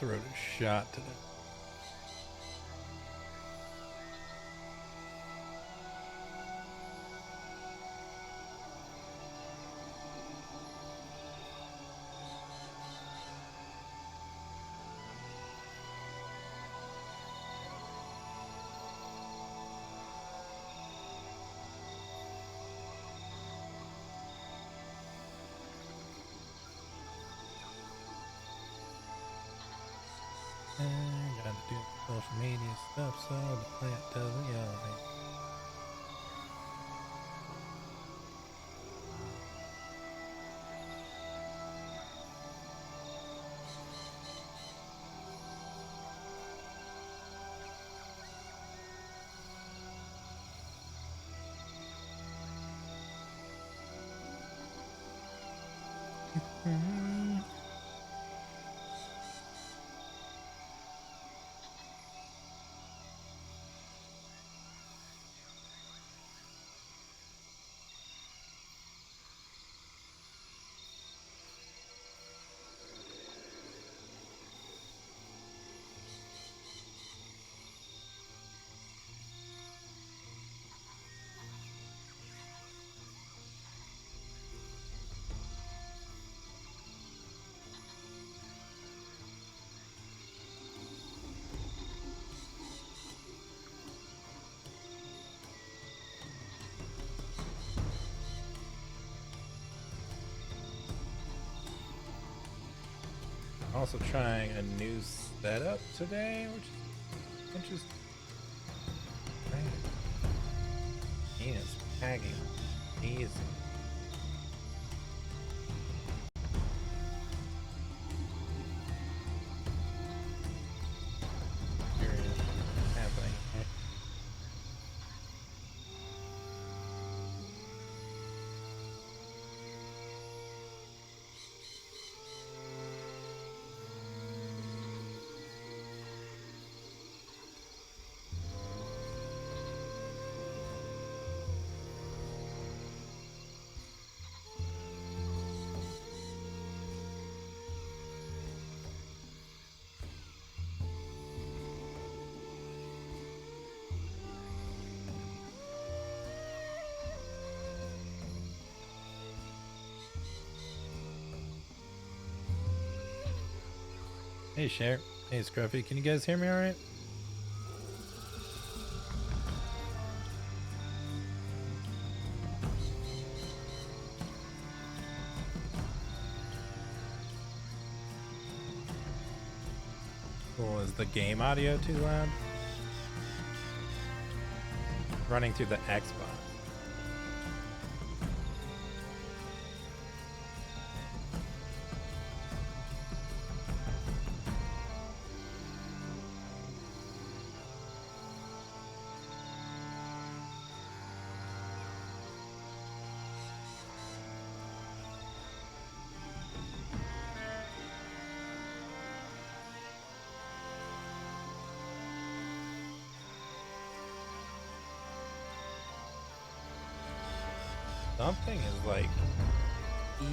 throat is shot today. Gotta do social media stuff so the plant doesn't yell at me. Also trying a new setup today, which is interesting. Penis tagging. Easy. Hey, Cher. Hey, Scruffy. Can you guys hear me all right? Cool. Is the game audio too loud? Running through the Xbox. Something is like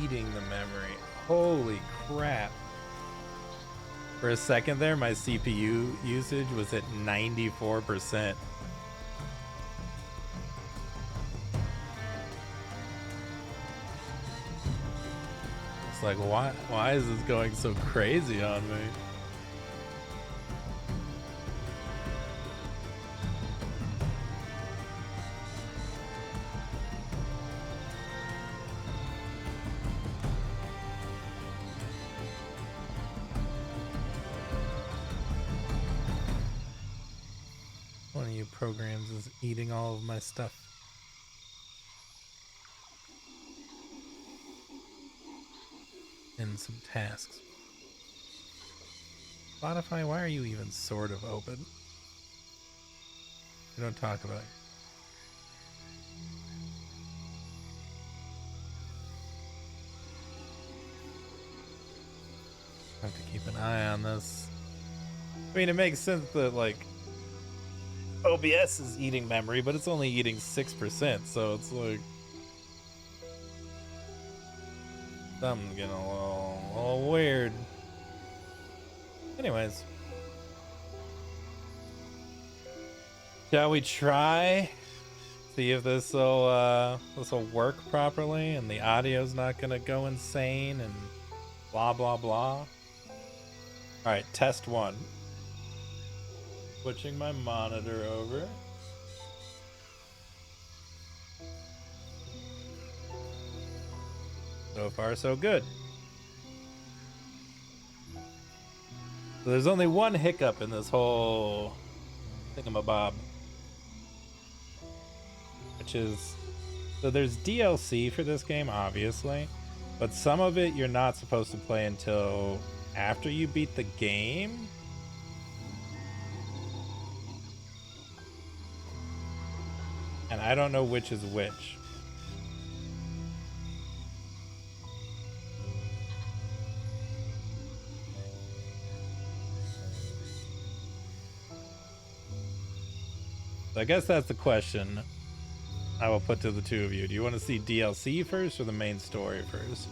eating the memory. Holy crap. For a second there, my CPU usage was at 94%. It's like, why is this going so crazy on me? One of you programs is eating all of my stuff. And some tasks. Spotify, why are you even sort of open? We don't talk about it. I have to keep an eye on this. I mean, it makes sense that, like, OBS is eating memory, but it's only eating 6%, so it's like something's getting a little weird. Anyways. Shall we try? See if this'll work properly and the audio's not gonna go insane and blah blah blah. Alright, test 1. Switching my monitor over. So far, so good. So there's only one hiccup in this whole thingamabob. Which is... So there's DLC for this game, obviously. But some of it you're not supposed to play until after you beat the game. And I don't know which is which. So I guess that's the question I will put to the two of you. Do you want to see DLC first or the main story first?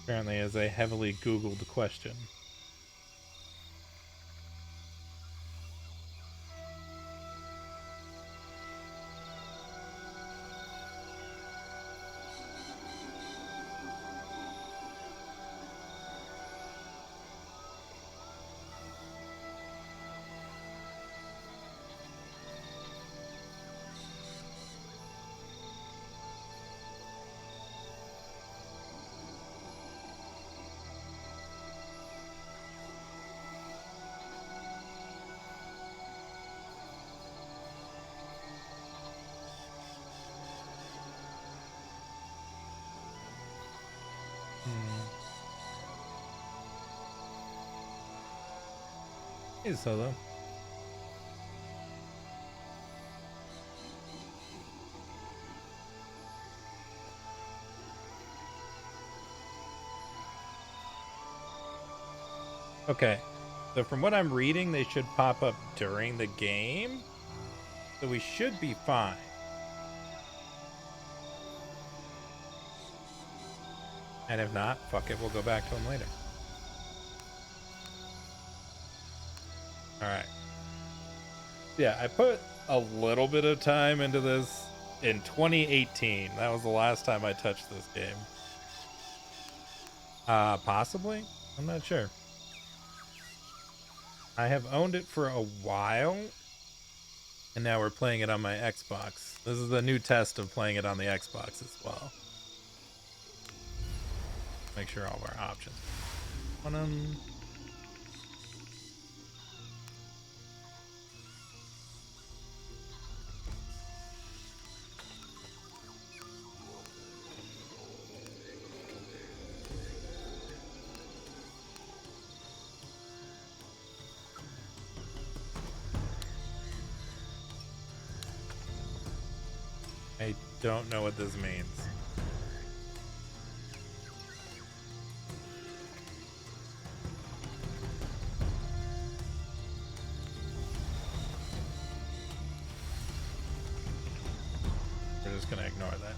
Apparently is a heavily Googled question. Hey, Solo. Okay, so from what I'm reading, they should pop up during the game, so we should be fine. And if not, fuck it, we'll go back to them later. Alright. Yeah, I put a little bit of time into this in 2018. That was the last time I touched this game. Possibly? I'm not sure. I have owned it for a while, and now we're playing it on my Xbox. This is the new test of playing it on the Xbox as well. Make sure all of our options. I don't know what this means. We're just gonna ignore that.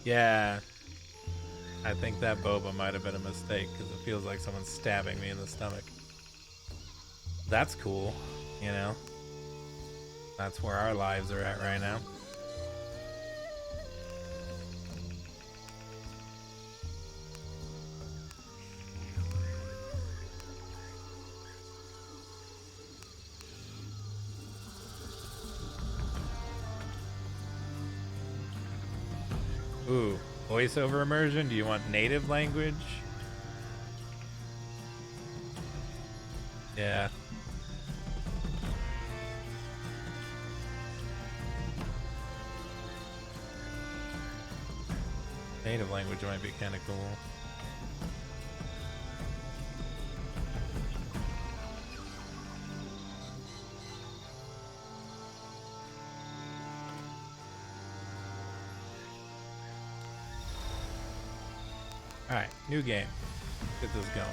Yeah, I think that boba might have been a mistake because it feels like someone's stabbing me in the stomach. That's cool, you know? That's where our lives are at right now. Ooh, voiceover immersion? Do you want native language? Yeah. Native language might be kind of cool. Alright, new game. Get this going.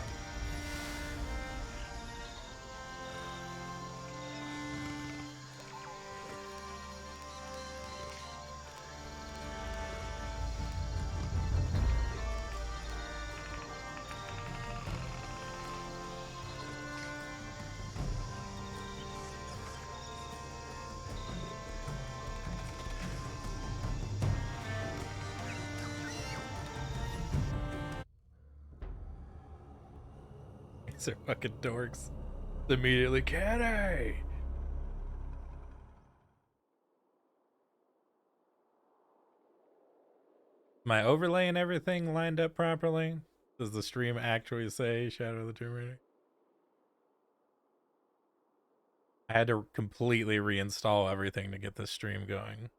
These are fucking dorks. Immediately, can I? My overlay and everything lined up properly? Does the stream actually say Shadow of the Tomb Raider? I had to completely reinstall everything to get this stream going.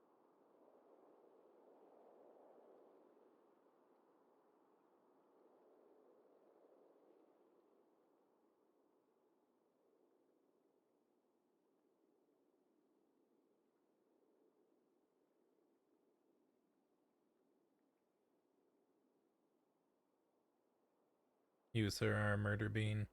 You, sir, are a murder bean.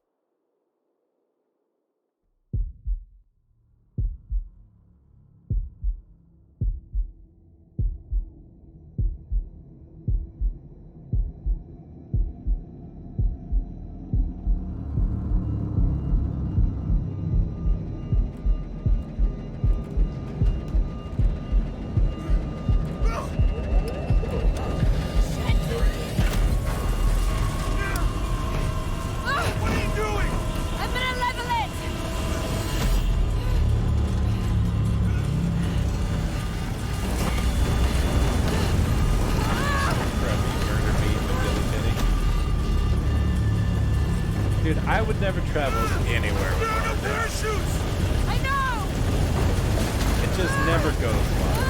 Dude, I would never travel anywhere without parachutes. I know. It just never goes well.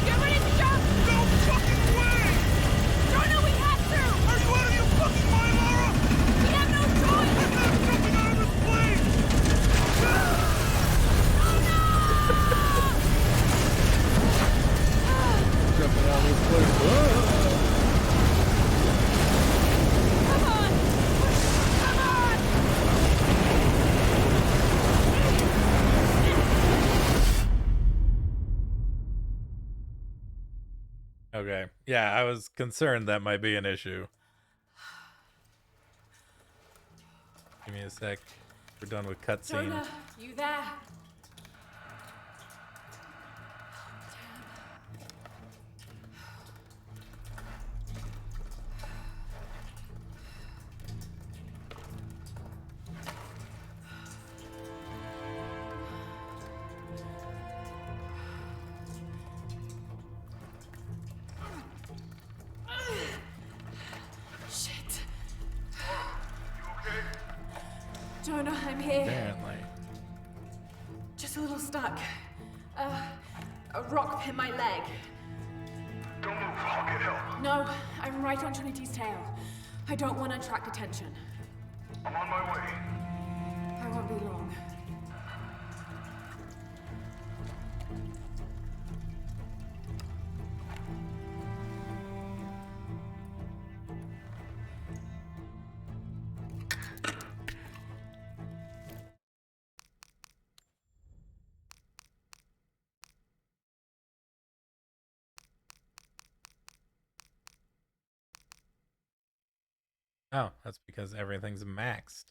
Get ready to jump. No fucking way! Don't know we have to. Are you out of your fucking mind, Laura? We have no choice. I'm not jumping out of this plane! Jumping out of this place. Come on. Come on. Okay. Yeah, I was concerned that might be an issue. Give me a sec. We're done with cutscene. Jonah, you there? Shit. You okay? Jonah, I'm here. Apparently. Just a little stuck. A rock hit my leg. Don't move, I'll get help. No, I'm right on Trinity's tail. I don't want to attract attention. I'm on my way. I won't be long. Oh, that's because everything's maxed.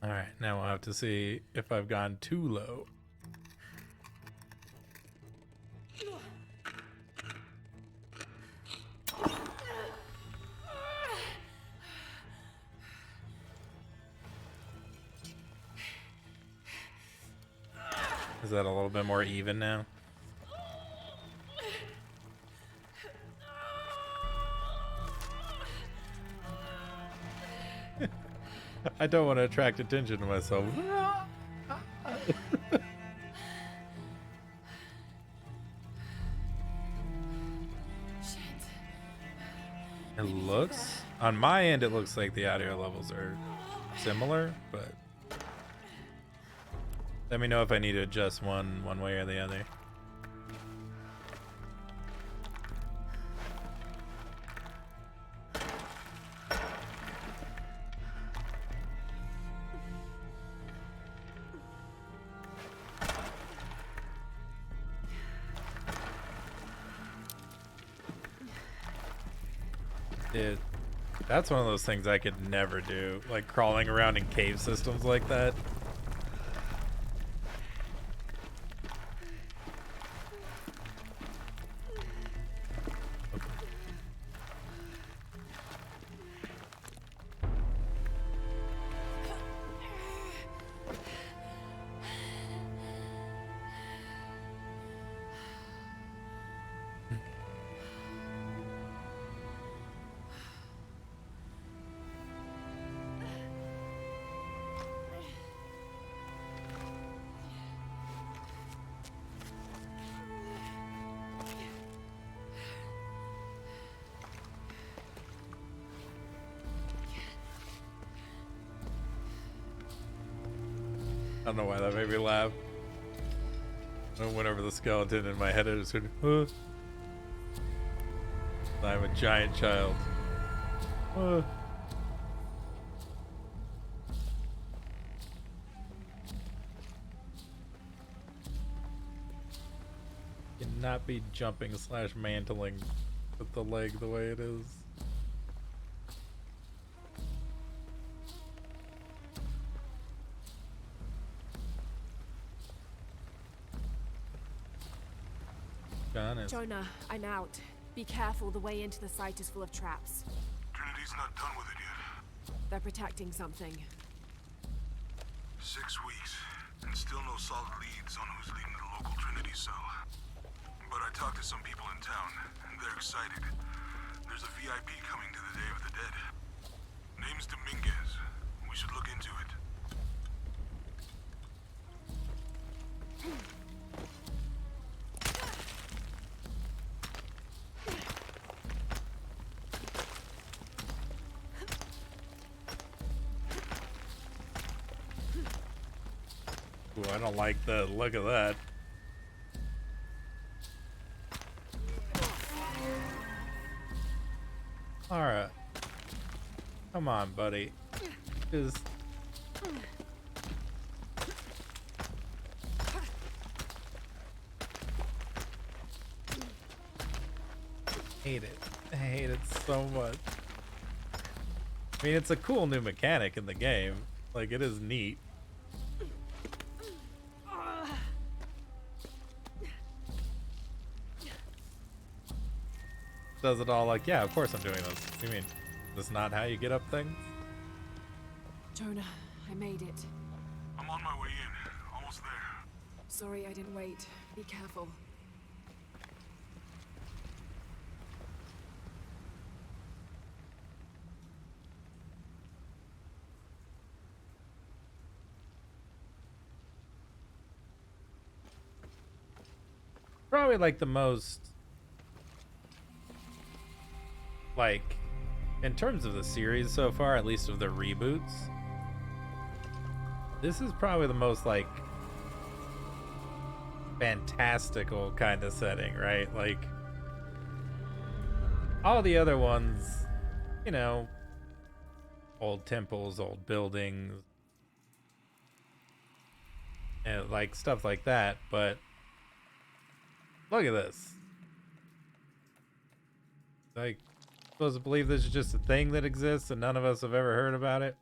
Alright, now we'll have to see if I've gone too low. Is that a little bit more even now? I don't want to attract attention to myself. It looks, on my end, it looks like the audio levels are similar, but let me know if I need to adjust one way or the other. Dude, that's one of those things I could never do, like crawling around in cave systems like that. I don't know why that made me laugh. Whenever the skeleton in my head, I just heard, huh? I'm a giant child. Cannot be jumping / mantling with the leg the way it is. Jonah, I'm out. Be careful, the way into the site is full of traps. Trinity's not done with it yet. They're protecting something. 6 weeks, and still no solid leads on who's leading the local Trinity cell. But I talked to some people in town, and they're excited. There's a VIP coming to the Day of the Dead. Name's Dominguez. We should look into it. Ooh, I don't like the look of that. Alright. Come on, buddy. Just... hate it. I hate it so much. I mean, it's a cool new mechanic in the game. Like, it is neat. Does it all like, yeah, of course I'm doing this. You mean, that's not how you get up things? Jonah, I made it. I'm on my way in. Almost there. Sorry I didn't wait. Be careful. Probably like the most, like, in terms of the series so far, at least of the reboots, this is probably the most, like, fantastical kind of setting, right? Like, all the other ones, you know, old temples, old buildings, and like stuff like that, but look at this. Like, supposed to believe this is just a thing that exists and none of us have ever heard about it?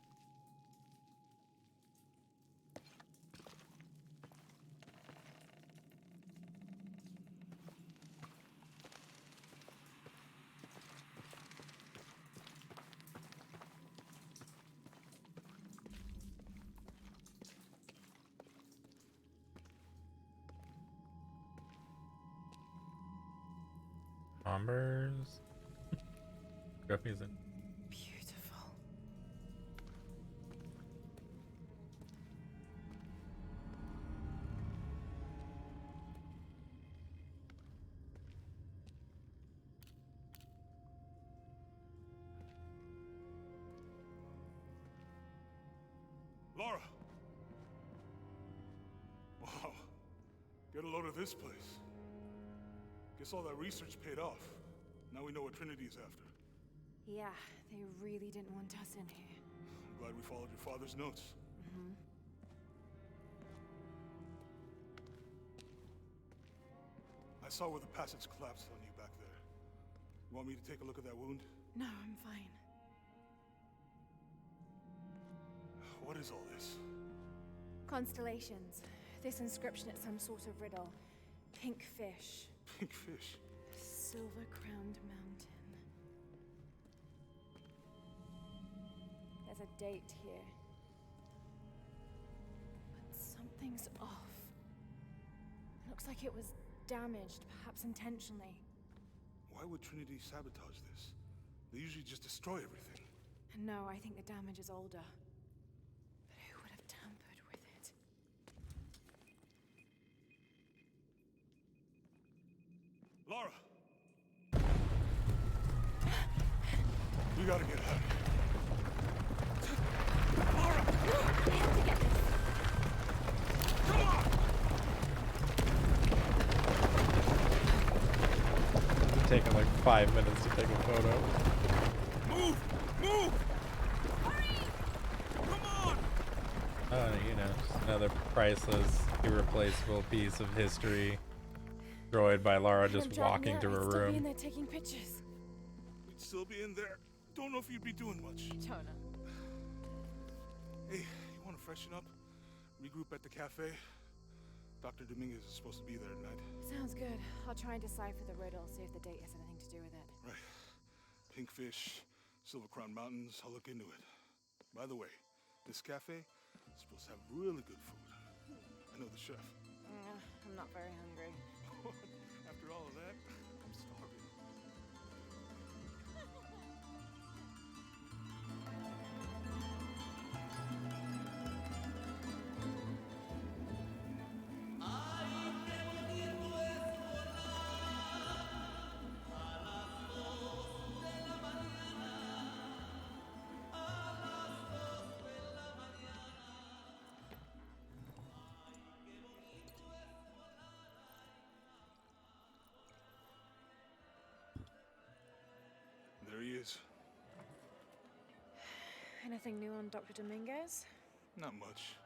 Bombers. Trophies and Beautiful. Laura! Wow. Get a load of this place. Guess all that research paid off. Now we know what Trinity is after. Yeah, they really didn't want us in here. I'm glad we followed your father's notes. I saw where the passage collapsed on you back there. You want me to take a look at that wound? No, I'm fine. What is all this? Constellations. This inscription is some sort of riddle. Pink fish. Pink fish. Silver-crowned mountain. There's a date here. But something's off. Looks like it was damaged, perhaps intentionally. Why would Trinity sabotage this? They usually just destroy everything. No, I think the damage is older. But who would have tampered with it? Laura! We gotta get out of here. Laura! I have to get this. Come on! it's taking like 5 minutes to take a photo. Move! Move! Hurry! Come on! Oh, you know, just another priceless, irreplaceable piece of history. Destroyed by Lara just walking to her I'd still be in room. there taking pictures. We'd still be in there. Don't know if you'd be doing much. Don't know. Hey, you want to freshen up? Regroup at the cafe? Dr. Dominguez is supposed to be there tonight. Sounds good. I'll try and decipher the riddle, see if the date has anything to do with it. Right. Pink fish, Silver Crown Mountains, I'll look into it. By the way, this cafe is supposed to have really good food. I know the chef. I'm not very hungry. After all of that, I'm starving. There he is. Anything new on Dr. Dominguez? Not much.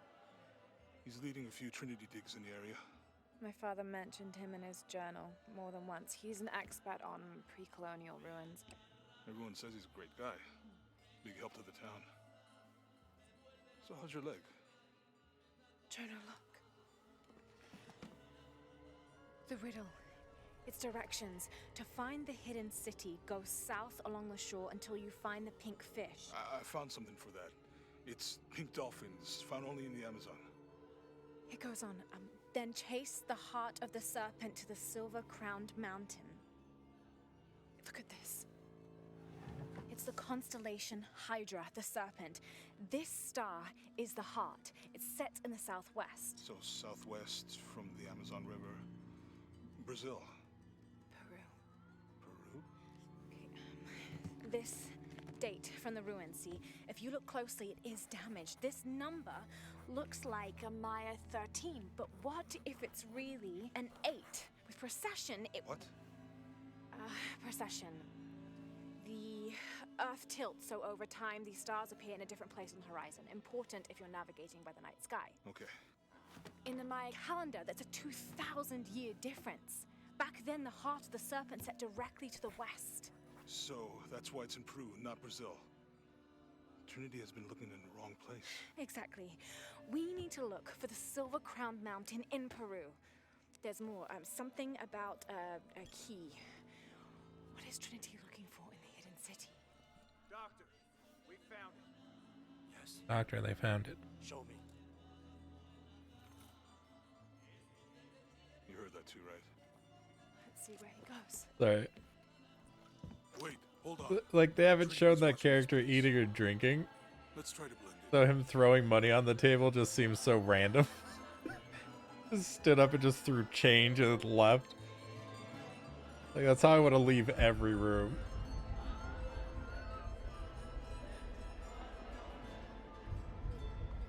He's leading a few Trinity digs in the area. My father mentioned him in his journal more than once. He's an expert on pre-colonial ruins. Everyone says he's a great guy. Big help to the town. So how's your leg? Jonah, look. The riddle. Its directions. To find the hidden city, go south along the shore until you find the pink fish. I found something for that. It's pink dolphins, found only in the Amazon. It goes on. Then chase the heart of the serpent to the silver-crowned mountain. Look at this. It's the constellation Hydra, the serpent. This star is the heart. It's set in the southwest. So southwest from the Amazon River. Brazil. Peru. Peru? This date from the ruins, see? If you look closely, it is damaged. This number looks like a Maya 13, but what if it's really an 8? With precession, it... What? Precession. The Earth tilts, so over time, these stars appear in a different place on the horizon. Important if you're navigating by the night sky. Okay. In the Maya calendar, that's a 2,000-year difference. Back then, the heart of the serpent set directly to the west. So that's why it's in Peru, not Brazil. Trinity has been looking in the wrong place. Exactly. We need to look for the silver-crowned mountain in Peru. There's more. Something about a key. What is Trinity looking for in the hidden city? Doctor, we found it. Yes, Doctor, they found it. show me. You heard that too, right? Let's see where he goes. Sorry. Hold on. Like, they haven't Trinity's shown that watching this character place. eating or drinking. Let's try to blend in. So him throwing money on the table just seems so random. Just stood up and just threw change and left. Like, that's how I want to leave every room.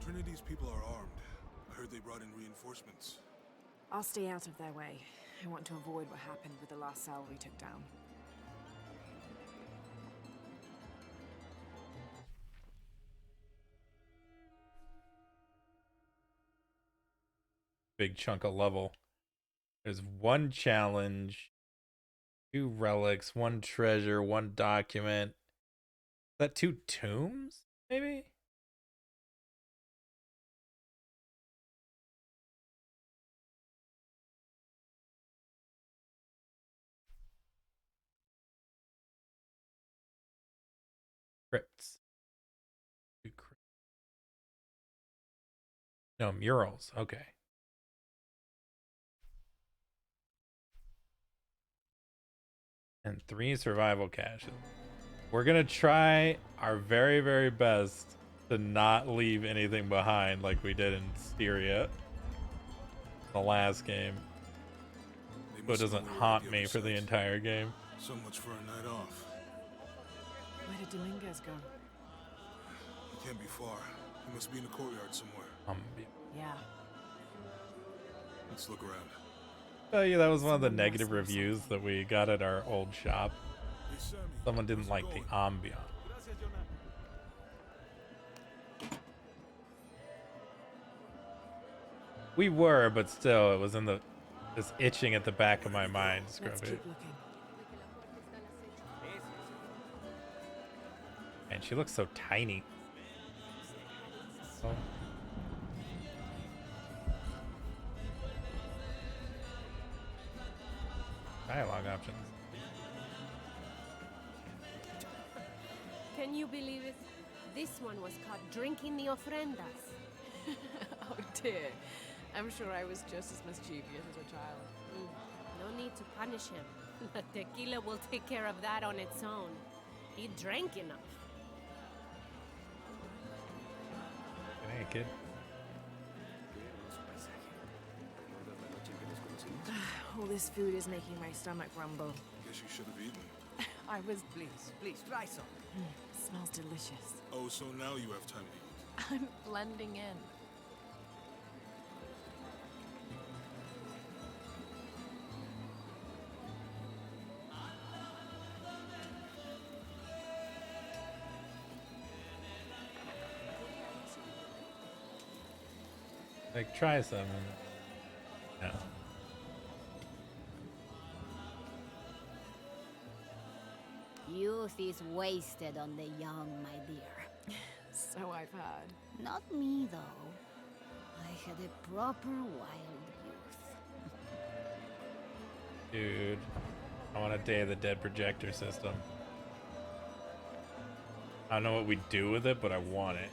Trinity's people are armed. I heard they brought in reinforcements. I'll stay out of their way. I want to avoid what happened with the last cell we took down. Big chunk of level. There's one challenge, 2 relics, 1 treasure, 1 document. Is that 2 tombs, maybe? Crypts. 2 crypts. No, murals. Okay. And 3 survival caches. We're gonna try our very, very best to not leave anything behind like we did in Styria, the last game. They So it must know doesn't we were at haunt the me other for the side. entire game. So much for a night off. Where did Dominguez go? He can't be far. He must be in the courtyard somewhere. Yeah. Let's look around. Oh yeah, that was one of the Someone negative must have reviews that we got at our old shop. Hey, Sammy. Someone didn't how's it like the going? ambiance. We were, but still, it was in the just itching at the back of my mind, Let's Scrubby. keep looking. And she looks so tiny. Oh. Dialogue options. Can you believe it? This one was caught drinking the ofrendas. Oh dear. I'm sure I was just as mischievous as a child. No need to punish him. The tequila will take care of that on its own. He drank enough. Hey, kid. All this food is making my stomach rumble. Guess you should have eaten. I was... Please, try some. Smells delicious. Oh, so now you have time to eat. I'm blending in. Like, try some. And... No. Youth is wasted on the young, my dear. So I've heard. Not me, though. I had a proper wild youth. Dude, I want a Day of the Dead projector system. I don't know what we do with it, but I want it.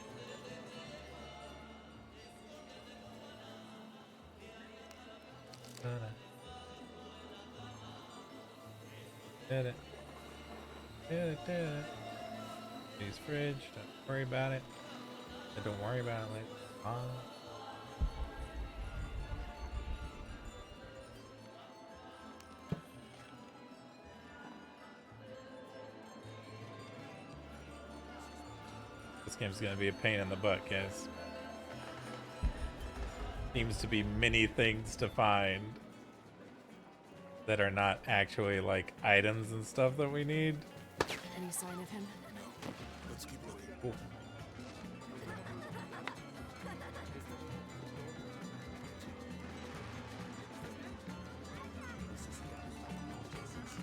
Did it. Did it, did it. Use fridge, don't worry about it. Don't worry about it later. This game's gonna be a pain in the butt, guys. Seems to be many things to find that are not actually like items and stuff that we need. Any sign of him? No. Let's keep looking. Cool.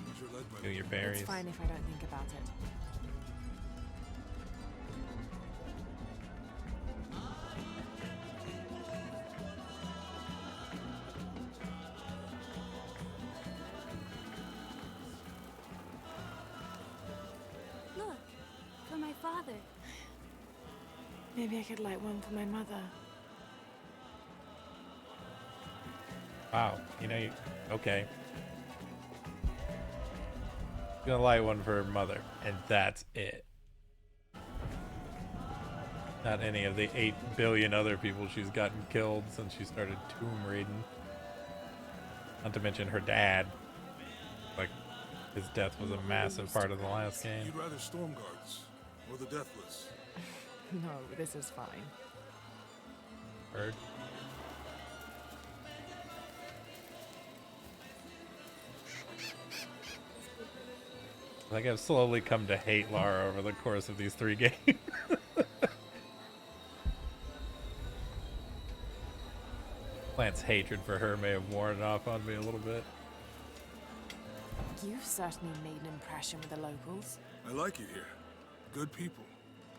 Use your leg, my Do your lord. berries. It's fine if I don't think about it. Look, for my father. Maybe I could light one for my mother. Wow, you know, okay. Gonna light one for her mother, and that's it. Not any of the 8 billion other people she's gotten killed since she started tomb raiding. Not to mention her dad. Like, his death was a massive part of the last game. You'd rather storm guards or the deathless? No, this is fine. Heard. Like, I've slowly come to hate Lara over the course of these 3 games. Lance' hatred for her may have worn off on me a little bit. You've certainly made an impression with the locals. I like it here. Good people.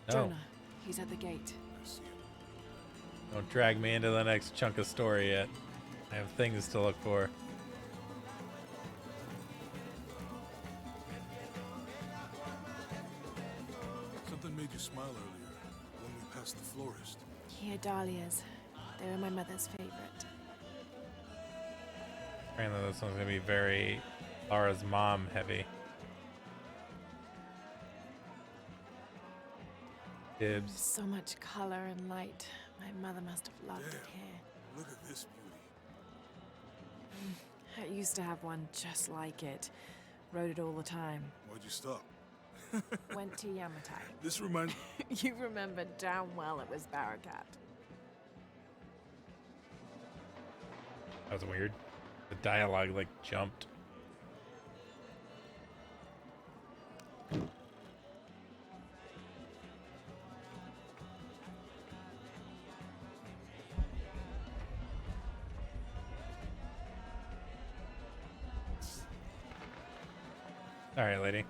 No, Jonah, he's at the gate. I see it. don't drag me into the next chunk of story yet. I have things to look for. Something made you smile earlier when we passed the florist. Here, dahlias. They were my mother's favorite. Apparently this one's gonna be very Lara's mom heavy. Dibs. So much color and light. My mother must have loved it Damn. here. Look at this beauty. I used to have one just like it. Rode it all the time. Why'd you stop? Went to Yamatai. This reminds You remember damn well it was Barakat. That was weird. The dialogue like jumped. All right, lady. if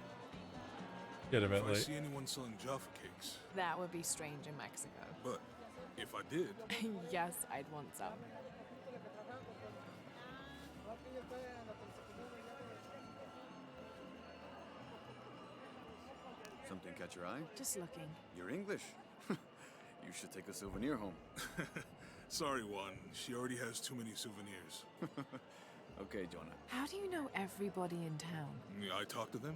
I Legitimately. see anyone selling Jaffa cakes. That would be strange in Mexico. But if I did, Yes, I'd want some. Something catch your eye? Just looking. You're English. You should take a souvenir home. sorry, Juan. She already has too many souvenirs. Okay, Jonah. How do you know everybody in town? Yeah, I talked to them.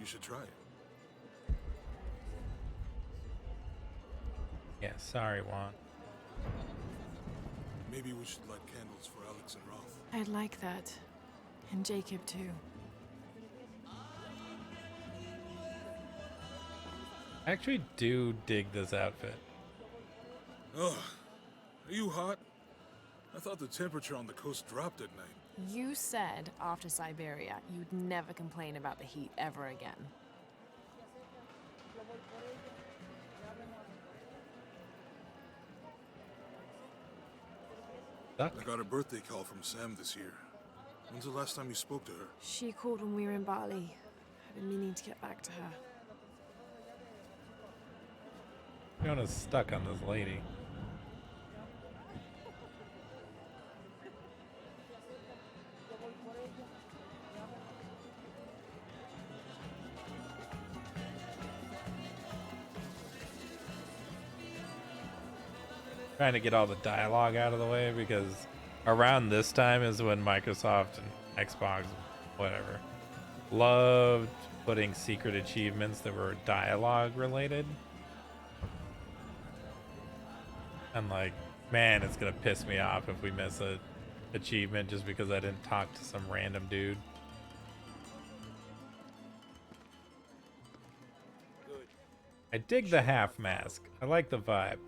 You should try it. Yeah, sorry, Juan. Maybe we should light candles for Alex and Roth. I'd like that. And Jacob, too. I actually do dig this outfit. Ugh. Are you hot? I thought the temperature on the coast dropped at night. You said after Siberia you'd never complain about the heat ever again. Duck? I got a birthday call from Sam this year. When's the last time you spoke to her? She called when we were in Bali. I've been meaning to get back to her. Fiona's stuck on this lady. Trying to get all the dialogue out of the way because around this time is when Microsoft and Xbox, whatever, loved putting secret achievements that were dialogue related. I'm like, man, it's gonna piss me off if we miss a achievement just because I didn't talk to some random dude. Good. I dig the half mask. I like the vibe.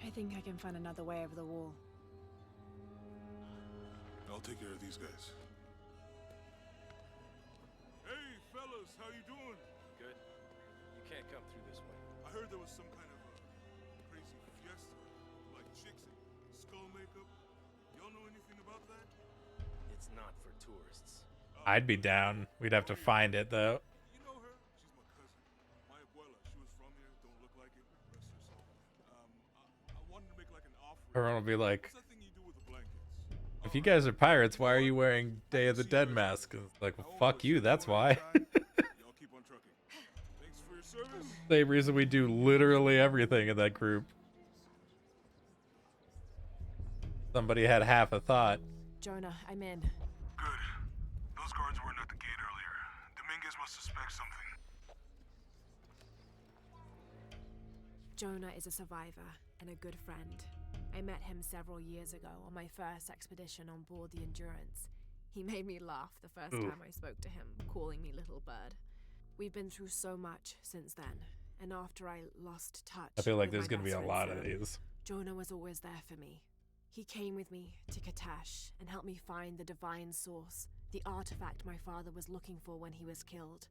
I think I can find another way over the wall. I'll take care of these guys. Hey, fellas, how you doing? Good. You can't come through this way. I heard there was some kind of a crazy fiesta, like chicks and skull makeup. Y'all know anything about that? It's not for tourists. I'd be down. We'd have to find it though. You know her? She's my cousin. My abuela. She was from here. Don't look like it. Rest her soul. I wanted to make like an offer. Everyone will be like, What's that thing you do with the blankets? if you guys are pirates, why are you wearing Day of the Dead mask? And it's like, well, fuck you, that's why. Y'all keep on trucking. Thanks for your service. Same reason we do literally everything in that group. Somebody had half a thought. Jonah, I'm in. Good. Those guards weren't at the gate earlier. Dominguez must suspect something. Jonah is a survivor and a good friend. I met him several years ago on my first expedition on board the Endurance. He made me laugh the first time I spoke to him, calling me Little Bird. We've been through so much since then, and after I lost touch, I feel like with there's my gonna be a best lot friend of Sam, these. Jonah was always there for me. He came with me to Katash and helped me find the divine source, the artifact my father was looking for when he was killed.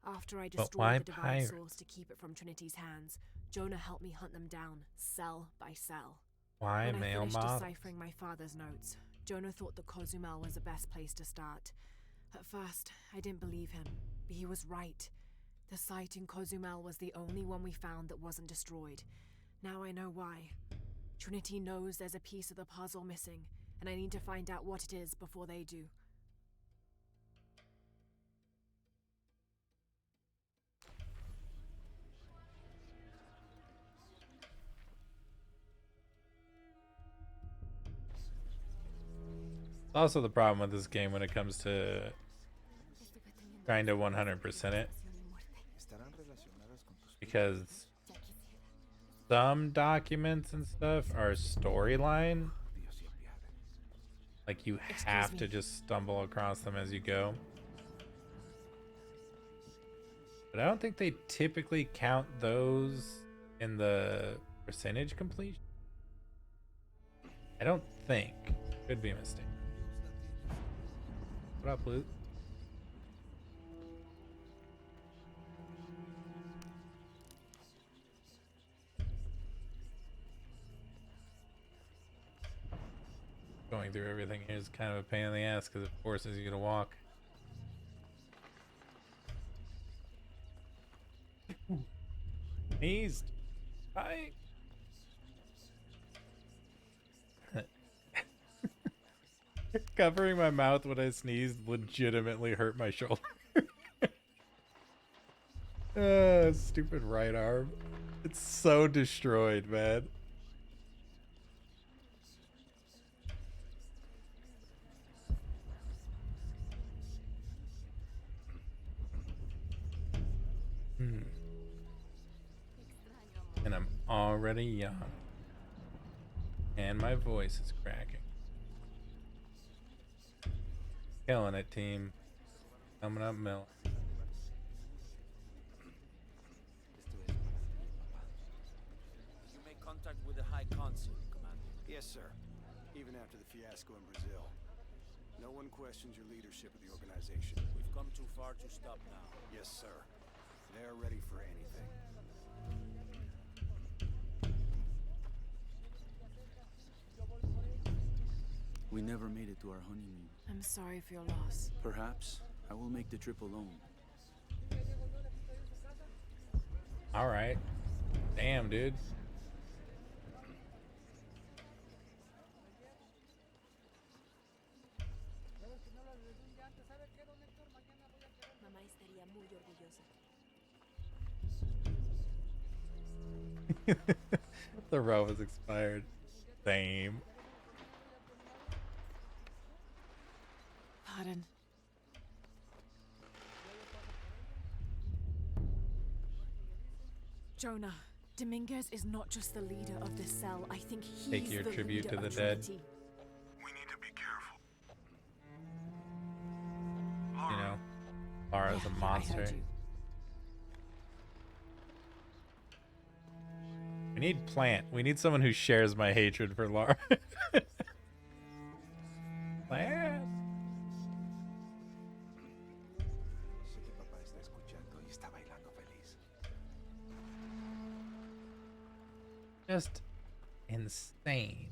After I But destroyed why the divine pirates? source to keep it from Trinity's hands, Jonah helped me hunt them down, cell by cell. Why When I male finished models? deciphering my father's notes, Jonah thought that Cozumel was the best place to start. At first, I didn't believe him, but he was right. The site in Cozumel was the only one we found that wasn't destroyed. Now I know why. Trinity knows there's a piece of the puzzle missing, and I need to find out what it is before they do. Also, the problem with this game when it comes to trying to 100% it, because some documents and stuff are storyline. Like you have to just stumble across them as you go. But I don't think they typically count those in the percentage completion. I don't think. Could be a mistake. What up, Luke? Going through everything here is kind of a pain in the ass because it forces you to walk. Sneezed. Hi. Covering my mouth when I sneezed legitimately hurt my shoulder. Stupid right arm. It's so destroyed, man. And I'm already young. And my voice is cracking. Killing it, team. Coming up, Mill. You make contact with the High Consul, Commander. Yes, sir. Even after the fiasco in Brazil. No one questions your leadership of the organization. We've come too far to stop now. Yes, sir. They're ready for anything. We never made it to our honeymoon. I'm sorry for your loss. Perhaps I will make the trip alone. All right. Damn, dude. Mamá estaría muy orgullosa. The row has expired. Same. Pardon. Jonah, Dominguez is not just the leader of this cell. I think he's Take your the tribute leader to the of dead. Trinity. We need to be careful. You know, Lara's Yeah, a I monster. heard you. We need Plant. We need someone who shares my hatred for Lara. Plant. Sé que papá está escuchando y está bailando feliz. Just insane.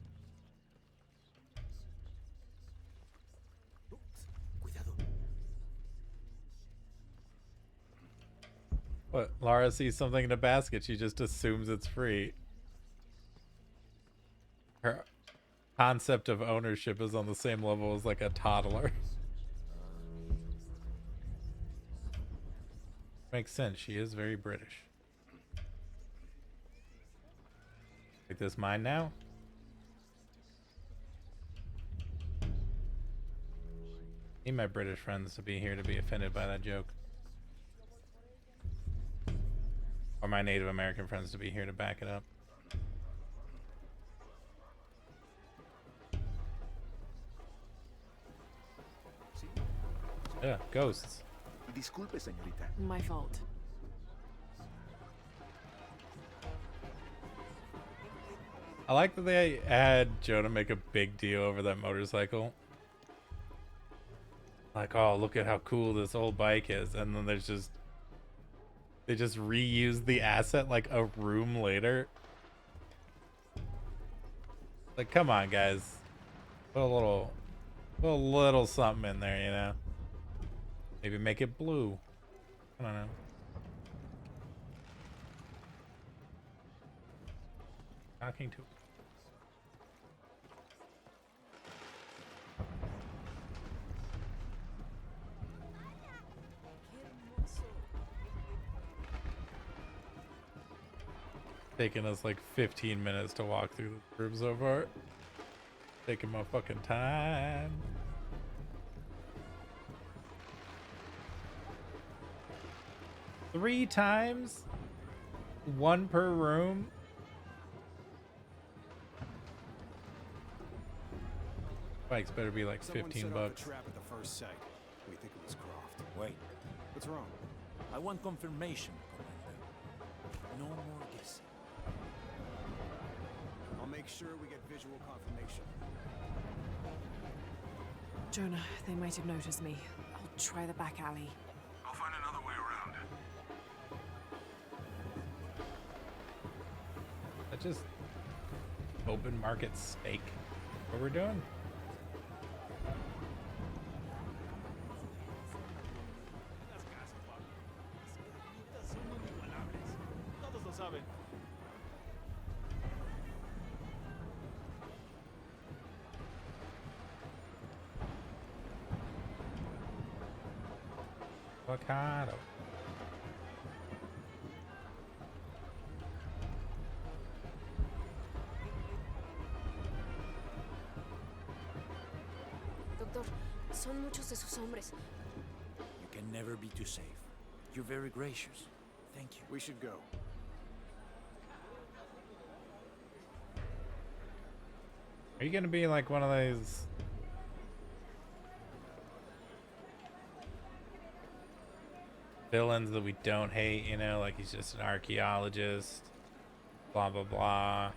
Cuidado. What? Lara sees something in a basket. She just assumes it's free. Her concept of ownership is on the same level as like a toddler. Makes sense. She is very British. Take this mine now. Need my British friends to be here to be offended by that joke. Or my Native American friends to be here to back it up. Yeah, ghosts. Disculpe, señorita. My fault. I like that they had Jonah make a big deal over that motorcycle. Like, oh, look at how cool this old bike is. And then they just reuse the asset like a room later. Like, come on, guys. Put a little something in there, you know? Maybe make it blue. I don't know. Talking to. Taking us like 15 minutes to walk through the room so far. Taking my fucking time. Three times? One per room? Bikes better be like Someone 15 set off bucks. a trap at the first sight. We think it was Croft. Wait, What's wrong? I want confirmation, Commander. No more guessing. I'll make sure we get visual confirmation. Jonah, they might have noticed me. I'll try the back alley. I'll find another way around. That just open market steak. What we're doing? Avocado. Doctor, son muchos de sus hombres. You can never be too safe. You're very gracious. Thank you. We should go. Are you gonna be like one of those villains that we don't hate, you know, like he's just an archaeologist, blah blah blah,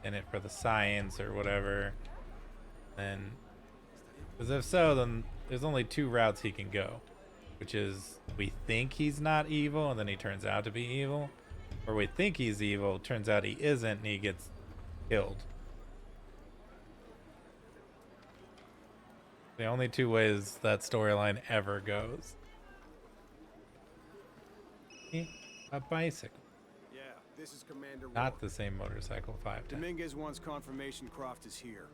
in it for the science or whatever? And because if so, then there's only two routes he can go, which is we think he's not evil and then he turns out to be evil, or we think he's evil, turns out he isn't and he gets killed. The only two ways that storyline ever goes. A bicycle. Yeah, this is Commander Not Ward. the same motorcycle 5 times. Dominguez wants confirmation Croft is here.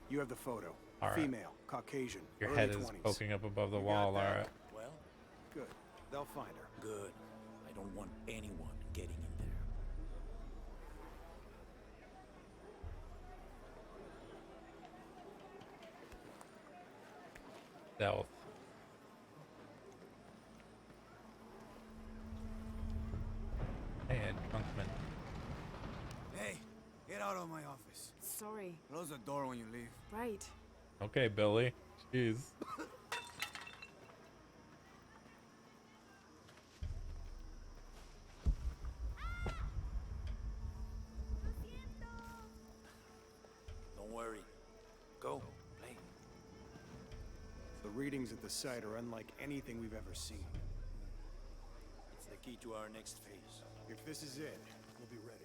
You have the photo. All right. Female, Caucasian, Your early head is 20s. poking up above the You got wall, that? Lara. Well, Good. They'll find her. good. I don't want anyone getting in there. Stealth. Hey, Drunkman. Hey, get out of my office. Sorry. Close the door when you leave. Right. Okay, Billy. Jeez. Don't worry. Go, play. The readings at the site are unlike anything we've ever seen. It's the key to our next phase. If this is it, we'll be ready.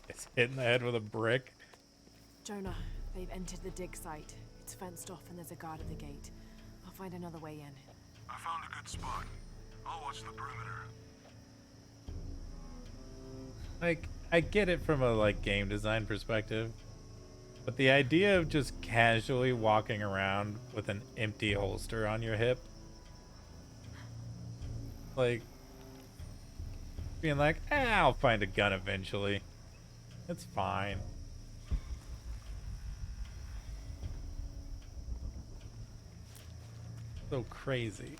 It's hit in the head with a brick. Jonah, they've entered the dig site. It's fenced off and there's a guard at the gate. I'll find another way in. I found a good spot. I'll watch the perimeter. Like, I get it from a like game design perspective. But the idea of just casually walking around with an empty holster on your hip, like being like, I'll find a gun eventually. It's fine. So crazy.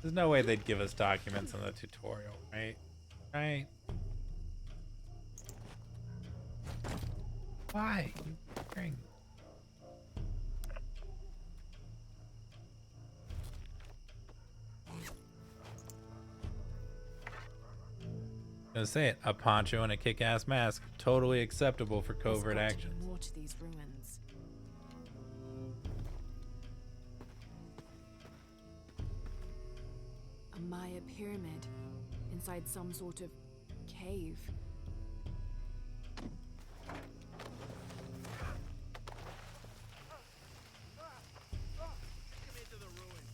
There's no way they'd give us documents in the tutorial, right? Right? Why? Ring. Gonna say it. A poncho and a kick-ass mask, totally acceptable for covert There's got to be actions. more to these ruins. A Maya pyramid inside some sort of cave. Come into the ruins.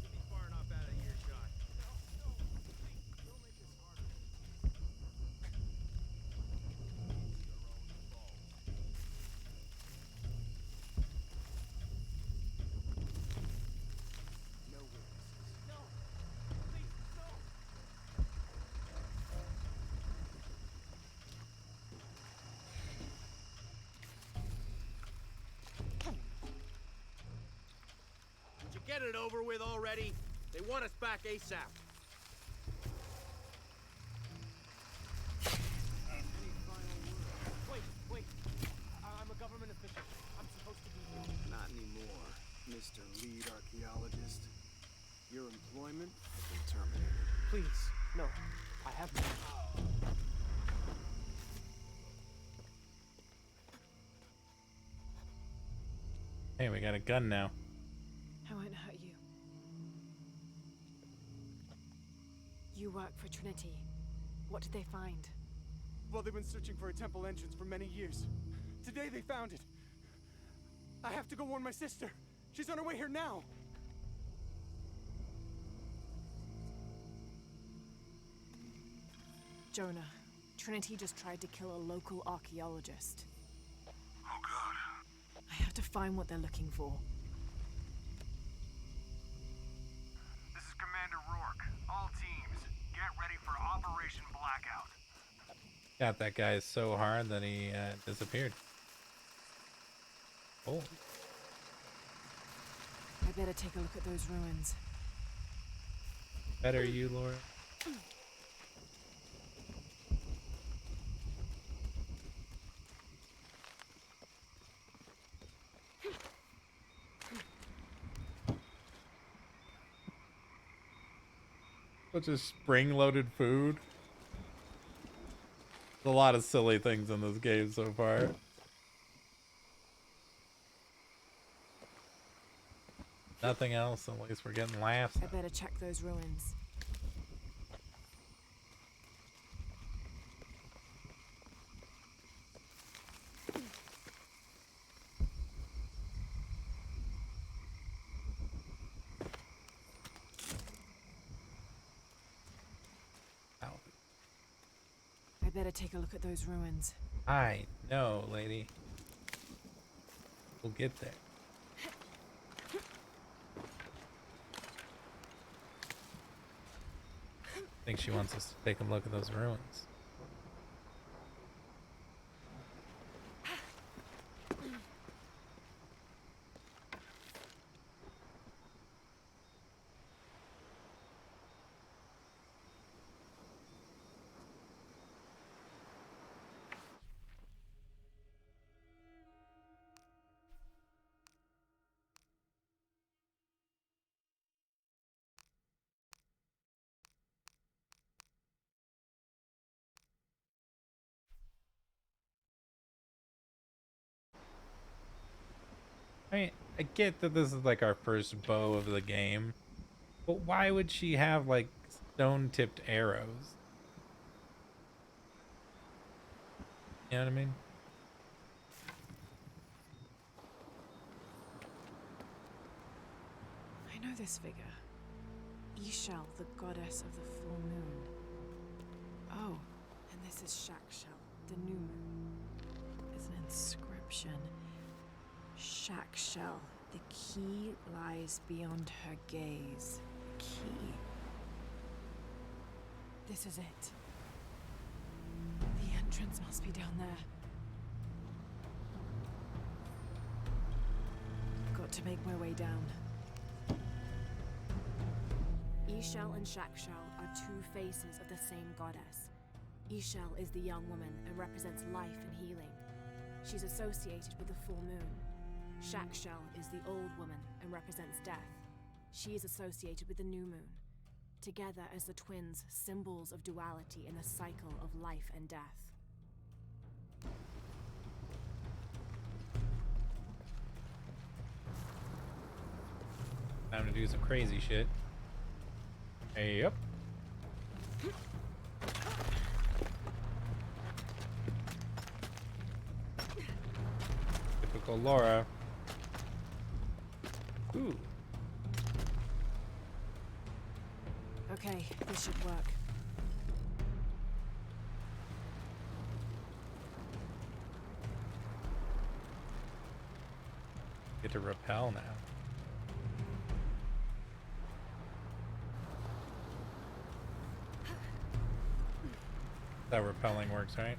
You'll be far enough out of earshot. No, please, don't make this harder. No witnesses. No, please, no. Would you get it over with already? They want us back ASAP. Wait. I'm a government official. I'm supposed to be here. Not anymore, Mr. Lead Archaeologist. Your employment has been terminated. Please, no. I have no. Hey, we got a gun now. I won't hurt you. You work for Trinity. What did they find? Well, they've been searching for a temple entrance for many years. Today they found it. I have to go warn my sister. She's on her way here now. Jonah, Trinity just tried to kill a local archaeologist. Oh God. I have to find what they're looking for. This is Commander Rourke. All teams, get ready for Operation Blackout. Got that guy so hard that he disappeared. Oh. I better take a look at those ruins. Better you, Laura. Such a spring-loaded food. There's a lot of silly things in this game so far. Nothing else, at least we're getting laughs. I better check those ruins. I better take a look at those ruins. I know, lady. We'll get there. I think she wants us to take a look at those ruins. I mean, I get that this is like our first bow of the game, but why would she have like stone-tipped arrows? You know what I mean? I know this figure. Ishal, the goddess of the full moon. Oh, and this is Shakshal, the new moon. It's an inscription. Shakshal, the key lies beyond her gaze. The key. This is it. The entrance must be down there. Got to make my way down. Ishal and Shakshal are two faces of the same goddess. Ishal is the young woman and represents life and healing. She's associated with the full moon. Shakshal is the old woman and represents death. She is associated with the new moon. Together as the twins, symbols of duality in the cycle of life and death. Time to do some crazy shit. Hey, yep. Typical Laura. Ooh. Okay, this should work. Get to repel now. That repelling works, right?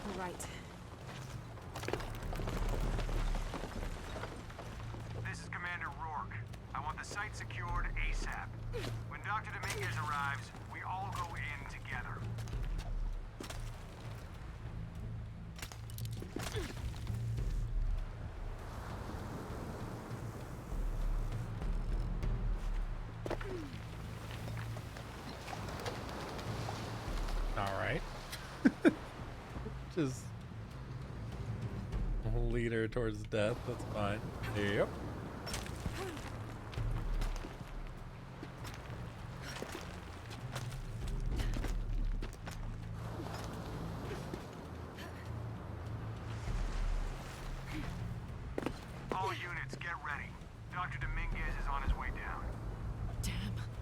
All right. This is Commander Rourke. I want the site secured ASAP. When Dr. Dominguez arrives, we all go in together. All right. Just lead her towards death. That's fine. Yep. All units, get ready. Dr. Dominguez is on his way down. Damn,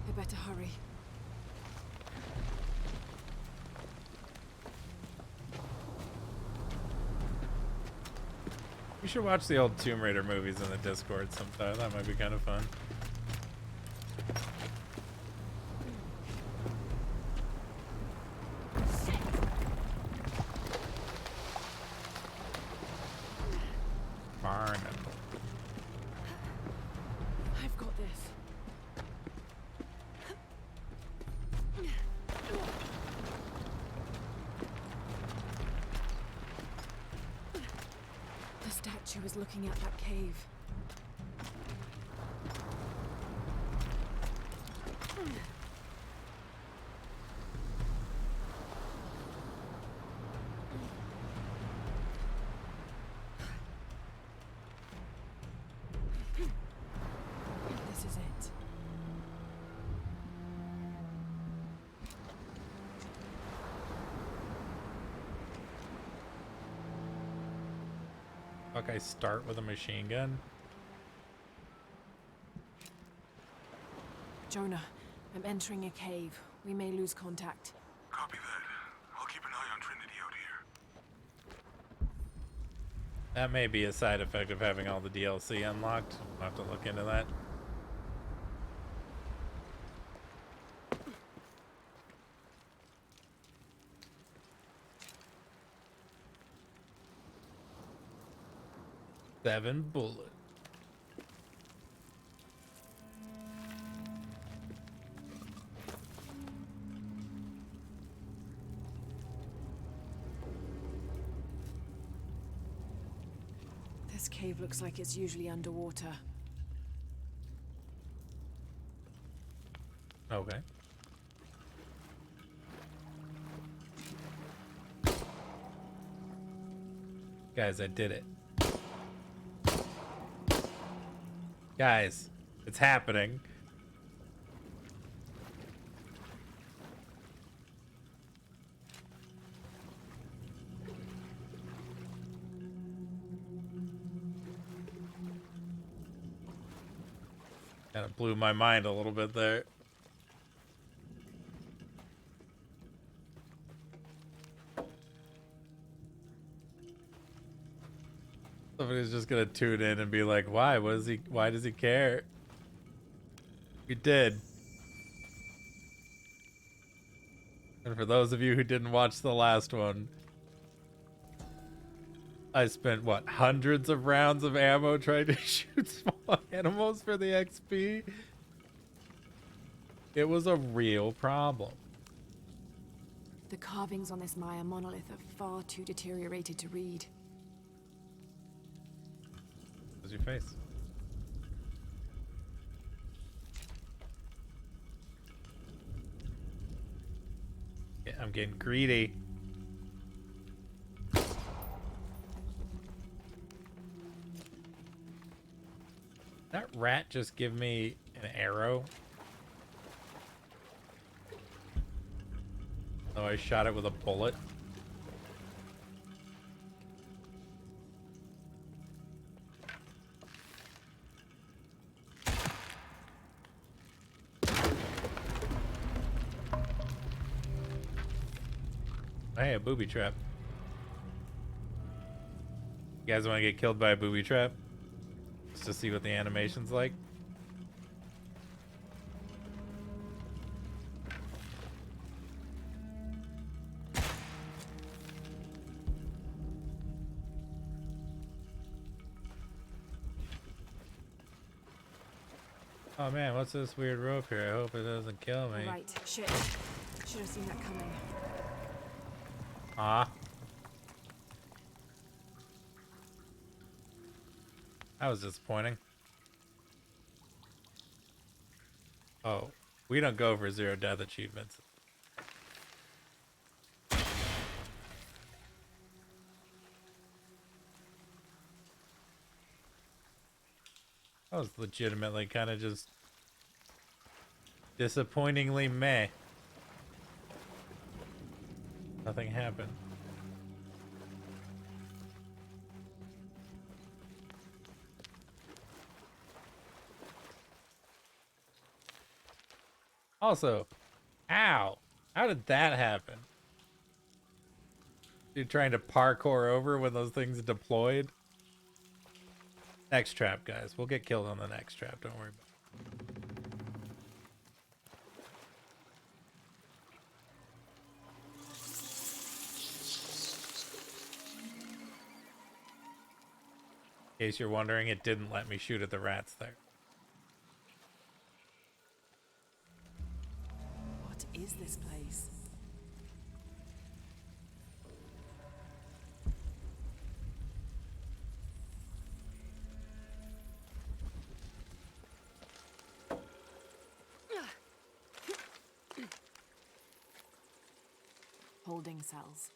I better hurry. We should watch the old Tomb Raider movies in the Discord sometime. That might be kind of fun. Barn. I've got this. The statue is looking at that cave. This is it. Fuck, I start with a machine gun? Jonah, I'm entering a cave. We may lose contact. Copy that. I'll keep an eye on Trinity out here. That may be a side effect of having all the DLC unlocked. I'll have to look into that. Seven bullet. This cave looks like it's usually underwater. Okay. Guys, I did it. Guys, it's happening. Kind of blew my mind a little bit there. Somebody's just gonna tune in and be like, why? Why does he care? He did. And for those of you who didn't watch the last one, I spent, what, hundreds of rounds of ammo trying to shoot small animals for the XP? It was a real problem. The carvings on this Maya monolith are far too deteriorated to read. How's your face? Yeah, I'm getting greedy. That rat just give me an arrow? Oh, I shot it with a bullet. Hey, a booby trap. You guys want to get killed by a booby trap? Just to see what the animation's like? Oh man, what's this weird rope here? I hope it doesn't kill me. Right, shit. Should have seen that coming. Ah. That was disappointing. Oh, we don't go for 0 death achievements. That was legitimately kind of just disappointingly meh. Nothing happened. Also, ow! How did that happen? You're trying to parkour over when those things deployed? Next trap, guys. We'll get killed on the next trap. Don't worry about it. In case you're wondering, it didn't let me shoot at the rats there. What is this place? Holding cells.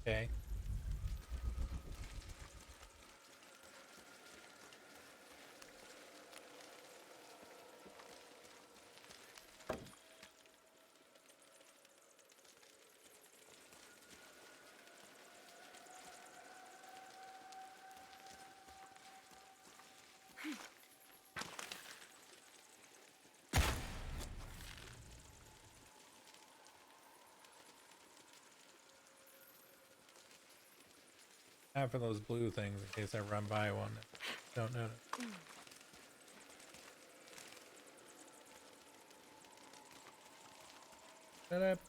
Okay. Out for those blue things in case I run by one. Don't notice. Shut up.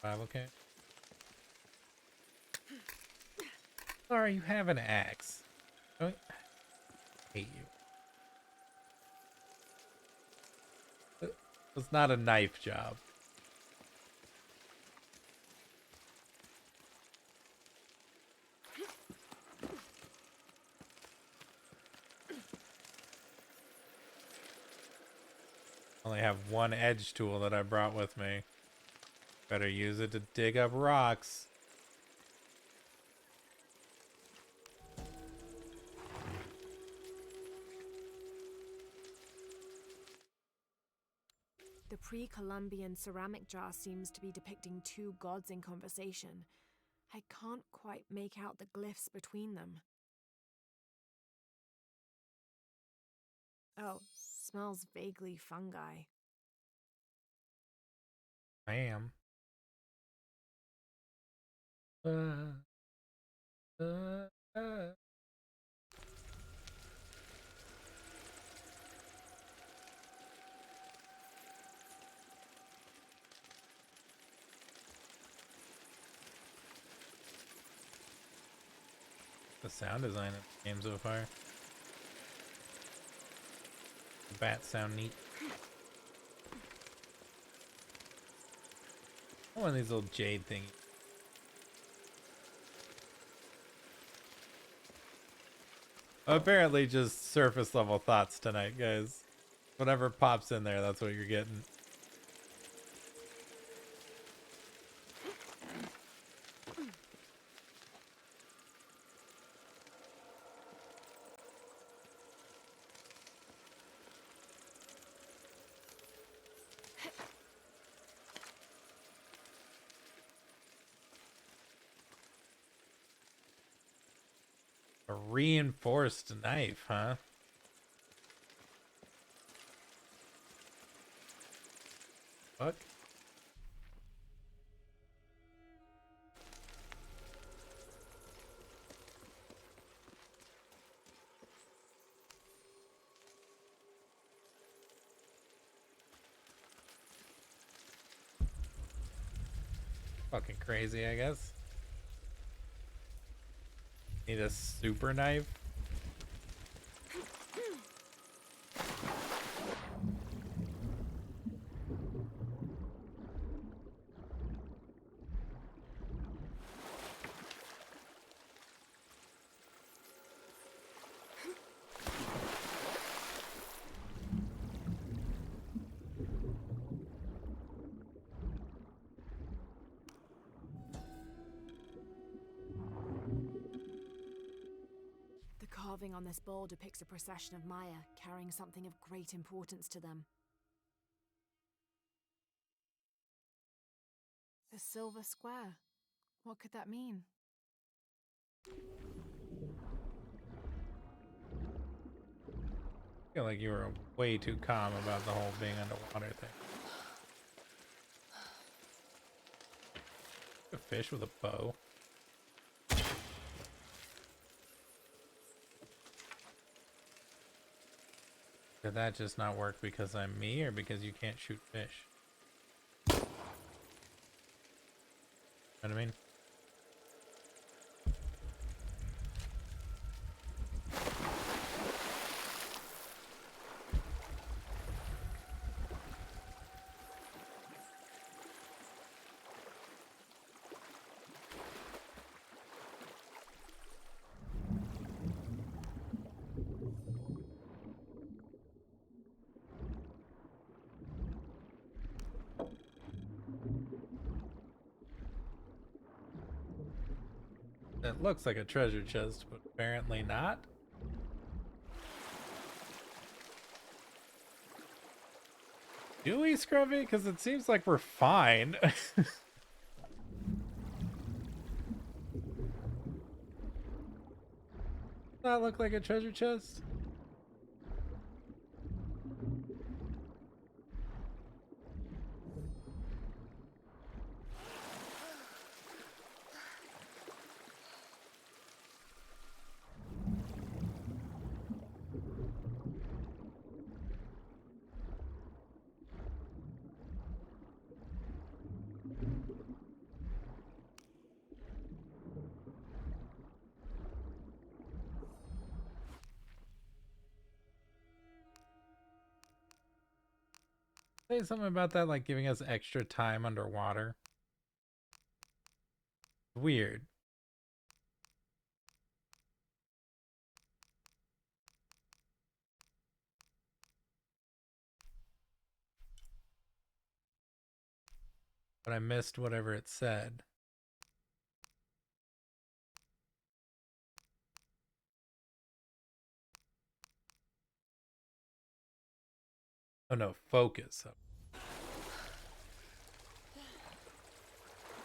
Survival camp. Sorry, you have an axe. I hate you. It's not a knife job. Only have one edge tool that I brought with me. Better use it to dig up rocks. The pre-Columbian ceramic jar seems to be depicting two gods in conversation. I can't quite make out the glyphs between them. Oh, smells vaguely fungi. I am. Uh. The sound design of the game so far. The bats sound neat. One of these little jade things. Apparently just surface level thoughts tonight, guys. Whatever pops in there, that's what you're getting. A reinforced knife, huh? Fuck. Fucking crazy, I guess. Need a super knife? The carving on this bowl depicts a procession of Maya carrying something of great importance to them. The silver square. What could that mean? I feel like you were way too calm about the whole being underwater thing. A fish with a bow. Did that just not work because I'm me or because you can't shoot fish? You know what I mean? It looks like a treasure chest, but apparently not. Do we, Scrubby? Because it seems like we're fine. Does that look like a treasure chest? Say something about that, like giving us extra time underwater. Weird. but I missed whatever it said. Oh no, focus.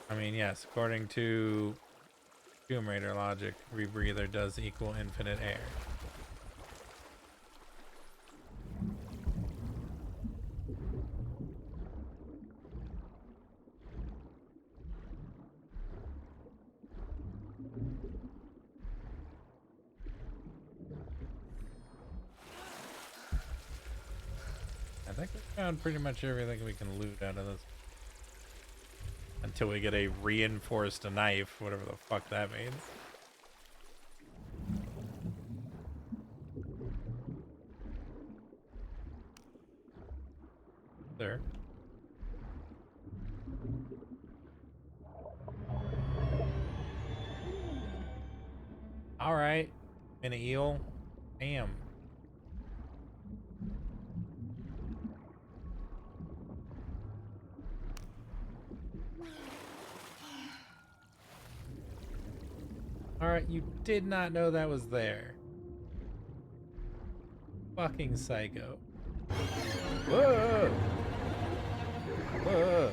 I mean, yes, according to Tomb Raider logic, rebreather does equal infinite air. I think we found pretty much everything we can loot out of this. Until we get a reinforced knife, whatever the fuck that means. There. Alright. An eel. Damn. Alright, you did not know that was there. Fucking psycho. Whoa! Whoa!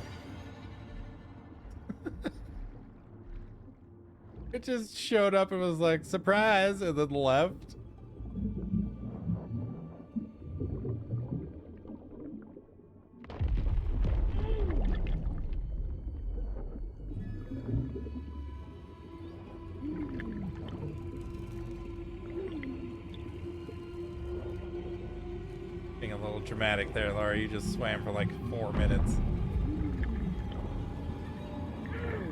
It just showed up and was like, surprise, and then left. Being a little dramatic there, Laura. You just swam for like 4 minutes.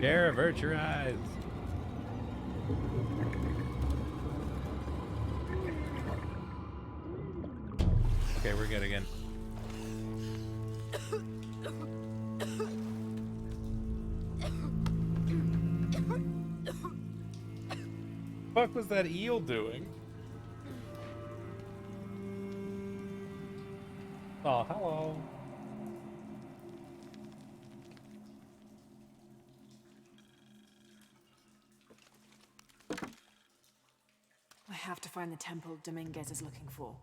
Gara, avert your eyes. Okay, we're good again. What the fuck was that eel doing? Oh, hello. I have to find the temple Dominguez is looking for.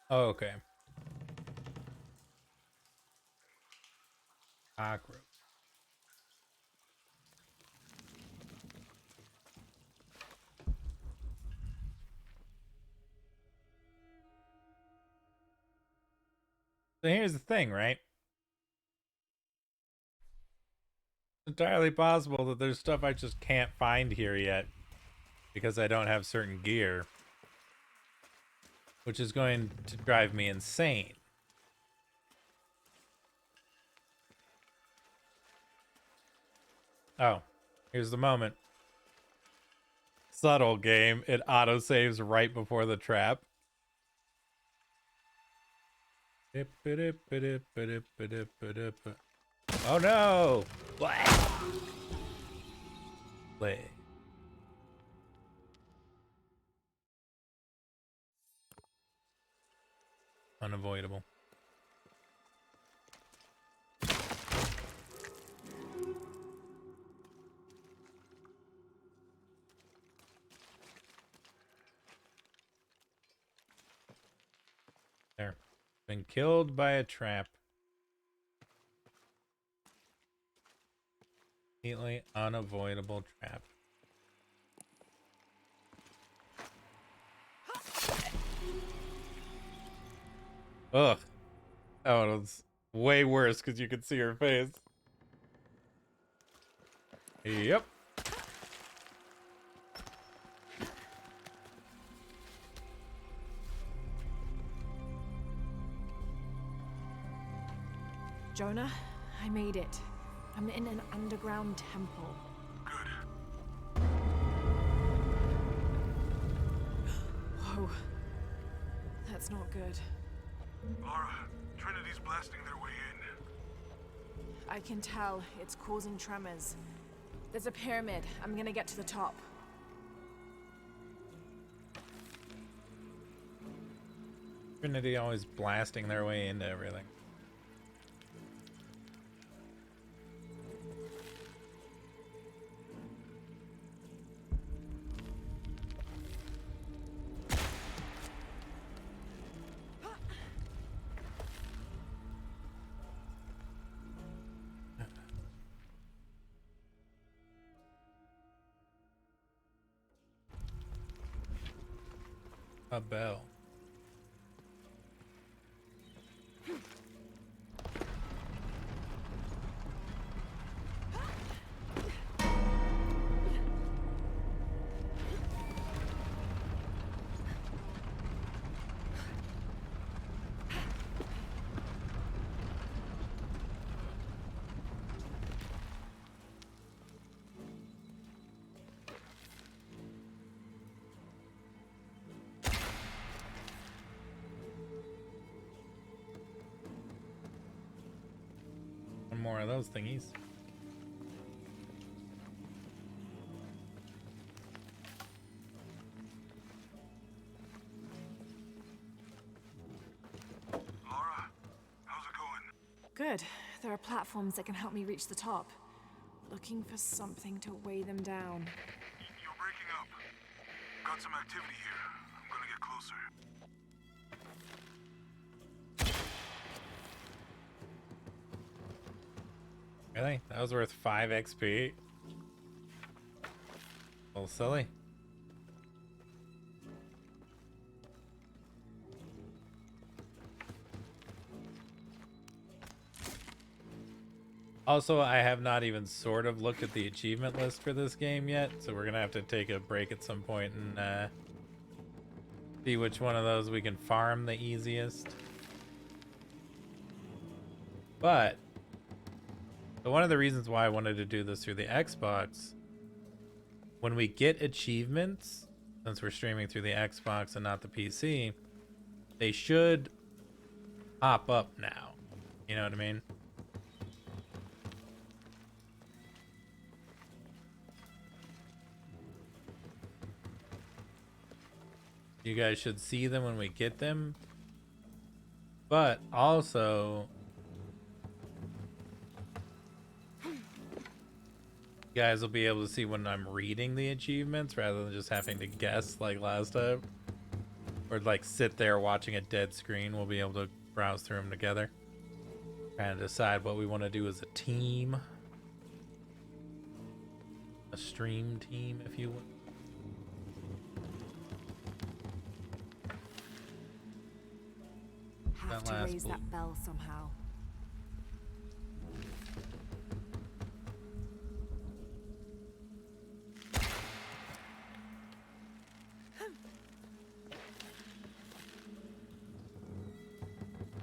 Oh, okay. Cockroach. So here's the thing, right? It's entirely possible that there's stuff I just can't find here yet because I don't have certain gear, which is going to drive me insane. Oh, here's the moment. Subtle game. It autosaves right before the trap. Oh no! Play. Unavoidable. There. Been killed by a trap. Completely unavoidable trap. Ugh. That one was way worse because you could see her face. Yep. Jonah, I made it. I'm in an underground temple. Good. Whoa. That's not good. Laura, Trinity's blasting their way in. I can tell. It's causing tremors. There's a pyramid. I'm gonna get to the top. Trinity always blasting their way into everything. A bell. One more of those thingies. Laura, how's it going? Good. There are platforms that can help me reach the top. Looking for something to weigh them down. You're breaking up. Got some activity here. I'm gonna get closer. Really? That was worth 5 XP? A little silly. Also, I have not even sort of looked at the achievement list for this game yet, so we're gonna have to take a break at some point and see which one of those we can farm the easiest. But so one of the reasons why I wanted to do this through the Xbox, when we get achievements, since we're streaming through the Xbox and not the PC, they should pop up now. You know what I mean? You guys should see them when we get them. But also, you guys will be able to see when I'm reading the achievements rather than just having to guess like last time. Or like sit there watching a dead screen. We'll be able to browse through them together. Trying to decide what we want to do as a team. A stream team, if you will. Have to raise that bell somehow.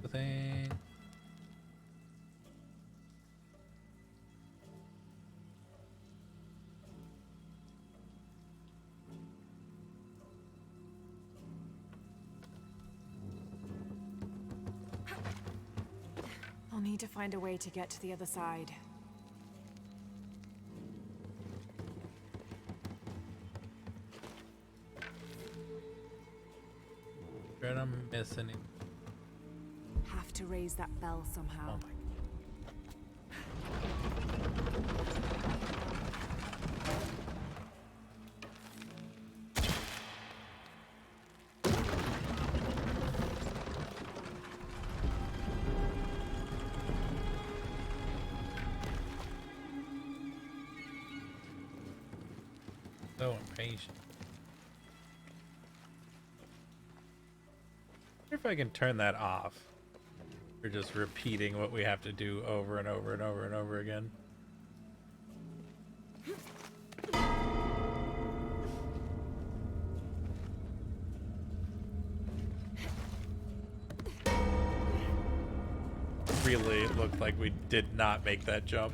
The thing. I'll need to find a way to get to the other side. I'm missing it. Have to raise that bell somehow. Oh my. So impatient. I wonder if I can turn that off. We're just repeating what we have to do over and over and over and over again. Really, it looked like we did not make that jump.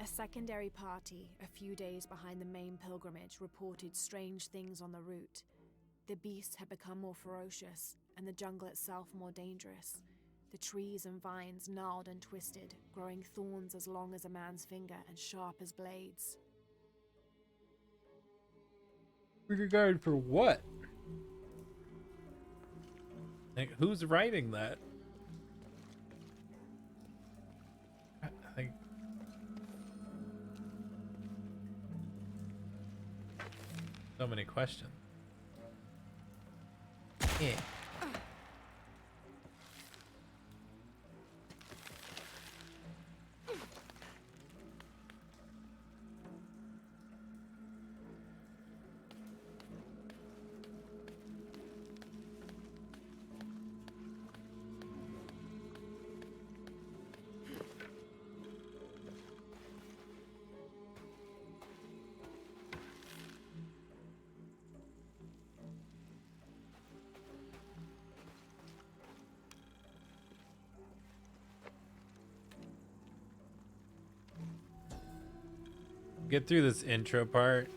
A secondary party, a few days behind the main pilgrimage, reported strange things on the route. The beasts had become more ferocious, and the jungle itself more dangerous. The trees and vines gnarled and twisted, growing thorns as long as a man's finger and sharp as blades. Regard for what? Like, who's writing that? I think so many questions. Yeah. Get through this intro part.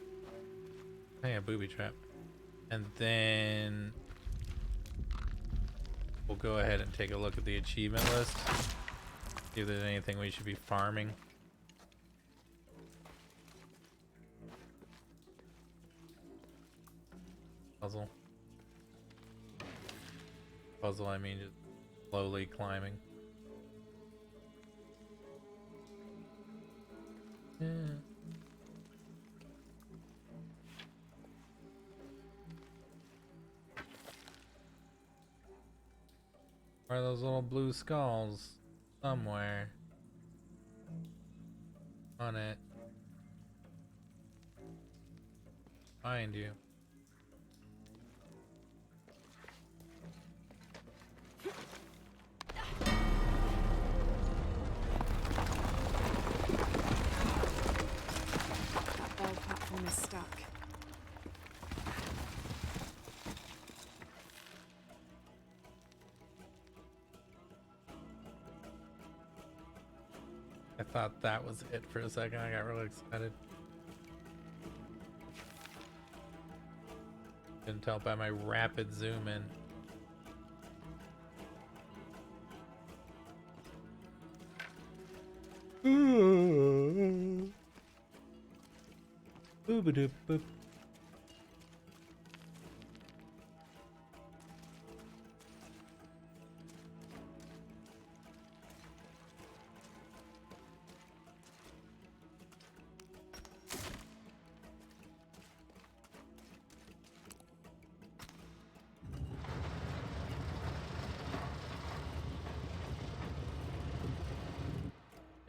Hey, a booby trap. And then we'll go ahead and take a look at the achievement list. See if there's anything we should be farming. Puzzle. Puzzle, I mean just slowly climbing. Yeah. Where are those little blue skulls? Somewhere. On it. Find you. That bell platform is stuck. I thought that was it for a second. I got really excited. Couldn't tell by my rapid zoom in. Boop-a-doop boop.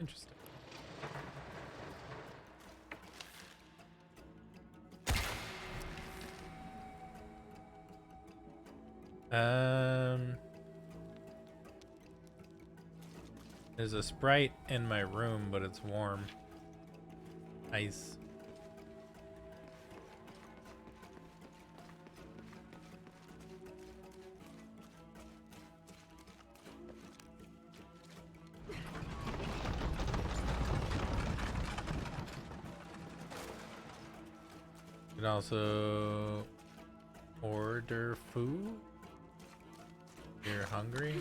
Interesting. There's a Sprite in my room, but it's warm. Ice. You can also order food. You're hungry.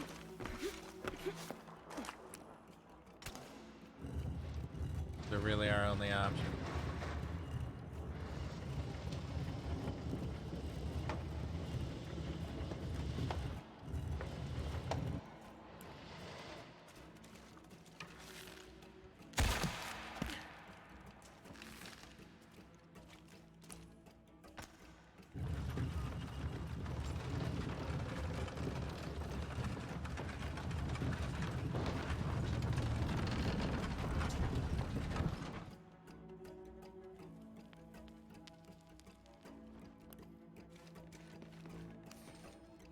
They're really our only option.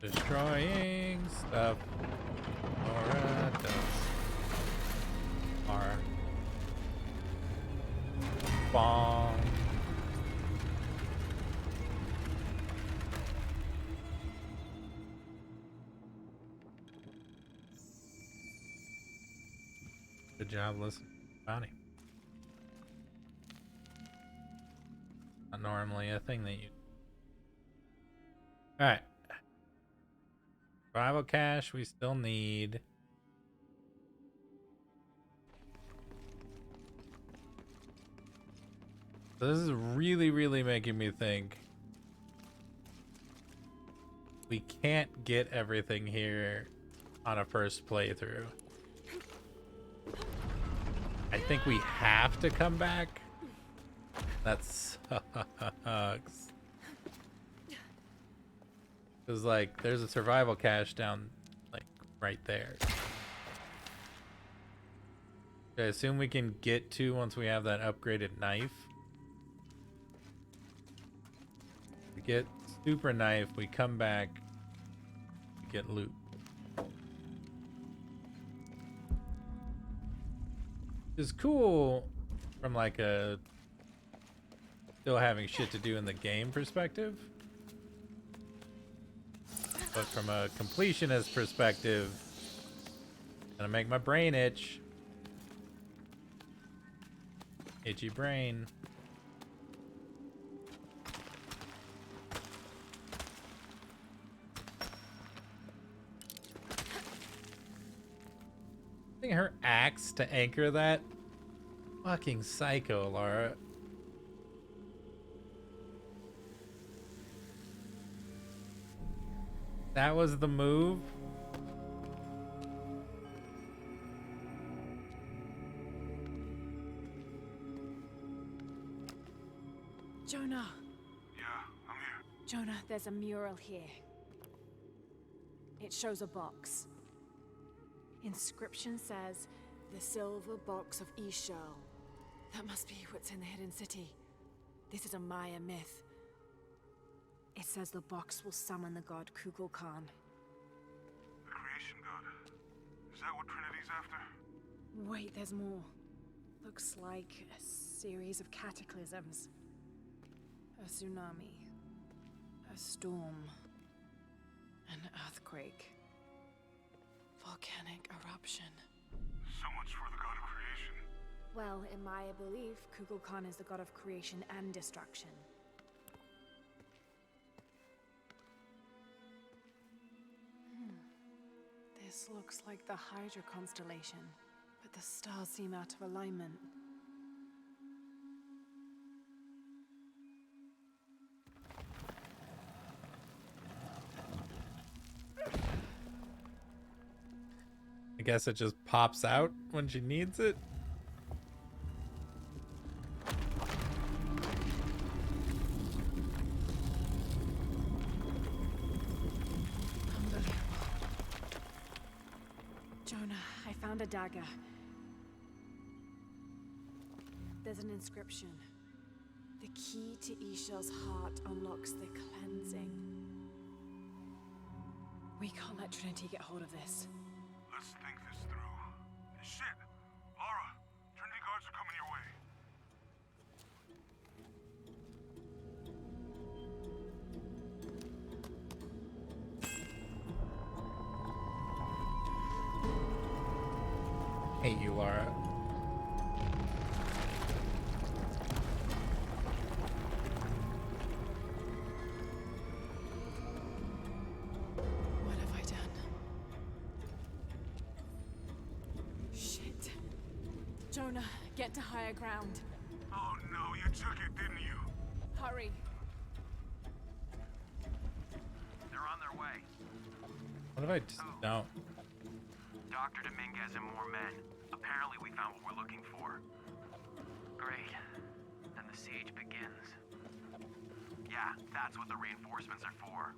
Destroying stuff. Laura does. Mara. Bong. Good job, listen, Bonnie. not normally a thing that you... Alright. Survival cache we still need. This is really, really making me think we can't get everything here on a first playthrough. I think we have to come back. That sucks. Cause like there's a survival cache down like right there. I assume we can get to once we have that upgraded knife. We get super knife, we come back, we get loot. Is cool from like a still having shit to do in the game perspective, but from a completionist perspective, gonna make my brain itch. Itchy brain. Using her axe to anchor that? Fucking psycho, Laura. That was the move? Jonah. Yeah, I'm here. Jonah, there's a mural here. It shows a box. Inscription says, "The silver box of Ishal." That must be what's in the hidden city. This is a Maya myth. It says the box will summon the god Kukulkan. The creation god. Is that what Trinity's after? Wait, there's more. Looks like a series of cataclysms. A tsunami. A storm. An earthquake. Volcanic eruption. So much for the god of creation. Well, in Maya belief, Kukulkan is the god of creation and destruction. This looks like the Hydra constellation, but the stars seem out of alignment. I guess it just pops out when she needs it. Jonah, I found a dagger. There's an inscription. The key to Ishal's heart unlocks the cleansing. We can't let Trinity get hold of this. Let's think this through. Shit! Laura, Trinity guards are coming your way. Hate you, Laura. What have I done? Shit. Jonah, get to higher ground. Oh no, you took it, didn't you? Hurry. They're on their way. What if I just don't? Dr. Dominguez and more men. Apparently we found what we're looking for. Great. Then the siege begins. Yeah, that's what the reinforcements are for.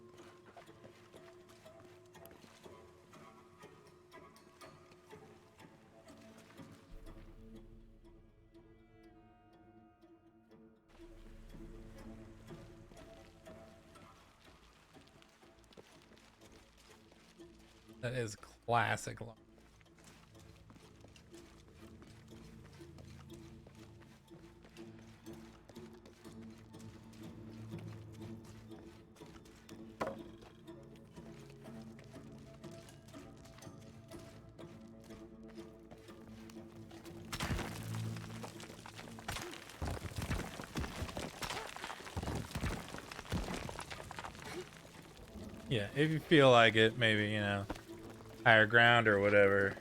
That is classic Laura. Yeah, if you feel like it, maybe, you know, higher ground or whatever.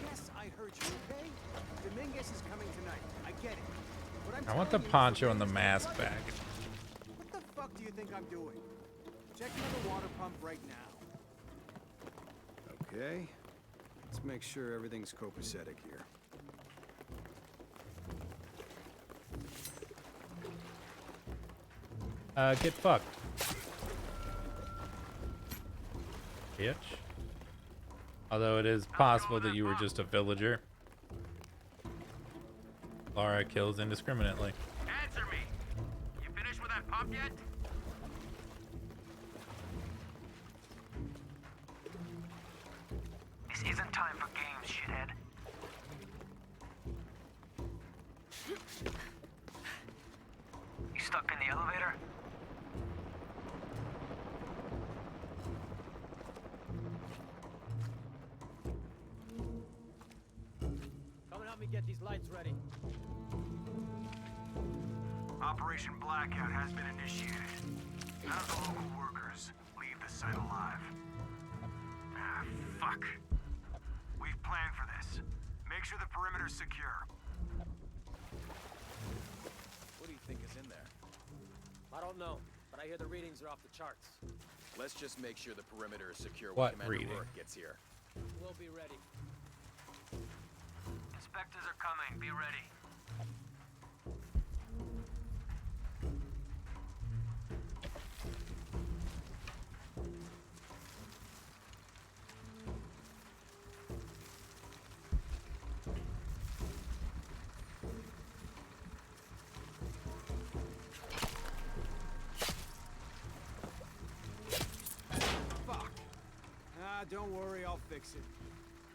Yes, I heard you, okay? Dominguez is coming tonight. I get it. What I'm I want the telling you is poncho and the Dominguez mask got flooded. back. What the fuck do you think I'm doing? Checking the water pump right now. Okay. Let's make sure everything's copacetic here. Get fucked. Bitch. Although it is possible that you were just a villager. Laura kills indiscriminately. Answer me! You finished with that pump yet? This isn't time for games, shithead. You stuck in the elevator? Come and help me get these lights ready. Operation Blackout has been initiated. None of the local workers leave the site alive. Ah, fuck. We've planned for this. Make sure the perimeter's secure. What do you think is in there? I don't know, but I hear the readings are off the charts. Let's just make sure the perimeter is secure What when Commander reading? Rourke gets here. We'll be ready. Inspectors are coming. Be ready. Fuck. Ah, don't worry, I'll fix it.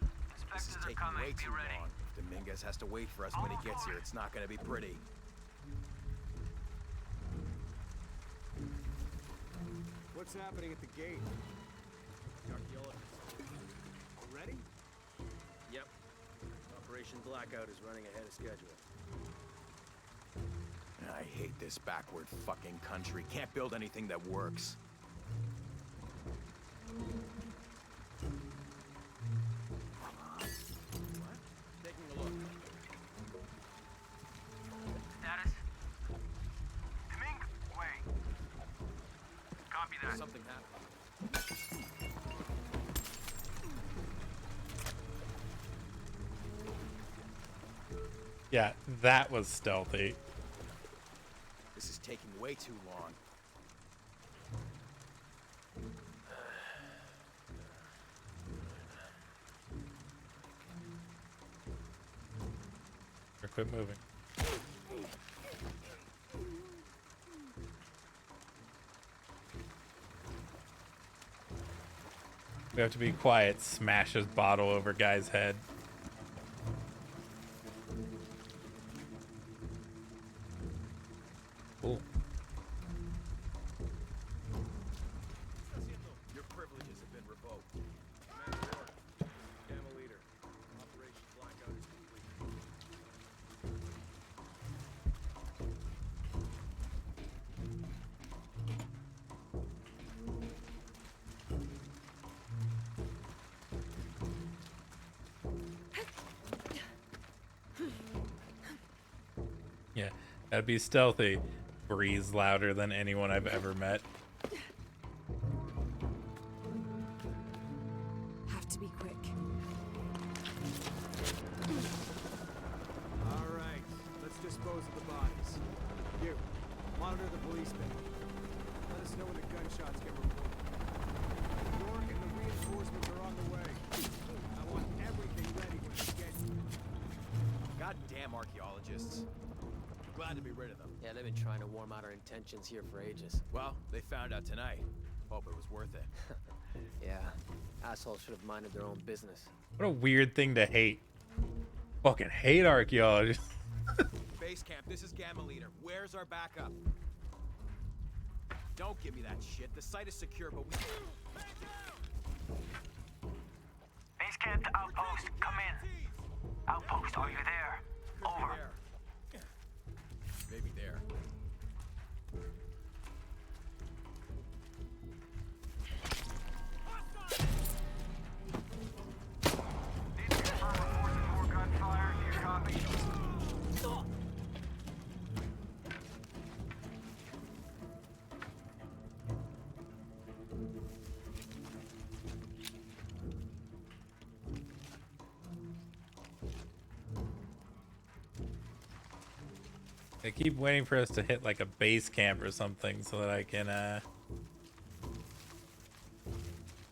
This is Inspectors are taking coming. way Be too ready. long. If Dominguez has to wait for us when he gets here, it's not gonna be pretty. What's happening at the gate? The archaeologist. Ready? Yep. Operation Blackout is running ahead of schedule. I hate this backward fucking country. Can't build anything that works. What? Taking a look. Status? Ming, wait. Copy that. Something happened. Yeah, that was stealthy. This is taking way too long. Or quit moving. We have to be quiet. Smashes bottle over guy's head. Cool. Your privileges have been revoked. Commander Rourke, Gamma Leader. Operation Blackout is complete. Yeah, that'd be stealthy. Breathes louder than anyone I've ever met. Have to be quick. All right, let's dispose of the bodies. You, monitor the police bay. Let us know when the gunshots get reported. Rourke and the reinforcements are on the way. I want everything ready when we get here. Goddamn archaeologists. Glad to be rid of them. Yeah, they've been trying to warm out our intentions here for ages. Well, they found out tonight. Hope it was worth it. Yeah, assholes should have minded their own business. What a weird thing to hate. Fucking hate archaeologists. Base camp, this is Gamma Leader. Where's our backup? Don't give me that shit. The site is secure, but we... Base camp to outpost. Come in. Outpost, are you there? Could be Over. there. Maybe there. I keep waiting for us to hit like a base camp or something so that I can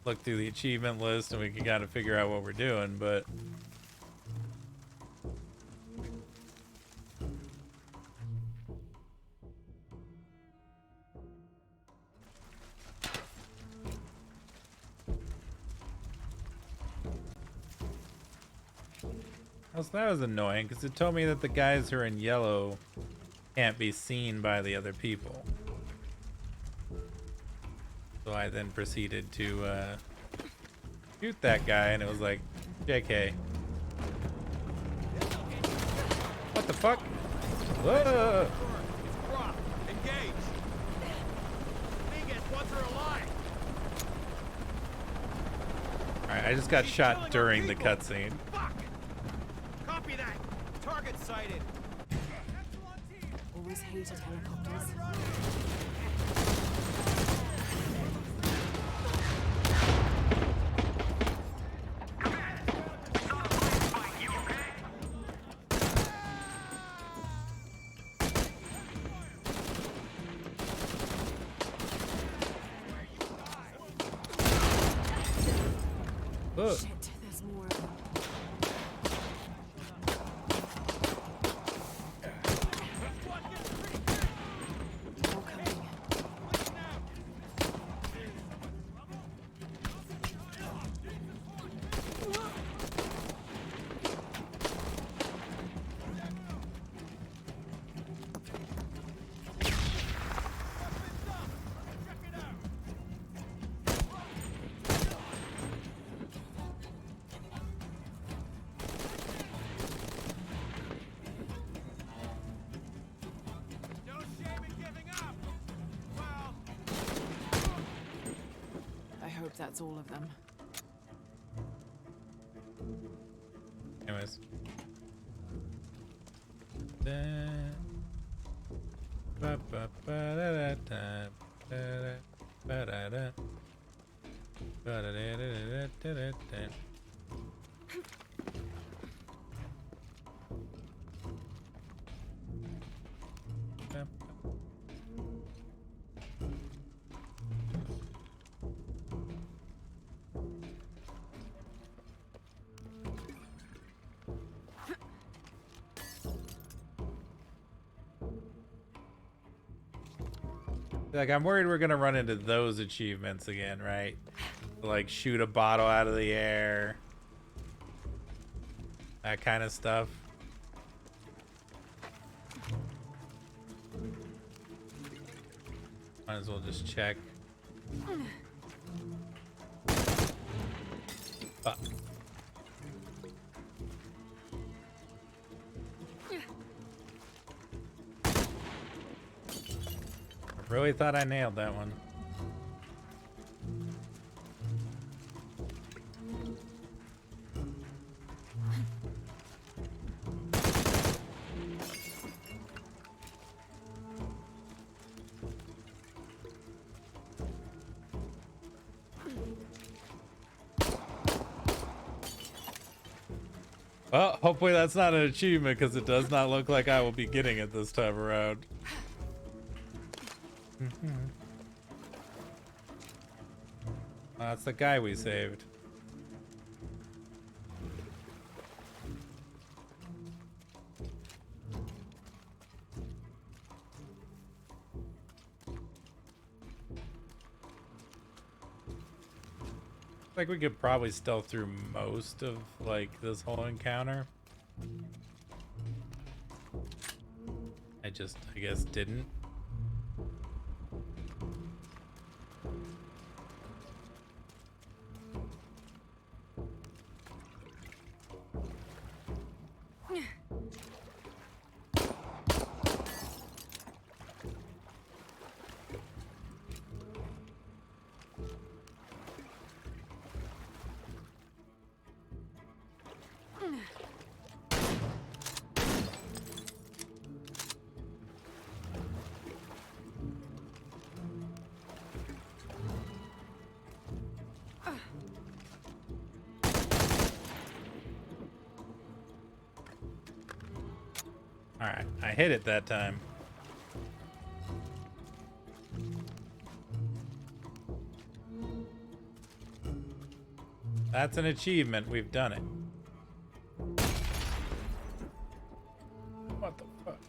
look through the achievement list and we can kind of figure out what we're doing, but also, that was annoying because it told me that the guys who are in yellow can't be seen by the other people. So I then proceeded to shoot that guy, and it was like, JK. What the fuck? Whoa! Engage! Vegas wants her alive! Alright, I just got shot during the cutscene. Fuck! Copy that! Target sighted! Always hated helicopters. Ugh. Shit, there's more of them. More coming. No shame in giving up! Well, I hope that's all of them. Anyways. Like, I'm worried we're gonna run into those achievements again, right? Like, shoot a bottle out of the air. That kind of stuff. Might as well just check. Fuck. I really thought I nailed that one. Well, hopefully that's not an achievement because it does not look like I will be getting it this time around. That's the guy we saved. Like we could probably stealth through most of like this whole encounter. I guess didn't. Alright, I hit it that time. That's an achievement. We've done it. What the fuck?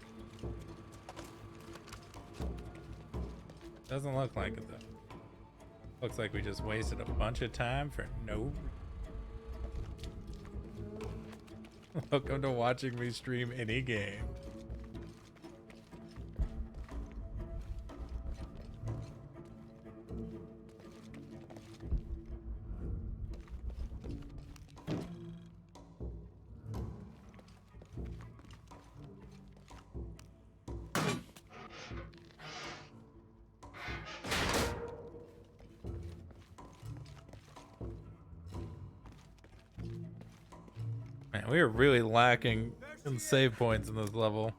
Doesn't look like it though. Looks like we just wasted a bunch of time for no. Welcome to watching me stream any game. Man, we are really lacking in save points in this level.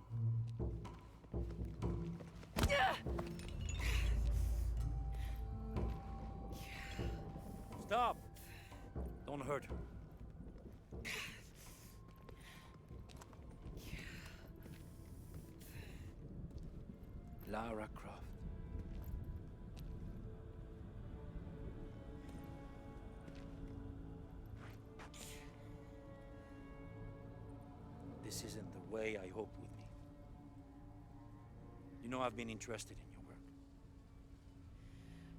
Stop! Don't hurt her. Lara Croft. This isn't the way I hoped with me. You know I've been interested in your work.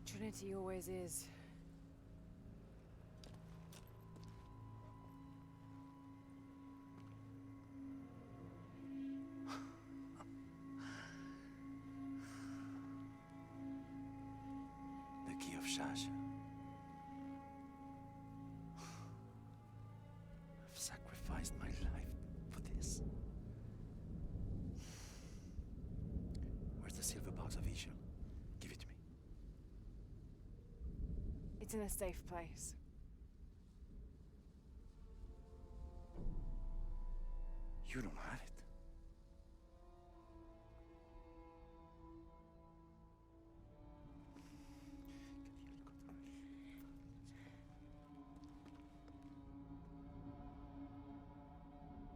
Trinity always is. The key of Shasha. I've sacrificed my life for this. Where's the silver box of Isha? Give it to me. It's in a safe place. You don't have it.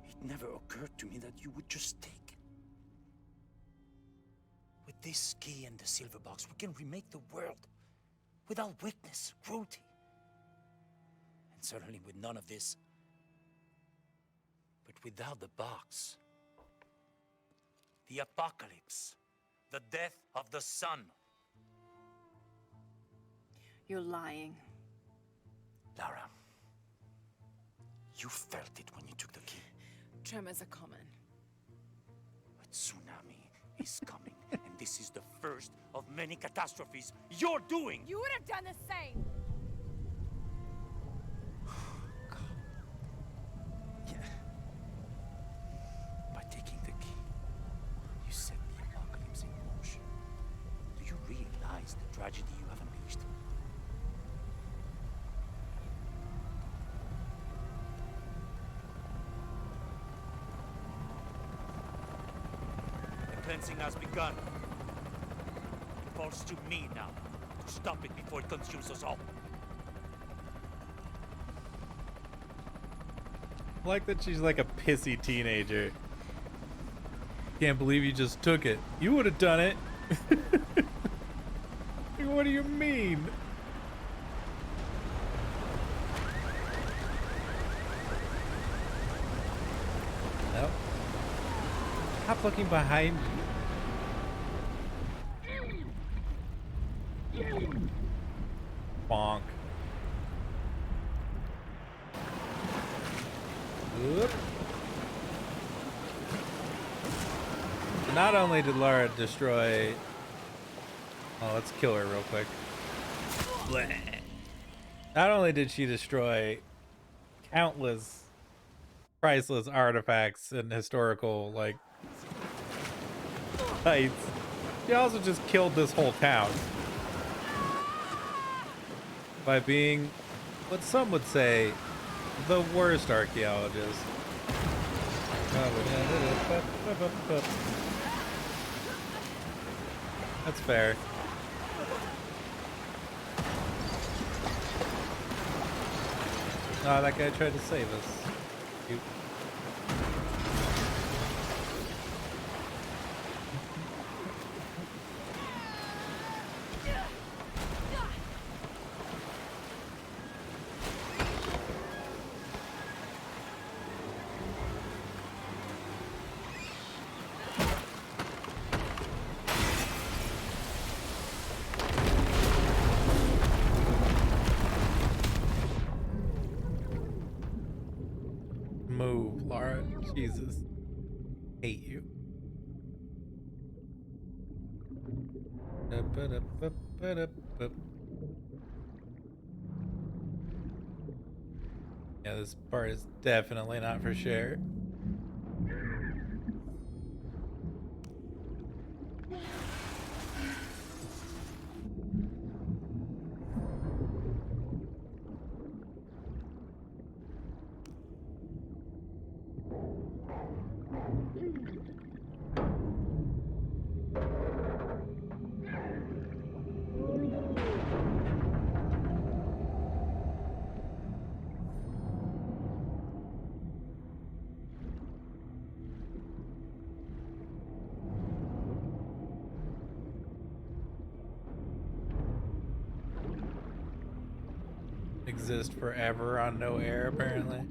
It never occurred to me that you would just take. With this key and the silver box, we can remake the world without weakness, cruelty. And certainly with none of this. But without the box, the apocalypse, the death of the sun. You're lying. Lara, you felt it when you took the key. Tremors are common. A tsunami is coming, and this is the first of many catastrophes you're doing. You would have done the same. Yeah. By taking the key, you set the apocalypse in motion. Do you realize the tragedy you have unleashed? The cleansing has begun. It falls to me now to stop it before it consumes us all. I like that she's like a pissy teenager. Can't believe you just took it. You would have done it. What do you mean? Nope. Stop looking behind you. Bonk. Oop. Not only did Lara destroy... Oh, let's kill her real quick. Bleh. Not only did she destroy countless priceless artifacts and historical, like, sites, she also just killed this whole town. By being, what some would say, the worst archaeologist. That's fair. Oh, that guy tried to save us. Cute. move, Laura. Jesus. Hate you. Yeah, this part is definitely not for sure. Exist forever on no air, apparently.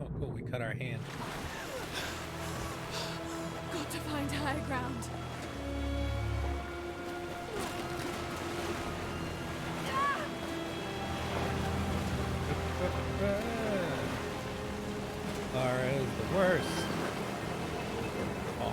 Oh, cool. We cut our hand. Got to find higher ground. Laura is the worst. Oh.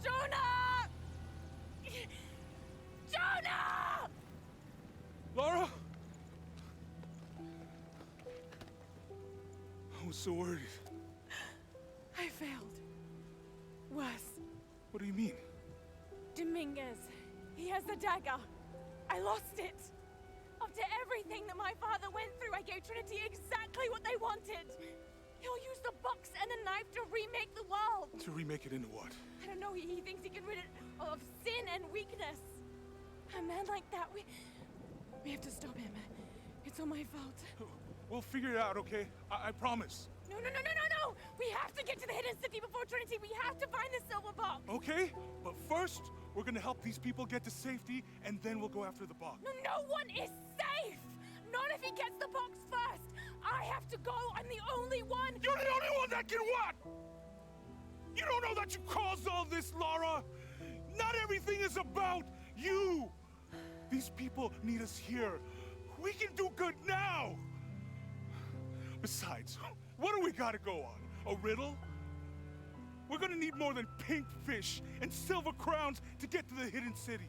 Jonah! Jonah! Laura? I was so worried. I failed. Worse. What do you mean? Dominguez. He has the dagger. I lost it. After everything that my father went through, I gave Trinity exactly what they wanted. He'll use the box and the knife to remake the world. To remake it into what? I don't know. He thinks he can rid it of sin and weakness. A man like that, we have to stop him. It's all my fault. We'll figure it out, okay? I promise. No. We have to get to the hidden city before Trinity. We have to find the silver box. Okay, but first, we're gonna help these people get to safety, and then we'll go after the box. No one is safe! Not if he gets the box first! I have to go! I'm the only one! You're the only one that can what? You don't know that you caused all this, Laura! Not everything is about you! These people need us here. We can do good now! Besides, what do we gotta go on? A riddle? We're gonna need more than pink fish and silver crowns to get to the hidden city.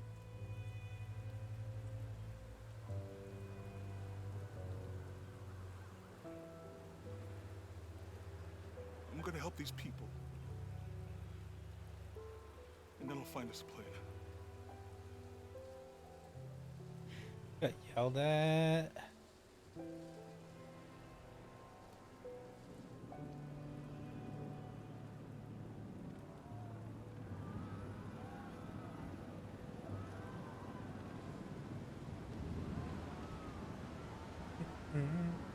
I'm gonna help these people. And then I'll find us a plane. Got yelled at. Mm-hmm.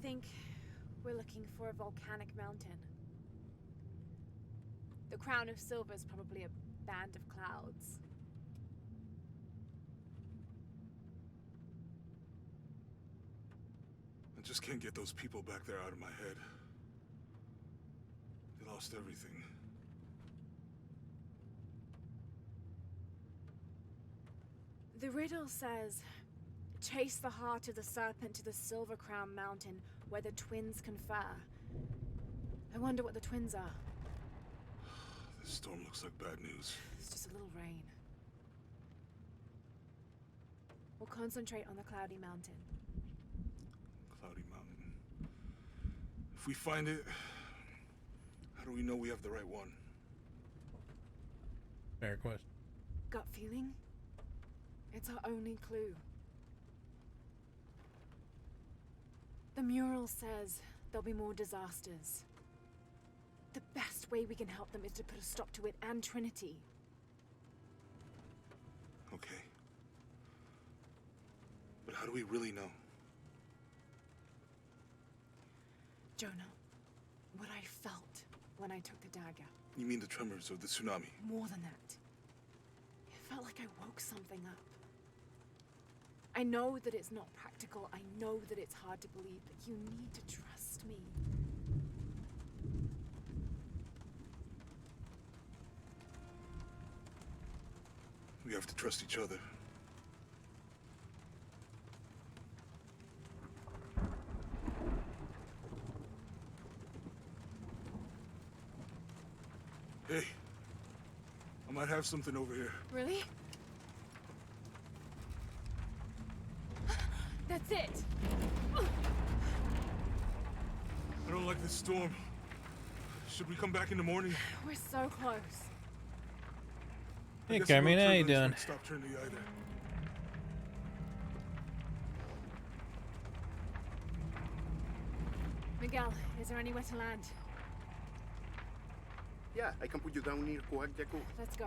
think we're looking for a volcanic mountain. The crown of silver is probably a band of clouds. I just can't get those people back there out of my head. They lost everything. The riddle says, chase the heart of the serpent to the Silver Crown Mountain where the twins confer. I wonder what the twins are. This storm looks like bad news. It's just a little rain. We'll concentrate on the Cloudy Mountain. Cloudy Mountain. If we find it, how do we know we have the right one? Fair question. Gut feeling? It's our only clue. The mural says there'll be more disasters. The best way we can help them is to put a stop to it and Trinity. Okay. But how do we really know? Jonah, what I felt when I took the dagger. You mean the tremors of the tsunami? More than that. It felt like I woke something up. I know that it's not practical. I know that it's hard to believe, but you need to trust me. We have to trust each other. Hey, I might have something over here. Really? That's it! I don't like this storm. Should we come back in the morning? We're so close. Hey, guess Carmine, no how you turbulence doing? might Stop Trinity either. Miguel, is there anywhere to land? Yeah, I can put you down near Coagyako. Let's go.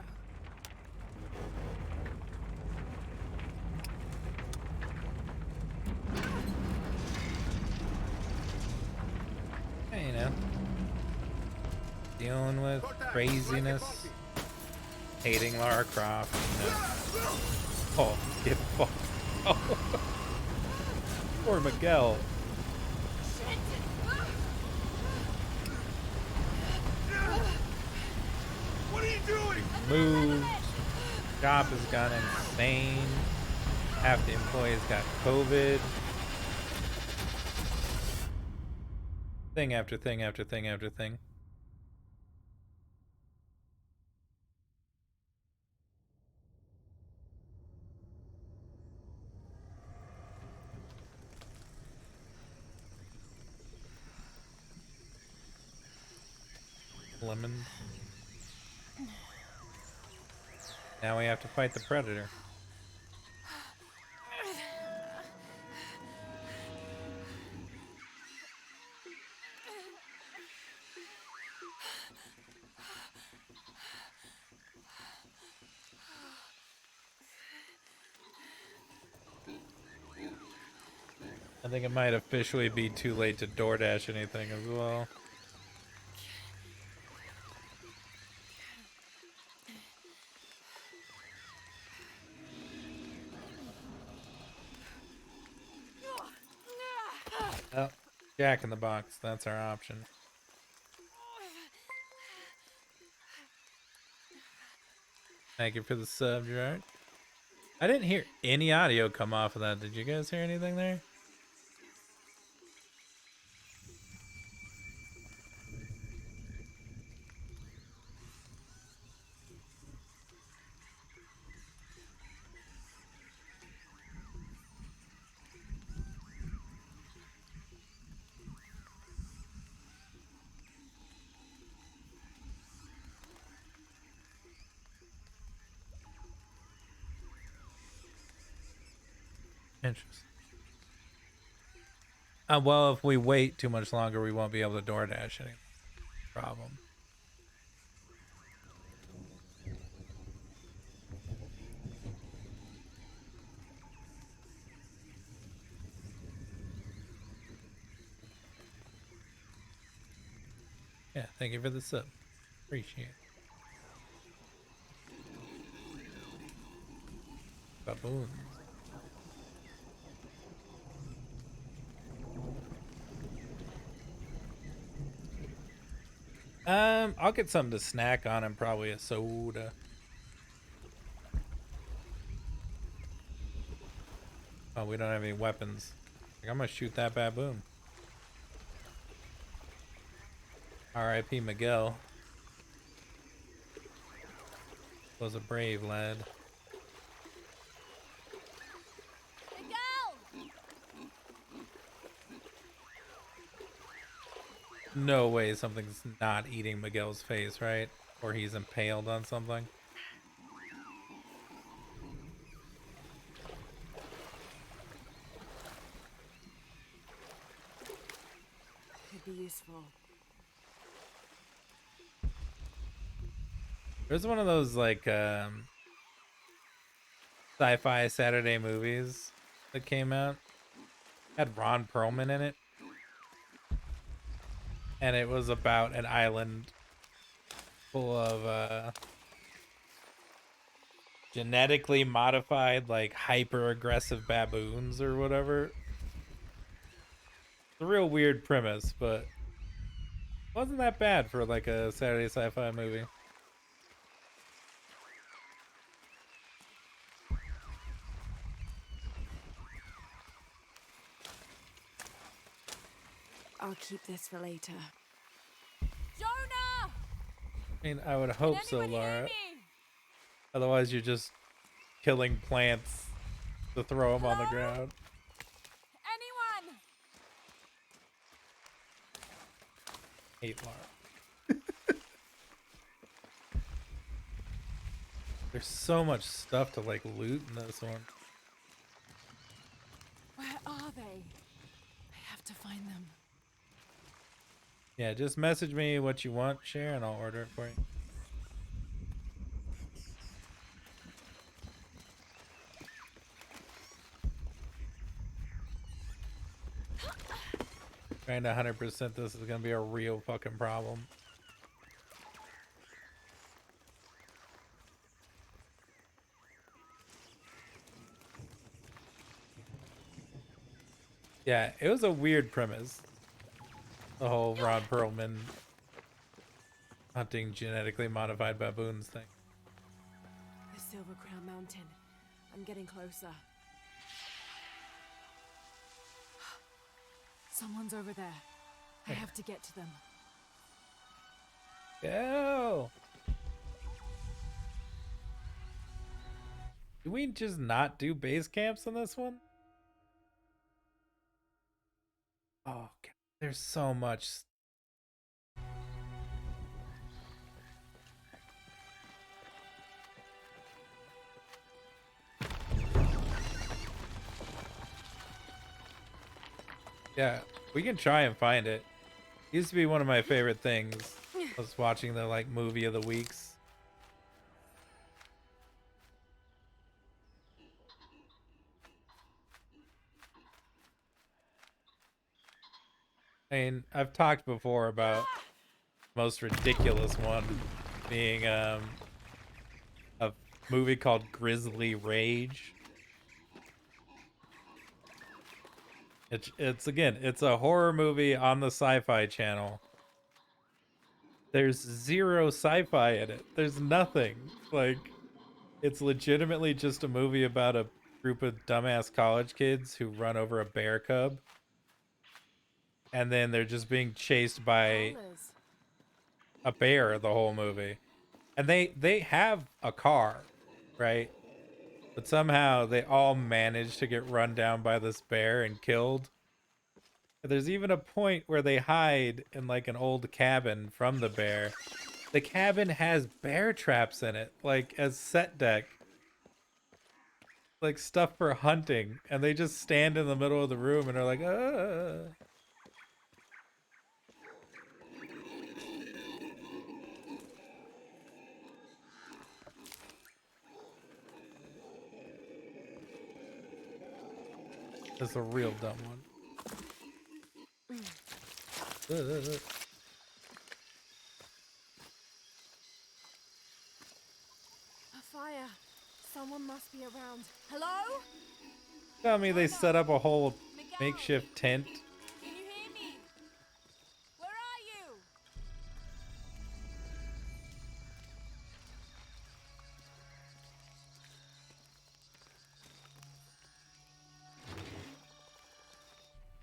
Hey, you know. Dealing with craziness. Hating Lara Croft. You know. Oh, get fucked. Oh. Poor Miguel. What are you doing? Moved. Shop has gone insane. Half the employees got COVID. Thing after thing after thing after thing. Lemons. Now we have to fight the predator. I think it might officially be too late to DoorDash anything as well. Oh, Jack in the Box. That's our option. Thank you for the sub, Gerard. I didn't hear any audio come off of that. Did you guys hear anything there? Interesting. Well, if we wait too much longer, we won't be able to DoorDash any problem. Yeah, thank you for the sub. Appreciate it. Baboons. I'll get something to snack on and probably a soda. Oh, we don't have any weapons. Like, I'm gonna shoot that baboon. R.I.P. Miguel. Was a brave lad. Miguel! No way something's not eating Miguel's face, right? Or he's impaled on something. Could be useful. There's one of those like sci-fi Saturday movies that came out. Had Ron Perlman in it. And it was about an island full of genetically modified, like hyper aggressive baboons or whatever. It's a real weird premise, but wasn't that bad for like a Saturday sci-fi movie. I'll keep this for later. Jonah! I mean, I would hope so, Anyone hear Laura. me? Otherwise, you're just killing plants to throw them on the ground. Anyone? Hate Laura. There's so much stuff to like loot in this one. Where are they? I have to find them. Yeah, just message me what you want, share, and I'll order it for you. Trying to 100% this is gonna be a real fucking problem. Yeah, it was a weird premise. The whole Ron Perlman hunting genetically modified baboons thing. The Silver Crown Mountain. I'm getting closer. Someone's over there. I have to get to them. Go! Do we just not do base camps in this one? Oh, God. There's so much. Yeah, we can try and find it. Used to be one of my favorite things. I was watching the like movie of the weeks. I mean, I've talked before about most ridiculous one being a movie called Grizzly Rage. It's again, it's a horror movie on the Sci-Fi Channel. There's zero sci-fi in it. There's nothing. Like, it's legitimately just a movie about a group of dumbass college kids who run over a bear cub. And then they're just being chased by a bear the whole movie. And they have a car, right? But somehow they all manage to get run down by this bear and killed. There's even a point where they hide in like an old cabin from the bear. The cabin has bear traps in it, like as set deck. Like stuff for hunting. And they just stand in the middle of the room and are like, ah. That's a real dumb one. Someone must be around. Hello? Tell me they set up a whole Miguel? makeshift tent. Can you hear me? Where are you?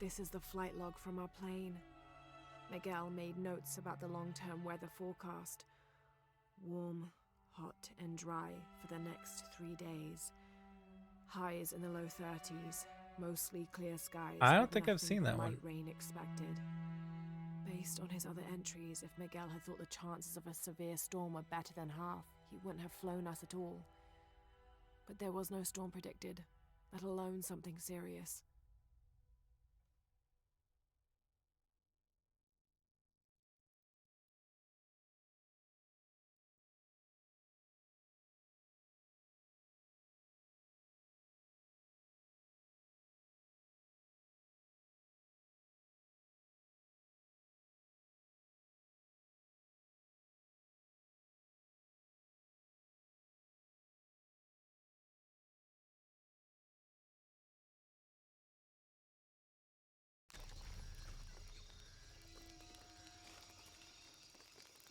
This is the flight log from our plane. Miguel made notes about the long-term weather forecast. Warm, hot, and dry for the next 3 days. Highs in the low 30s, mostly clear skies. I don't with think I've nothing seen but that one. light rain expected. Based on his other entries, if Miguel had thought the chances of a severe storm were better than half, he wouldn't have flown us at all. But there was no storm predicted, let alone something serious.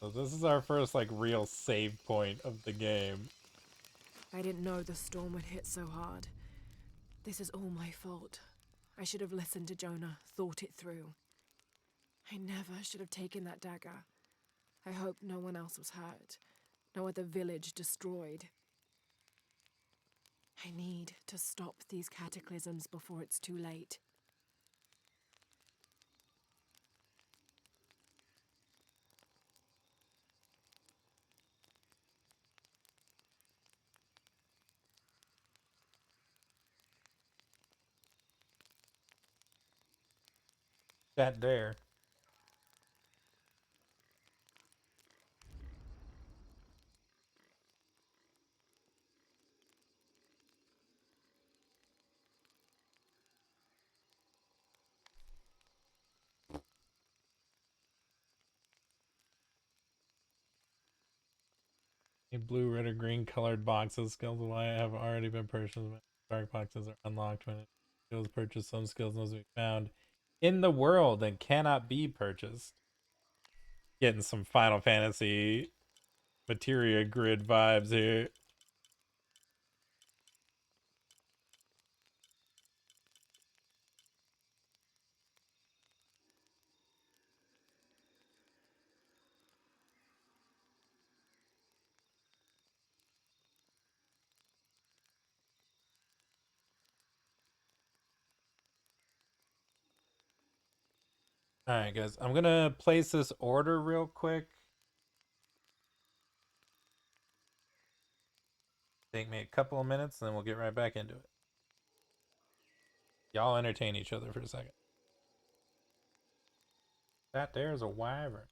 So this is our first like real save point of the game. I didn't know the storm would hit so hard. This is all my fault. I should have listened to Jonah, thought it through. I never should have taken that dagger. I hope no one else was hurt. No other village destroyed. I need to stop these cataclysms before it's too late. That dare. Blue, red, or green colored boxes. Skills of light have already been purchased. Dark boxes are unlocked when skills purchased. Some skills must be found in the world and cannot be purchased. Getting some Final Fantasy materia grid vibes here. Alright, guys. I'm gonna place this order real quick. Take me a couple of minutes, and then we'll get right back into it. Y'all entertain each other for a second. That there is a wyvern.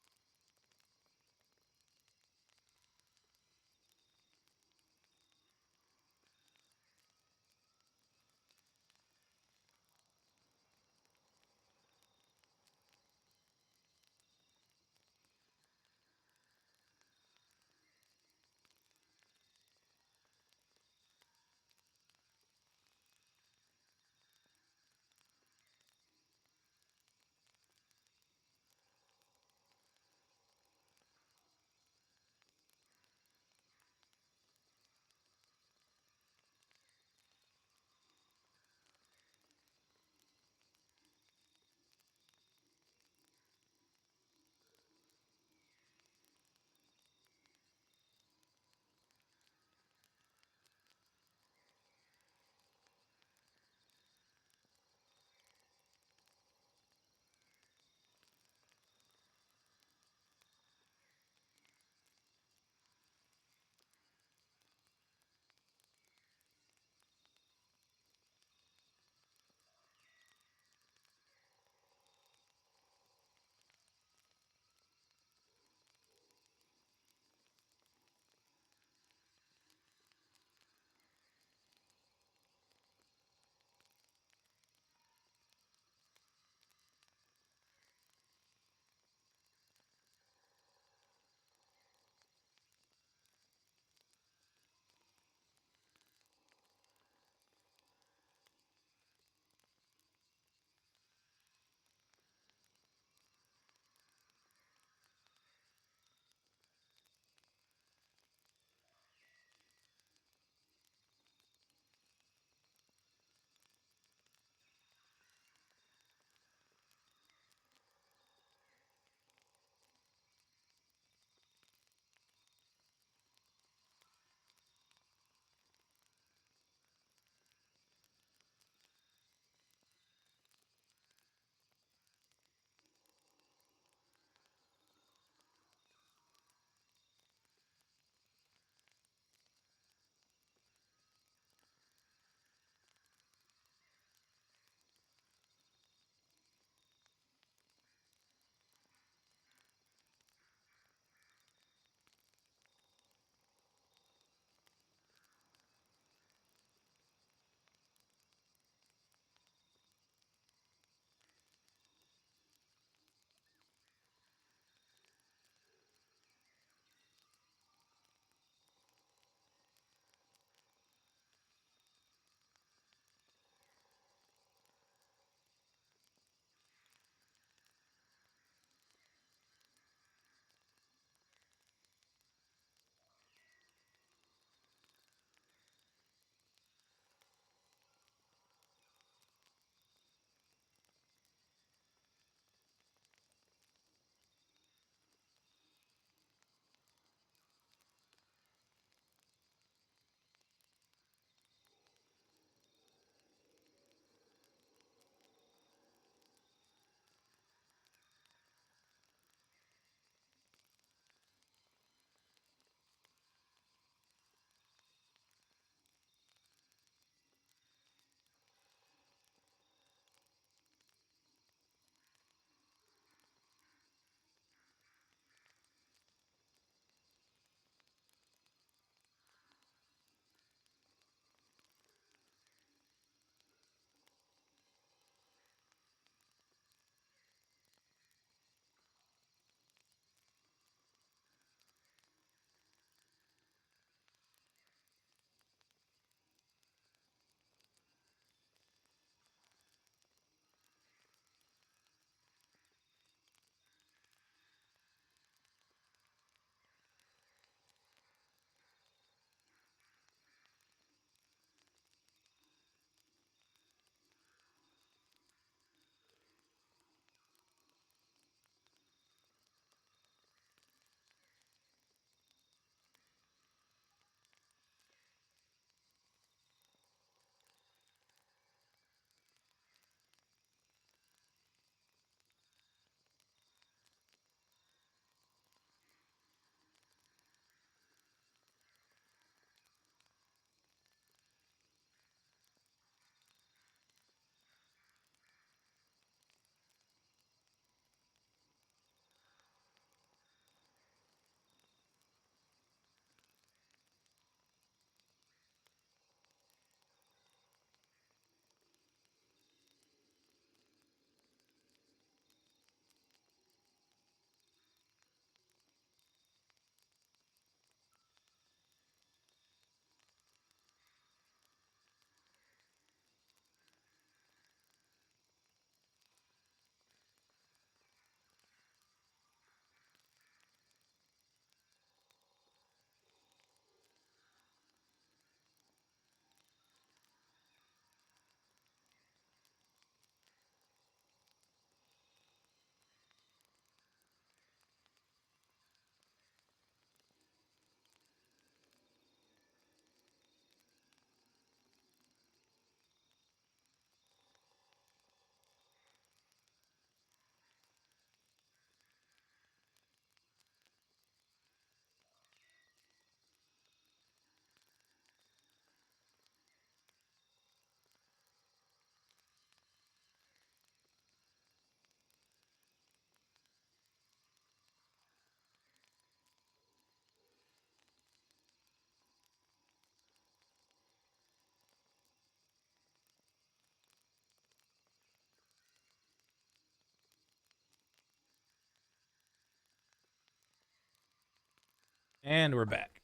And we're back.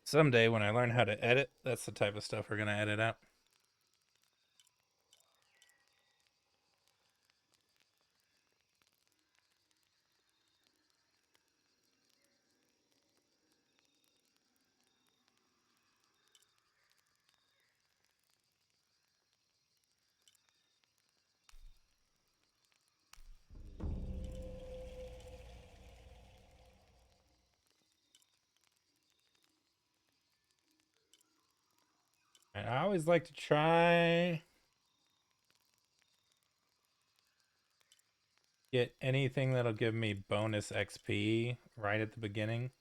Someday when I learn how to edit, that's the type of stuff we're going to edit out. And I always like to try get anything that'll give me bonus XP right at the beginning.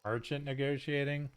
Merchant negotiating.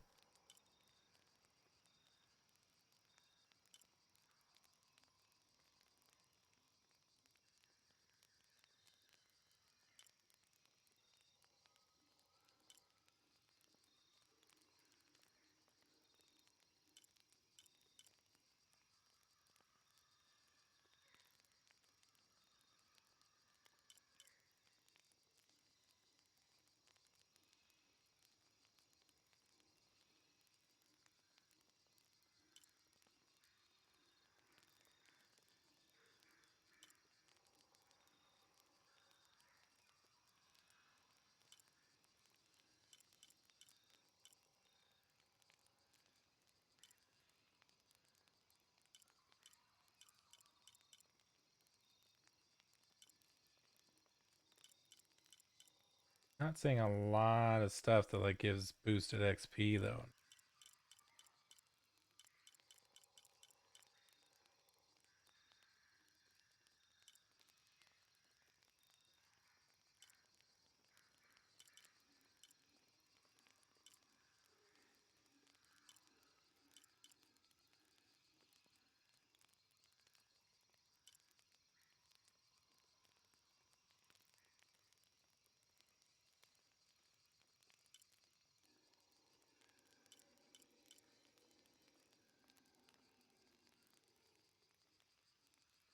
Not seeing a lot of stuff that like gives boosted XP though.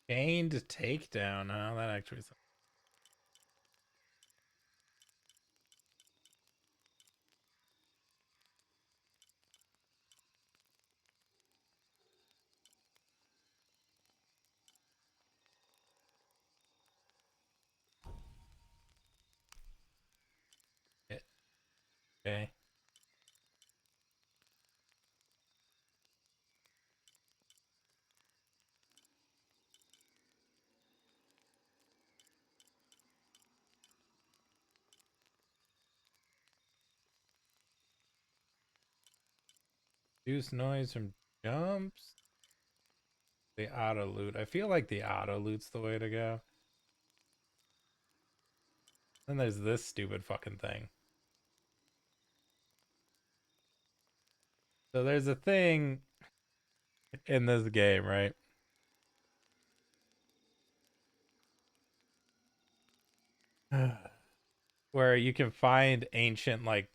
Gained takedown, huh? That actually is. Okay. Reduce noise from jumps. The auto loot. I feel like the auto loot's the way to go. Then there's this stupid fucking thing. So there's a thing in this game, right? Where you can find ancient like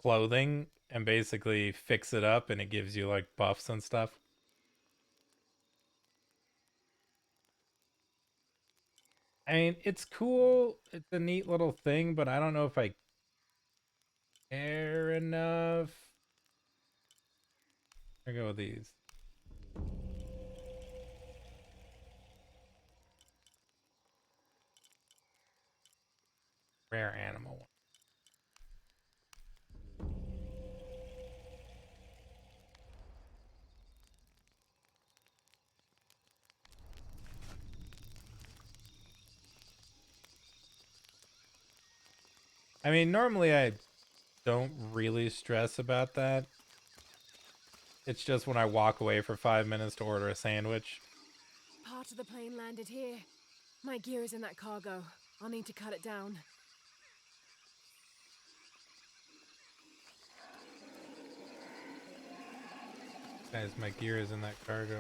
clothing and basically fix it up and it gives you like buffs and stuff. I mean, it's cool. It's a neat little thing, but I don't know if I care enough. I go with these. Rare animal. I mean, normally I don't really stress about that. It's just when I walk away for 5 minutes to order a sandwich. Part of the plane landed here. My gear is in that cargo. I'll need to cut it down. Guys, my gear is in that cargo.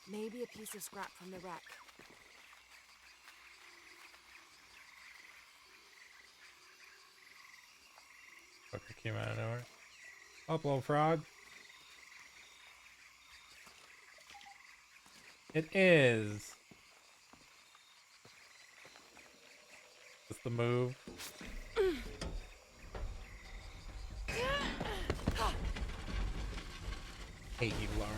Maybe a piece of scrap from the wreck. Came out of nowhere. Up, little frog. It is. That's the move. Hate you, Lara.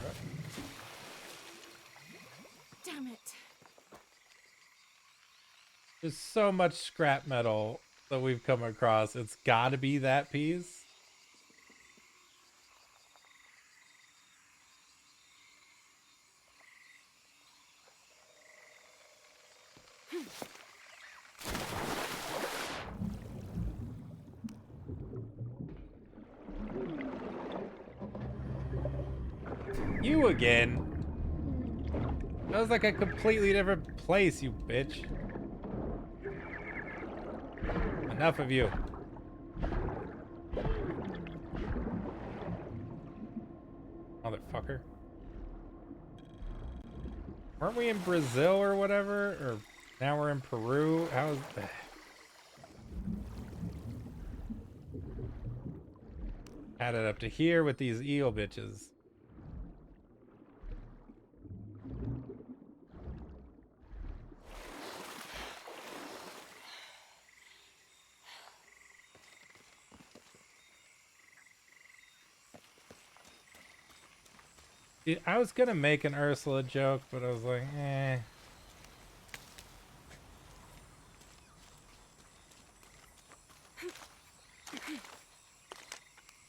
Damn it. There's so much scrap metal that we've come across. It's gotta be that piece. You again. That was like a completely different place, you bitch. Enough of you. Motherfucker. Weren't we in Brazil or whatever? Or now we're in Peru? How is that? Had it up to here with these eel bitches. Dude, I was gonna make an Ursula joke, but I was like, eh.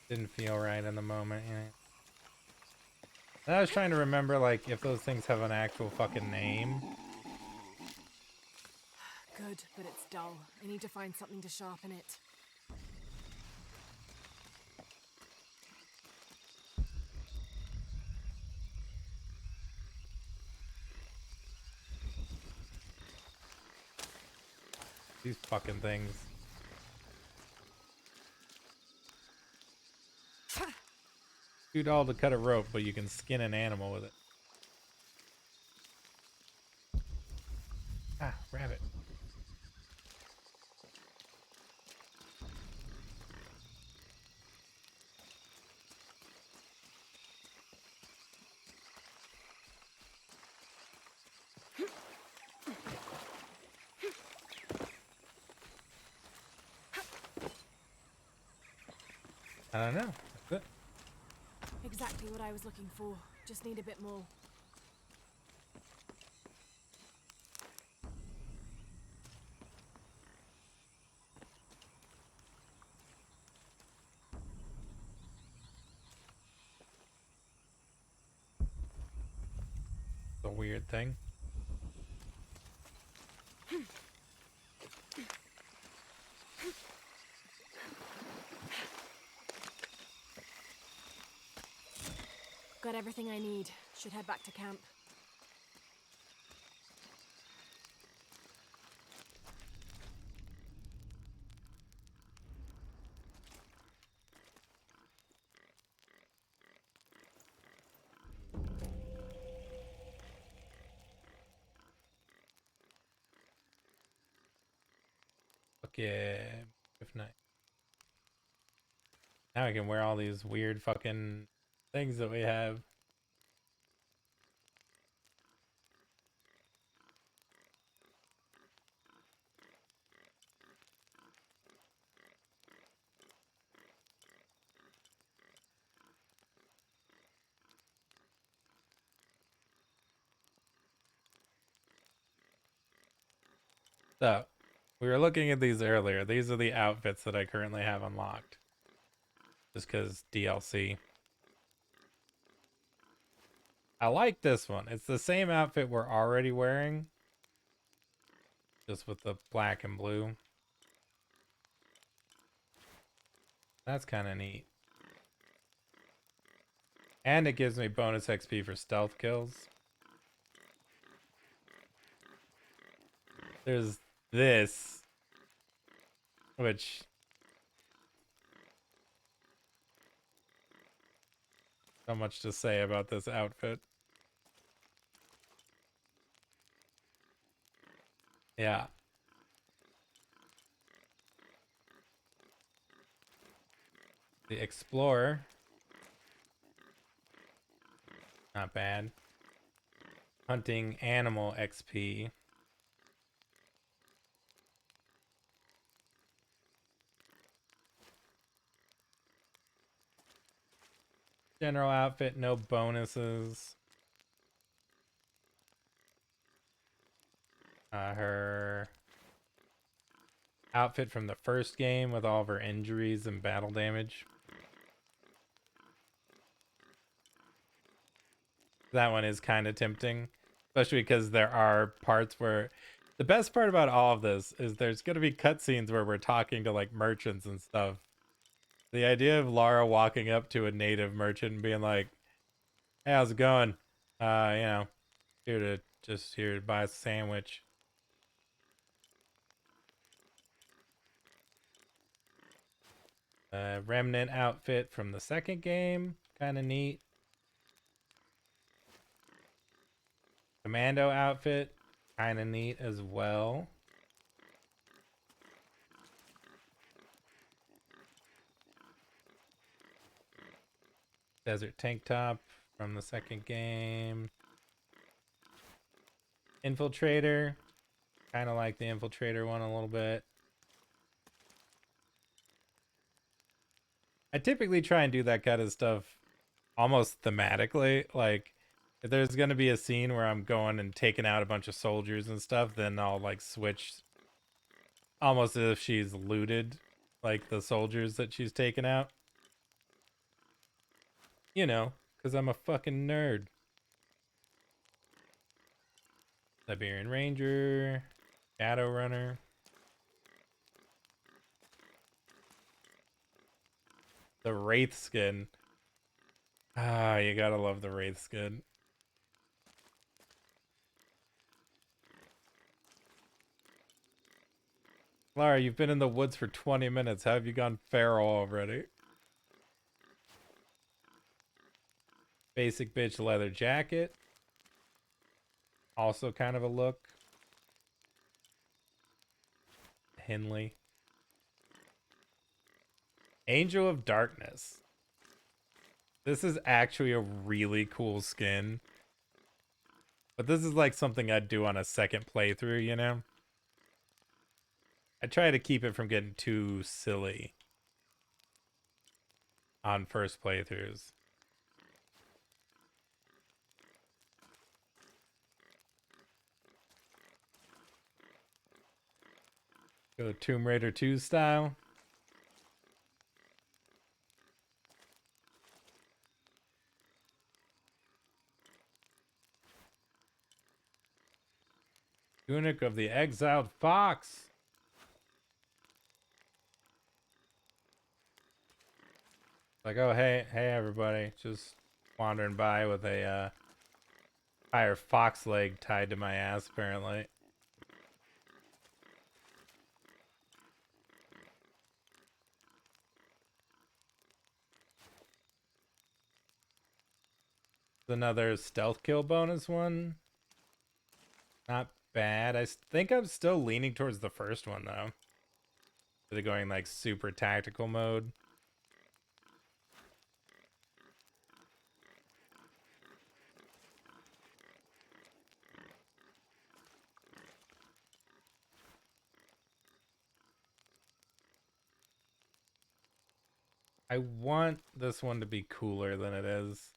Didn't feel right in the moment, you know. And I was trying to remember, like, if those things have an actual fucking name. Good, but it's dull. I need to find something to sharpen it. These fucking things. Shoot all to cut a rope, but you can skin an animal with it. Ah, rabbit. I don't know. That's it. Exactly what I was looking for. Just need a bit more. It's a weird thing. Got everything I need. Should head back to camp. Okay. If not. Now I can wear all these weird fucking things that we have. So, we were looking at these earlier. These are the outfits that I currently have unlocked. Just because DLC. I like this one. It's the same outfit we're already wearing. Just with the black and blue. That's kind of neat. And it gives me bonus XP for stealth kills. There's this. Which... so much to say about this outfit. Yeah. The Explorer. Not bad. Hunting animal XP. General outfit, no bonuses. Her outfit from the first game with all of her injuries and battle damage. That one is kind of tempting, especially because there are parts where the best part about all of this is there's going to be cutscenes where we're talking to like merchants and stuff. The idea of Lara walking up to a native merchant and being like, "Hey, how's it going? You know, here to buy a sandwich." Remnant outfit from the second game, kind of neat. Commando outfit, kind of neat as well. Desert tank top from the second game. Infiltrator, kind of like the infiltrator one a little bit. I typically try and do that kind of stuff almost thematically. Like, if there's going to be a scene where I'm going and taking out a bunch of soldiers and stuff, then I'll like switch almost as if she's looted like the soldiers that she's taken out. You know, because I'm a fucking nerd. Siberian Ranger, Shadow Runner. The Wraith skin. Ah, you gotta love the Wraith skin. Lara, you've been in the woods for 20 minutes. How have you gone feral already? Basic bitch leather jacket. Also kind of a look. Henley. Angel of Darkness. This is actually a really cool skin. But this is like something I'd do on a second playthrough, you know? I try to keep it from getting too silly on first playthroughs. Go Tomb Raider 2 style. Tunic of the Exiled Fox. Like, oh, hey everybody. Just wandering by with a fire fox leg tied to my ass, apparently. Another stealth kill bonus one. Not bad. I think I'm still leaning towards the first one, though. They're going like super tactical mode. I want this one to be cooler than it is.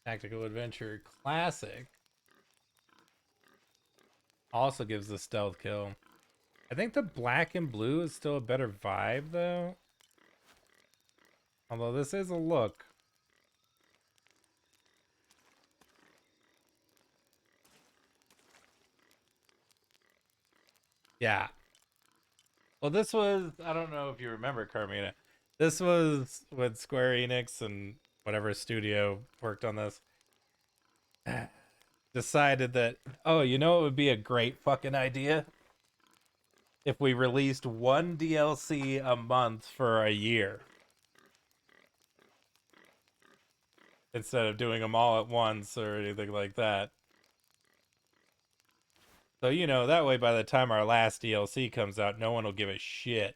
Tactical Adventure Classic also gives the stealth kill. I think the black and blue is still a better vibe, though. Although this is a look. Yeah. Well, this was, I don't know if you remember, Carmina. This was when Square Enix and whatever studio worked on this decided that, oh, you know, it would be a great fucking idea if we released one DLC a month for a year instead of doing them all at once or anything like that. So, you know, that way by the time our last DLC comes out, no one will give a shit.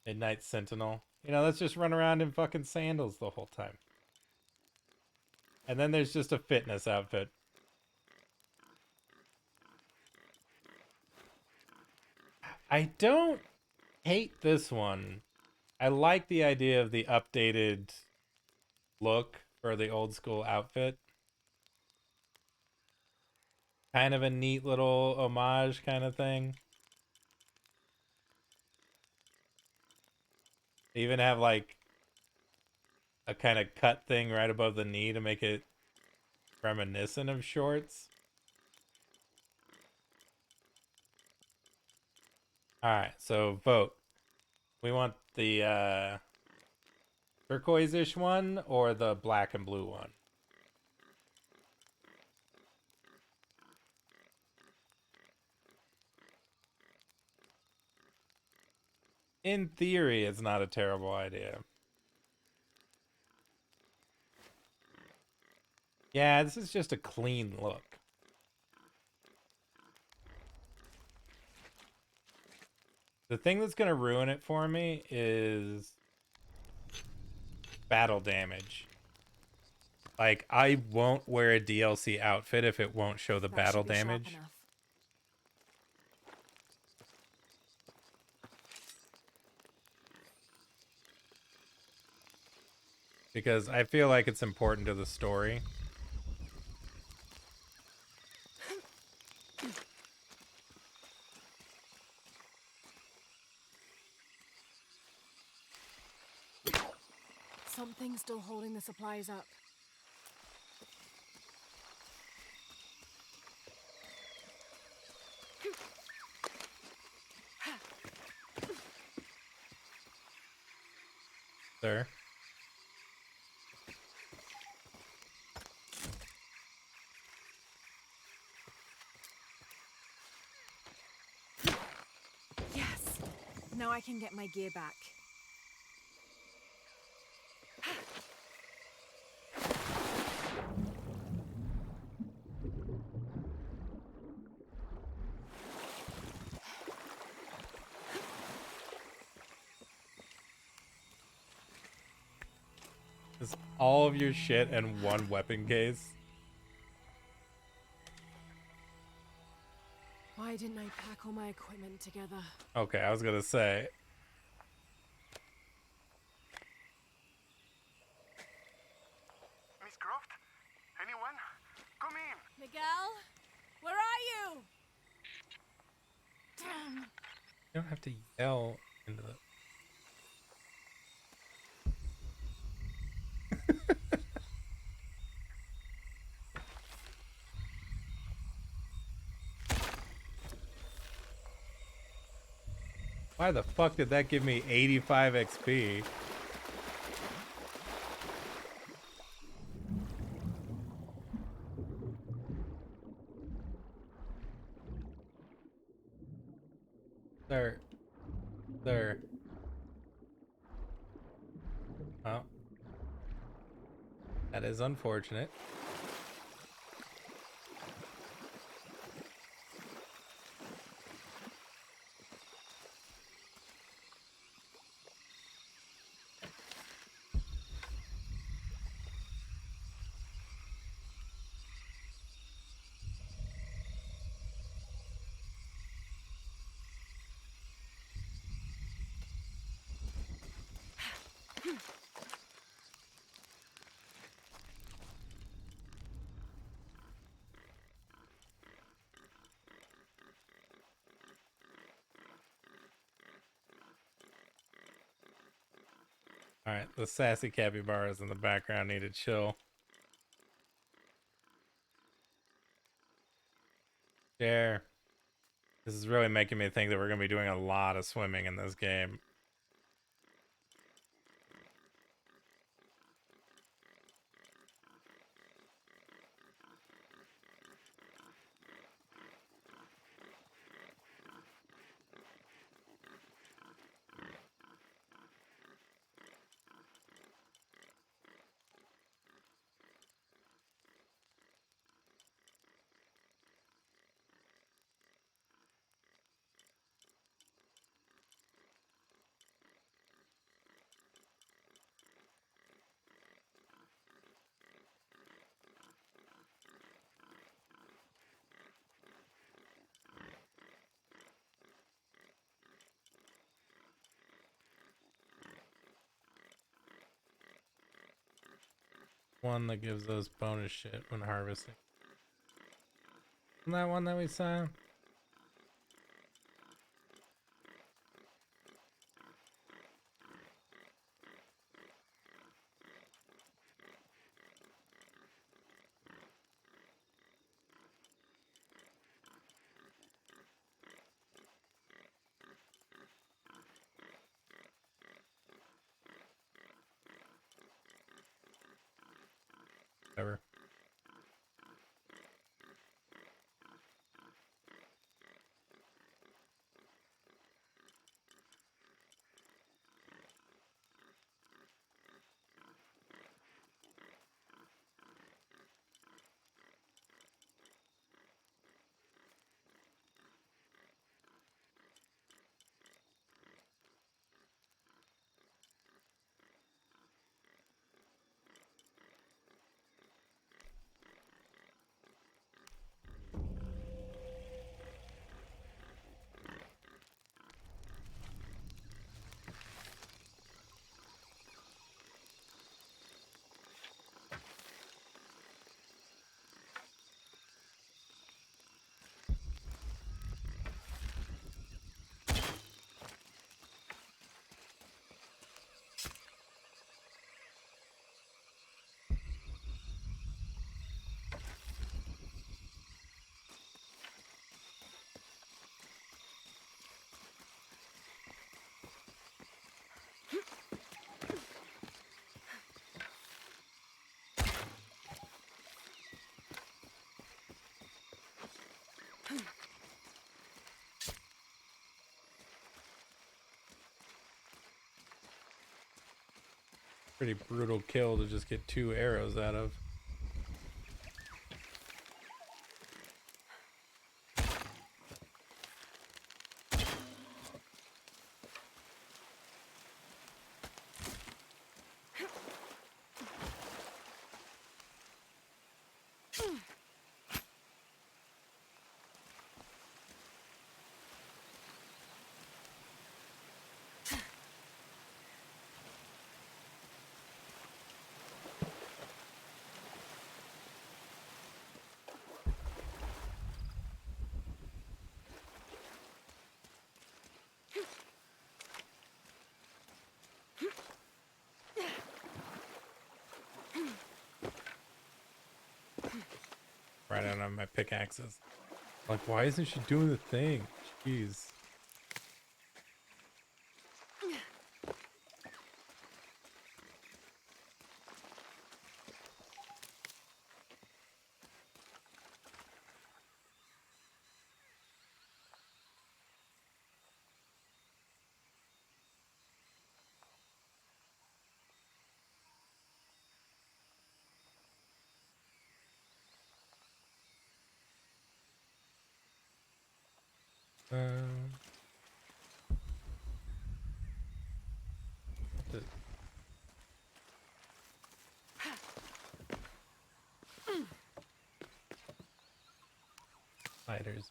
Midnight Sentinel. You know, let's just run around in fucking sandals the whole time. And then there's just a fitness outfit. I don't hate this one. I like the idea of the updated look for the old school outfit. Kind of a neat little homage kind of thing. They even have like a kind of cut thing right above the knee to make it reminiscent of shorts. Alright, so vote. We want the turquoise-ish one or the black and blue one? In theory, it's not a terrible idea. Yeah, this is just a clean look. The thing that's going to ruin it for me is battle damage. Like, I won't wear a DLC outfit if it won't show the battle damage. Because I feel like it's important to the story. Something's still holding the supplies up. Sir. Yes! Now I can get my gear back. Is all of your shit in one weapon case? Why didn't I pack all my equipment together? Okay, I was gonna say. Miss Croft? Anyone? Come in! Miguel? Where are you? Damn. You don't have to yell into the... Why the fuck did that give me 85 XP? Sir. Sir. Oh. That is unfortunate. Alright, the sassy capybaras in the background need to chill. Share. This is really making me think that we're going to be doing a lot of swimming in this game. One that gives us bonus shit when harvesting. Isn't that one that we saw? Whatever. Pretty brutal kill to just get 2 arrows out of. Right out on my pickaxes. Like, why isn't she doing the thing? Jeez. The spiders.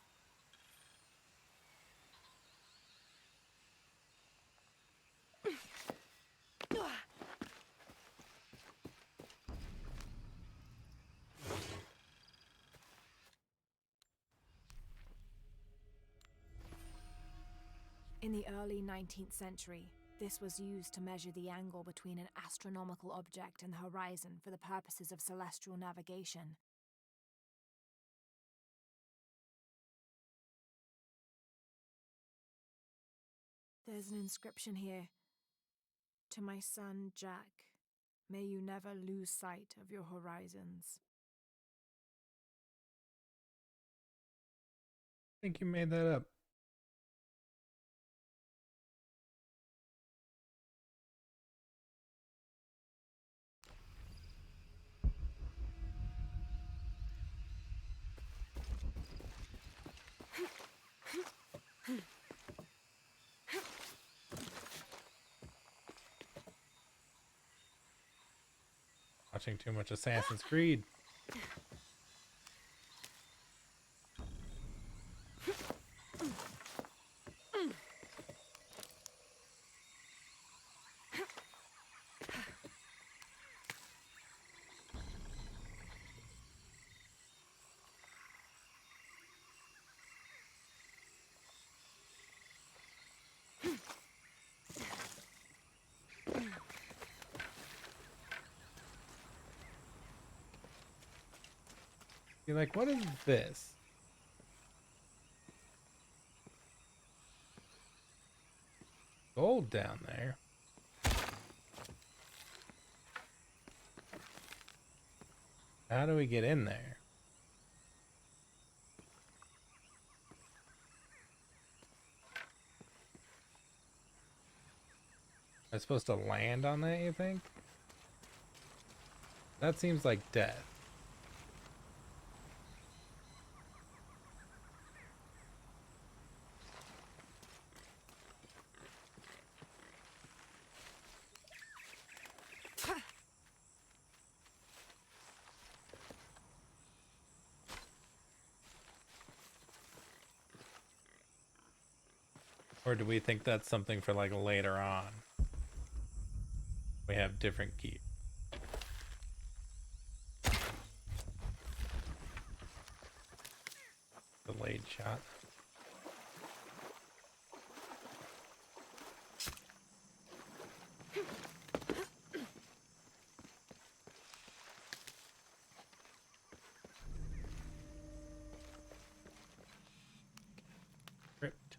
In the early 19th century, this was used to measure the angle between an astronomical object and the horizon for the purposes of celestial navigation. There's an inscription here. To my son, Jack, may you never lose sight of your horizons. I think you made that up. Watching too much Assassin's Creed. You're like, what is this? Gold down there. How do we get in there? Am I supposed to land on that, you think? That seems like death. Or do we think that's something for like later on? We have different gear. Delayed shot. Crypt.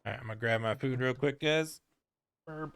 Alright, I'm gonna grab my food real quick, guys. Burp.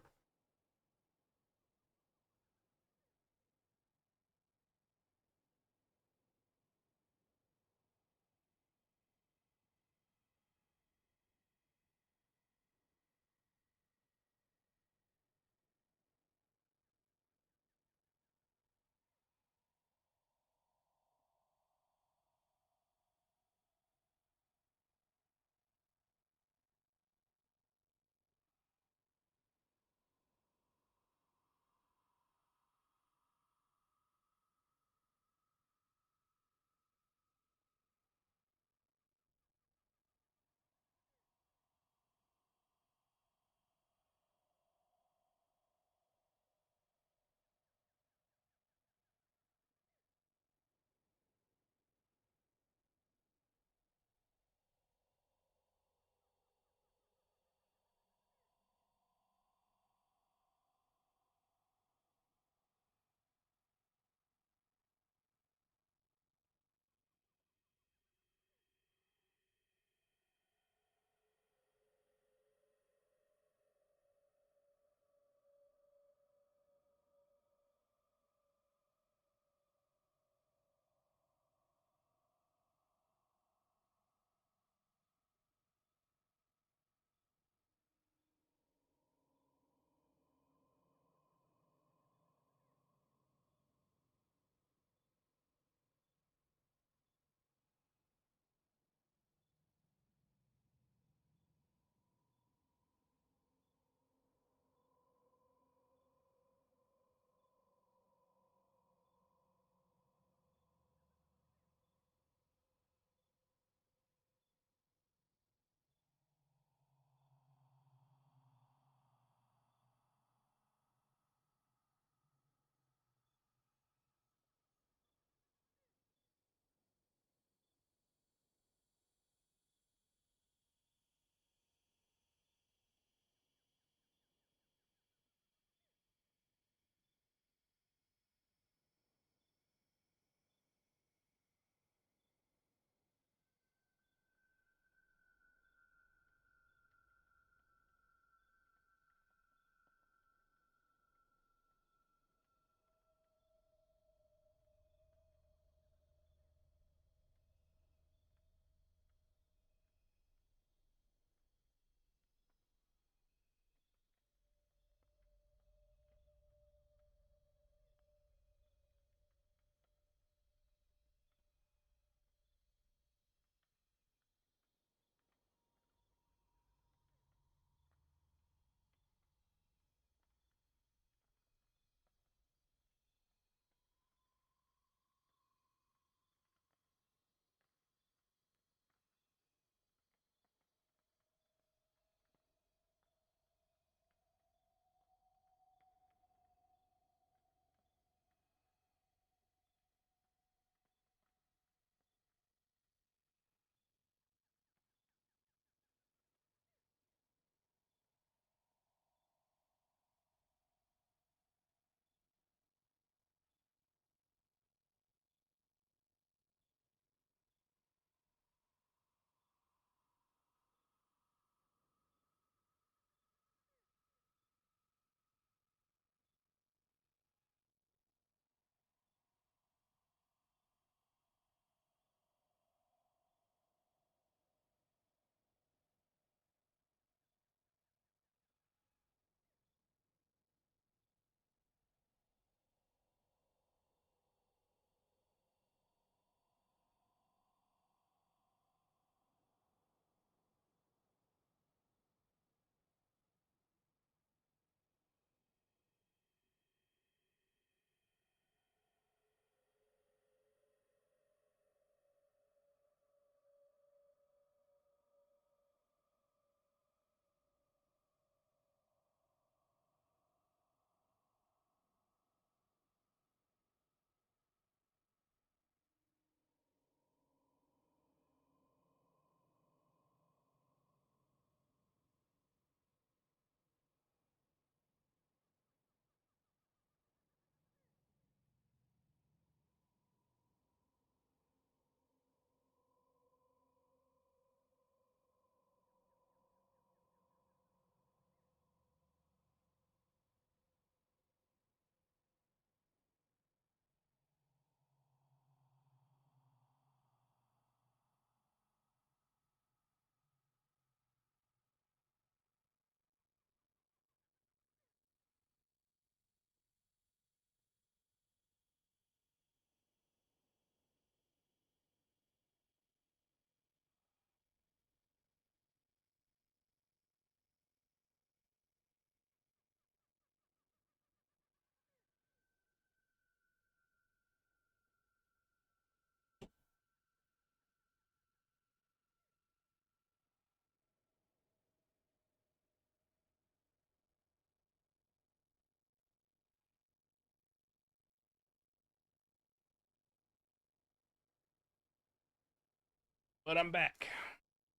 But I'm back.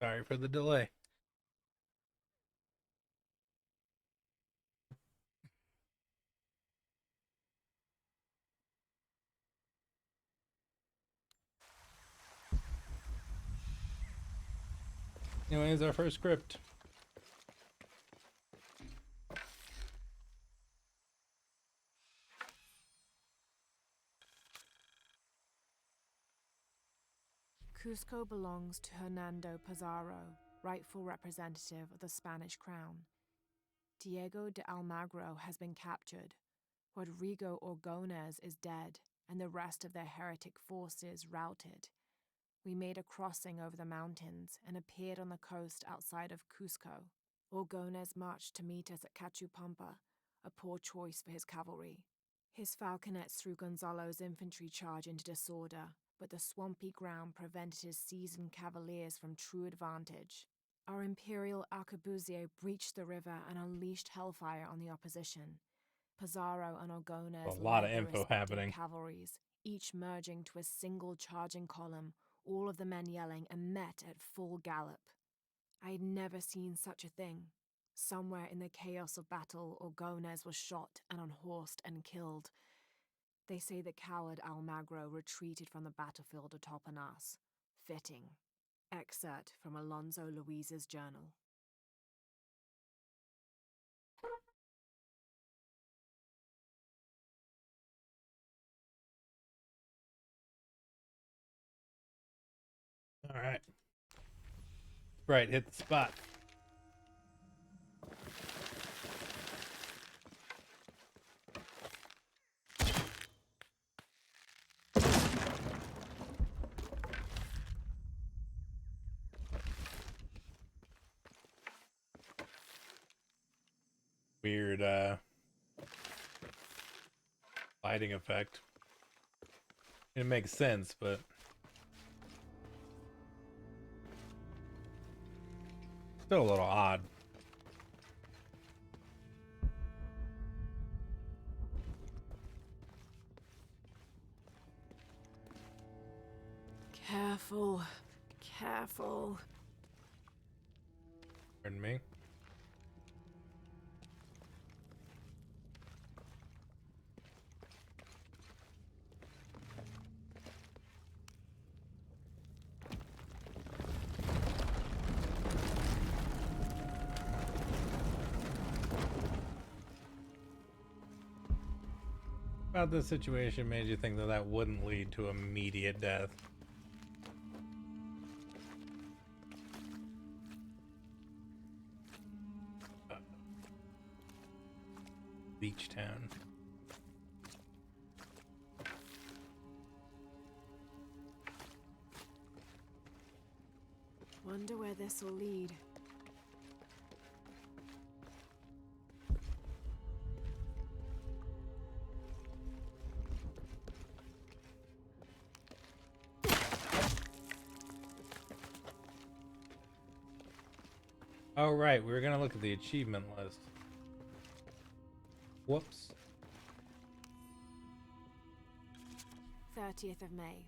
Sorry for the delay. Anyways, our first script. Cusco belongs to Hernando Pizarro, rightful representative of the Spanish crown. Diego de Almagro has been captured. Rodrigo Orgones is dead, and the rest of their heretic forces routed. We made a crossing over the mountains and appeared on the coast outside of Cusco. Orgones marched to meet us at Cachupampa, a poor choice for his cavalry. His falconets threw Gonzalo's infantry charge into disorder, but the swampy ground prevented his seasoned cavaliers from true advantage. Our imperial arquebusier breached the river and unleashed hellfire on the opposition. Pizarro and Orgones A lot led of the info respective happening. cavalries, each merging to a single charging column, all of the men yelling, and met at full gallop. I'd never seen such a thing. Somewhere in the chaos of battle, Orgones was shot and unhorsed and killed. They say the coward Almagro retreated from the battlefield atop an ass. Fitting. Excerpt from Alonso Luiz's journal. All right. Right, hit the spot. Weird lighting effect. It makes sense, but still a little odd. Careful. Careful. Pardon me. About this situation made you think that that wouldn't lead to immediate death? Beach town. Wonder where this will lead. Oh, right. We were going to look at the achievement list. Whoops. 30th of May.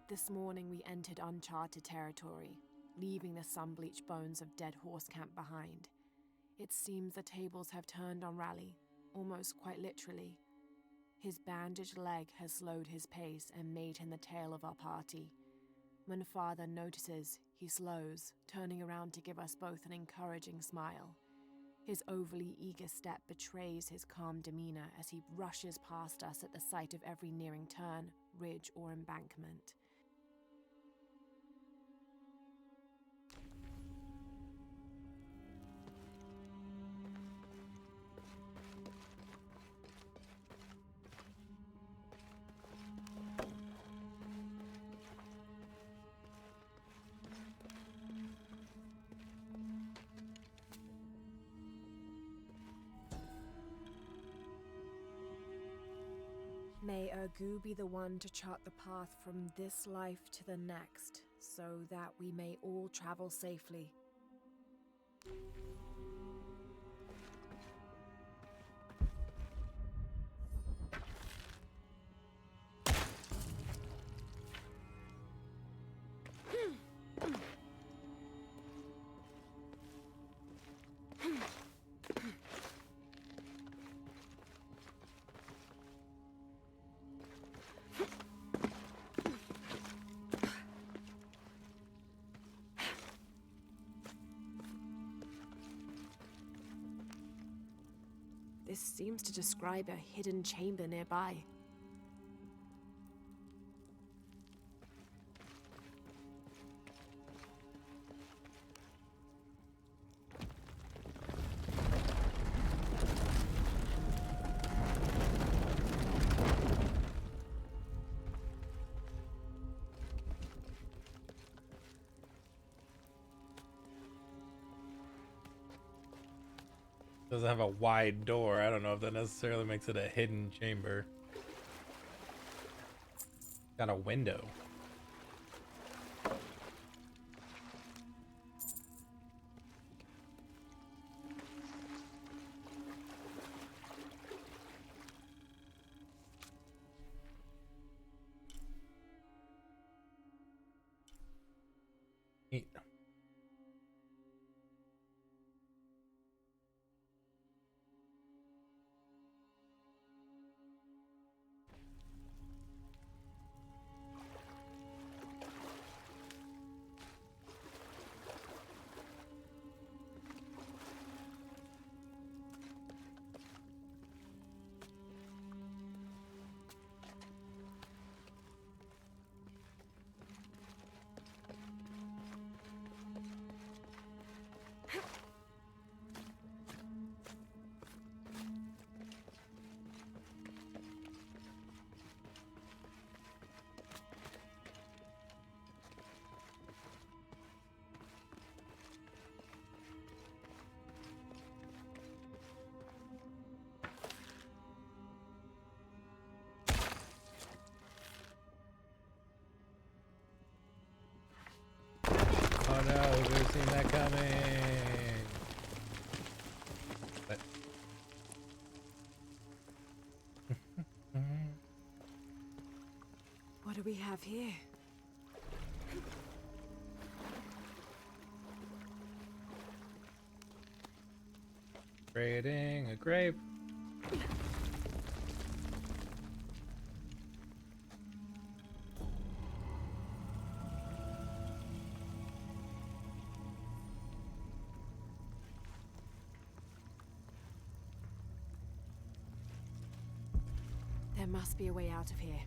This morning we entered uncharted territory, leaving the sun-bleached bones of dead horse camp behind. It seems the tables have turned on Raleigh, almost quite literally. His bandaged leg has slowed his pace and made him the tail of our party. When Father notices, he slows, turning around to give us both an encouraging smile. His overly eager step betrays his calm demeanor as he rushes past us at the sight of every nearing turn, ridge, or embankment. May Ergu be the one to chart the path from this life to the next, so that we may all travel safely. This seems to describe a hidden chamber nearby. Doesn't have a wide door. I don't know if that necessarily makes it a hidden chamber. Got a window. Neat. Oh no, we could have seen that coming. But What do we have here? creating a grave. There must be a way out of here.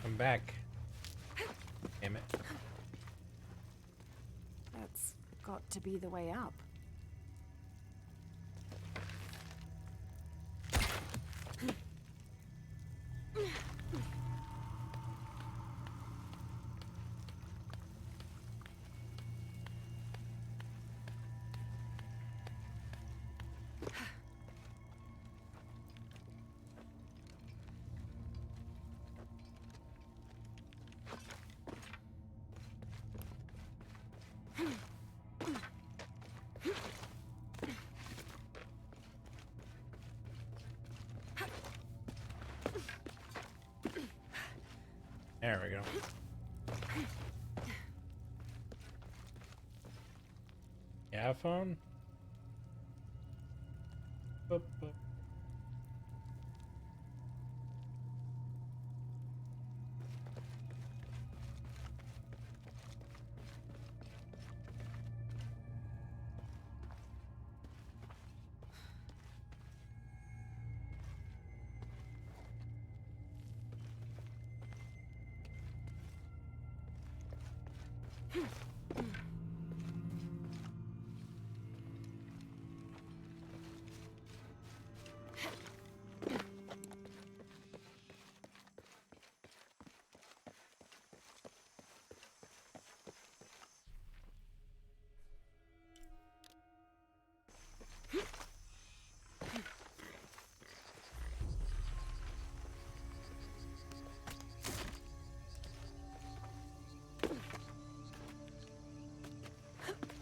I'm back. Damn it. That's got to be the way up. There we go. Yeah, phone? Boop, boop.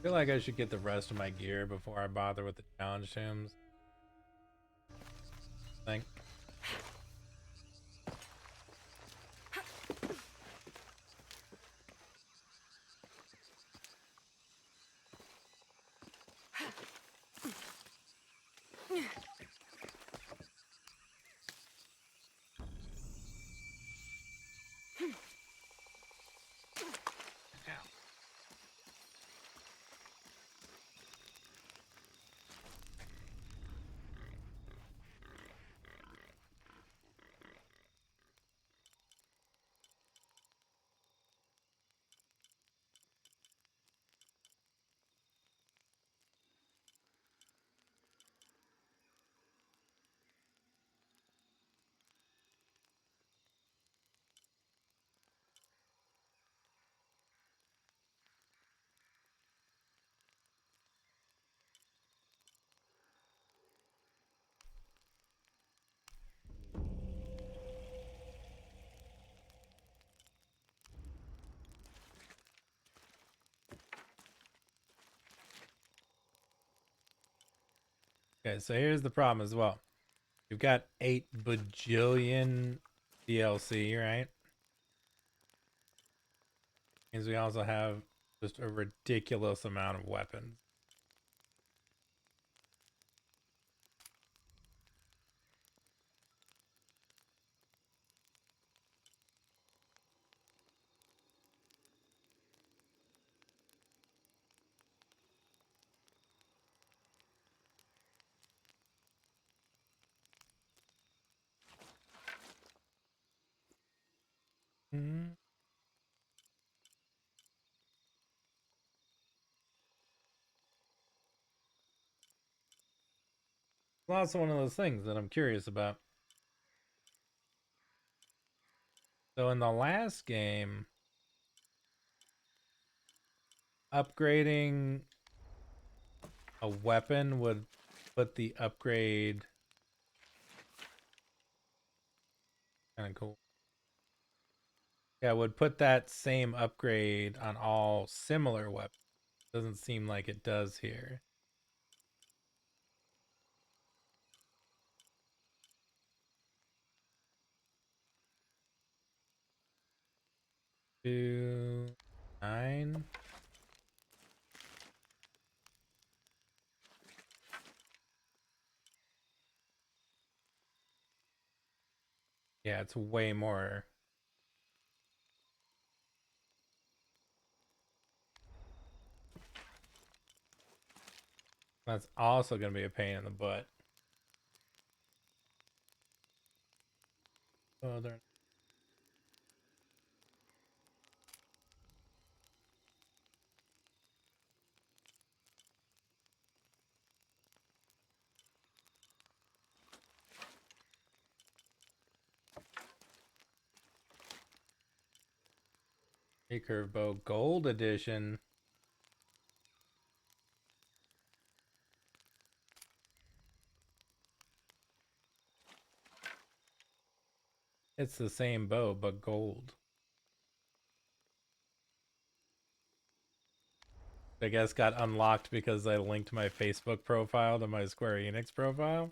I feel like I should get the rest of my gear before I bother with the challenge tombs. Think. Okay, so here's the problem as well. You've got 8 bajillion DLC, right? Means we also have just a ridiculous amount of weapons. Mm-hmm. It's also one of those things that I'm curious about. So in the last game, upgrading a weapon would put the upgrade kind of cool. Yeah, would put that same upgrade on all similar weapons. Doesn't seem like it does here. Two, 9. Yeah, it's way more. That's also going to be a pain in the butt. Oh, they're... Recurve bow gold edition. It's the same bow, but gold. I guess got unlocked because I linked my Facebook profile to my Square Enix profile.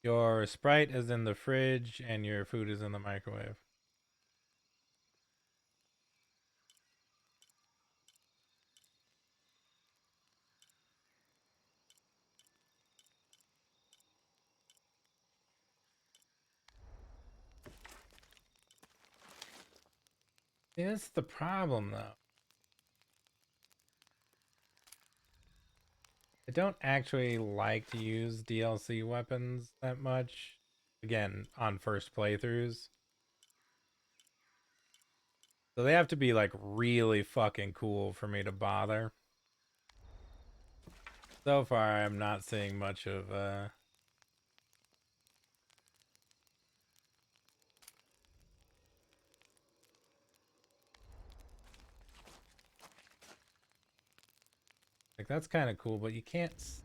Your Sprite is in the fridge and your food is in the microwave. See, that's the problem, though. I don't actually like to use DLC weapons that much. Again, on first playthroughs. So they have to be like really fucking cool for me to bother. So far, I'm not seeing much of like that's kind of cool, but you can't. If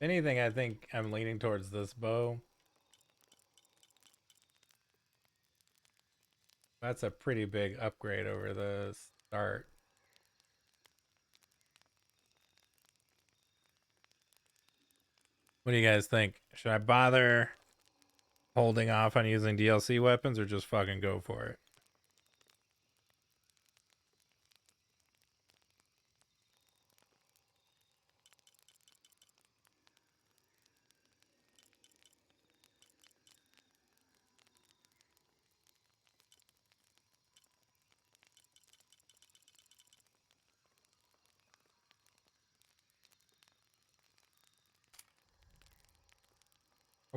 anything, I think I'm leaning towards this bow. That's a pretty big upgrade over the start. What do you guys think? Should I bother holding off on using DLC weapons or just fucking go for it?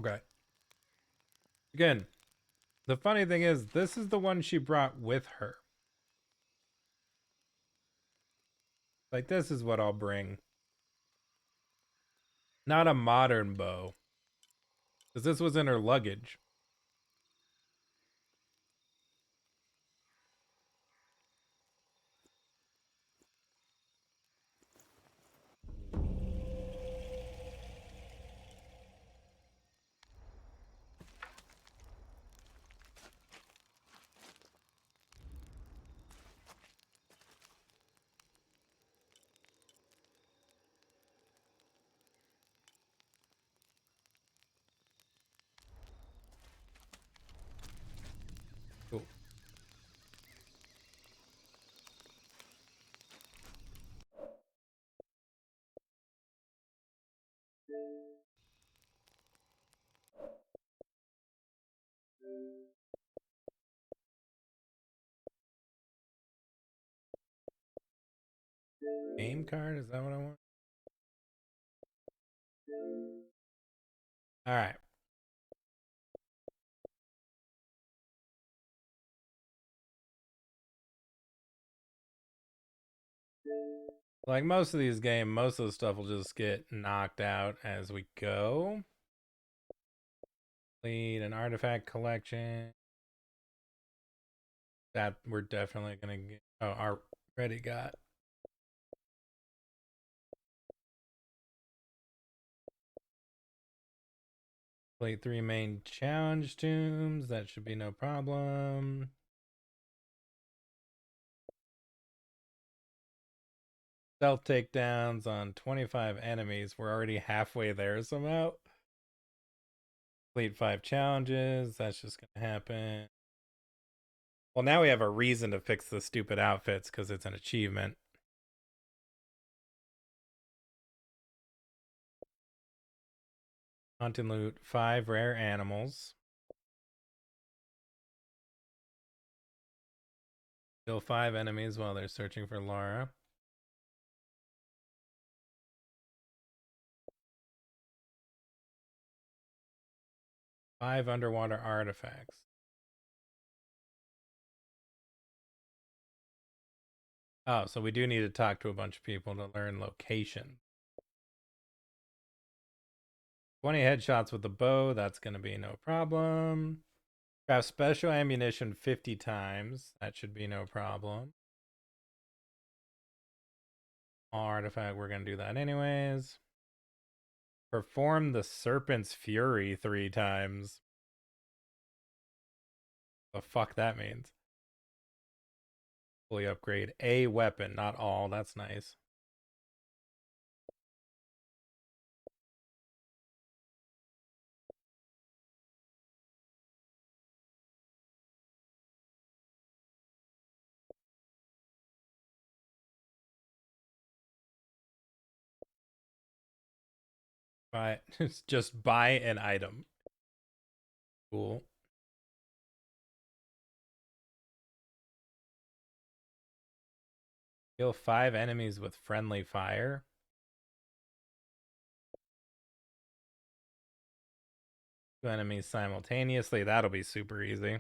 Okay. Again, the funny thing is, this is the one she brought with her. Like, this is what I'll bring. Not a modern bow. Because this was in her luggage. Game card? Is that what I want? All right. Like most of these games, most of the stuff will just get knocked out as we go. Lead an artifact collection. That we're definitely gonna get. Oh, already got. Complete 3 main challenge tombs. That should be no problem. Stealth takedowns on 25 enemies. We're already halfway there somehow. Complete 5 challenges. That's just gonna happen. Well, now we have a reason to fix the stupid outfits because it's an achievement. Hunt and loot 5 rare animals. Kill 5 enemies while they're searching for Laura. Five underwater artifacts. Oh, so we do need to talk to a bunch of people to learn location. 20 headshots with the bow. That's going to be no problem. Craft special ammunition 50 times. That should be no problem. Artifact, we're going to do that anyways. Perform the Serpent's Fury 3 times. The fuck that means. Fully upgrade a weapon, not all. That's nice. Buy just buy an item. Cool. Kill 5 enemies with friendly fire. 2 enemies simultaneously. That'll be super easy.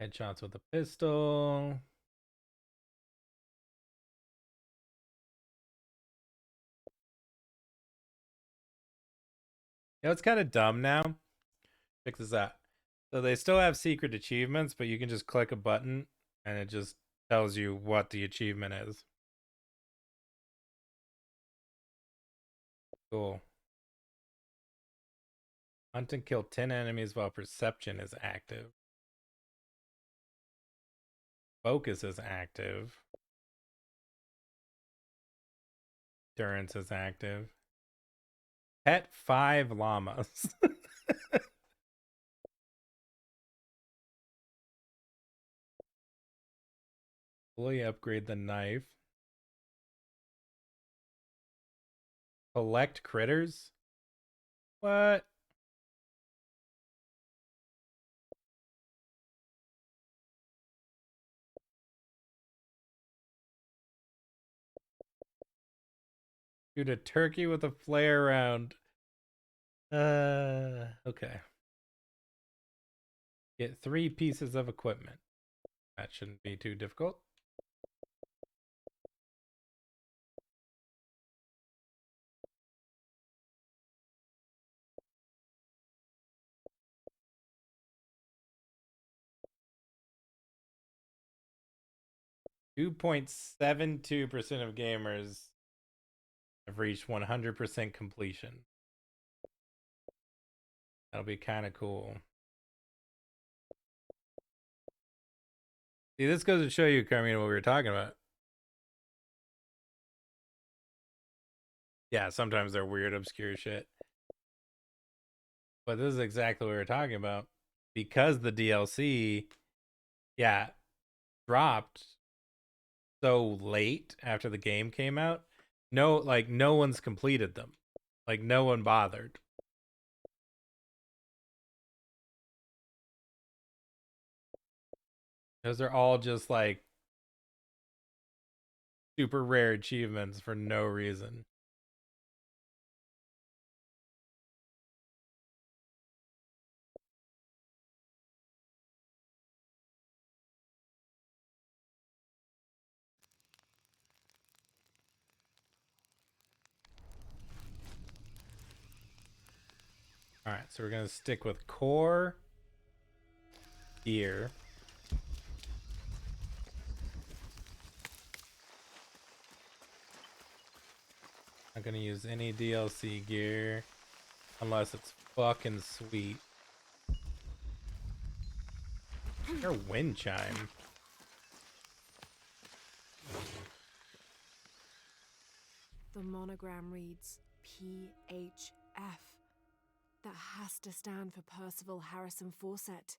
Headshots with a pistol. You know, it's kind of dumb now. Check this out. So they still have secret achievements, but you can just click a button and it just tells you what the achievement is. Cool. Hunt and kill 10 enemies while perception is active. Focus is active. Endurance is active. Pet 5 llamas. Fully upgrade the knife. Collect critters? What? Shoot a turkey with a flare round. Okay. Get 3 pieces of equipment. That shouldn't be too difficult. .72% of gamers have reached 100% completion. That'll be kind of cool. See, this goes to show you, Carmina, what we were talking about. Yeah, sometimes they're weird, obscure shit. But this is exactly what we were talking about. Because the DLC, yeah, dropped so late after the game came out. No, like, no one's completed them. Like, no one bothered. Those are all just like super rare achievements for no reason. All right, so we're gonna stick with core gear. Not gonna use any DLC gear unless it's fucking sweet. Your wind chime. The monogram reads PHF. That has to stand for Percival Harrison Fawcett.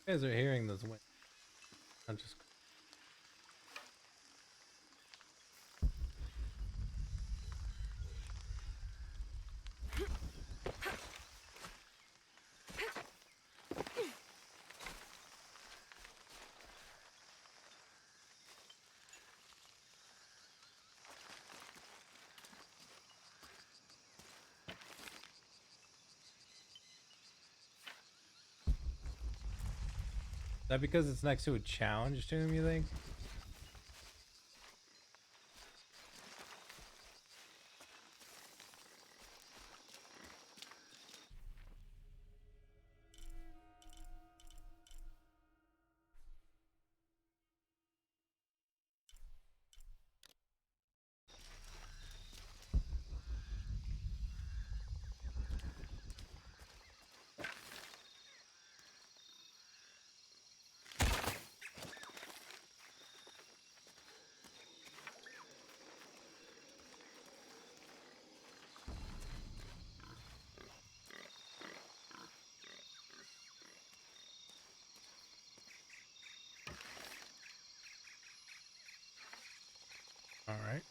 You guys are hearing this wind. I'm just. Is that because it's next to a challenge tomb, you think? All right.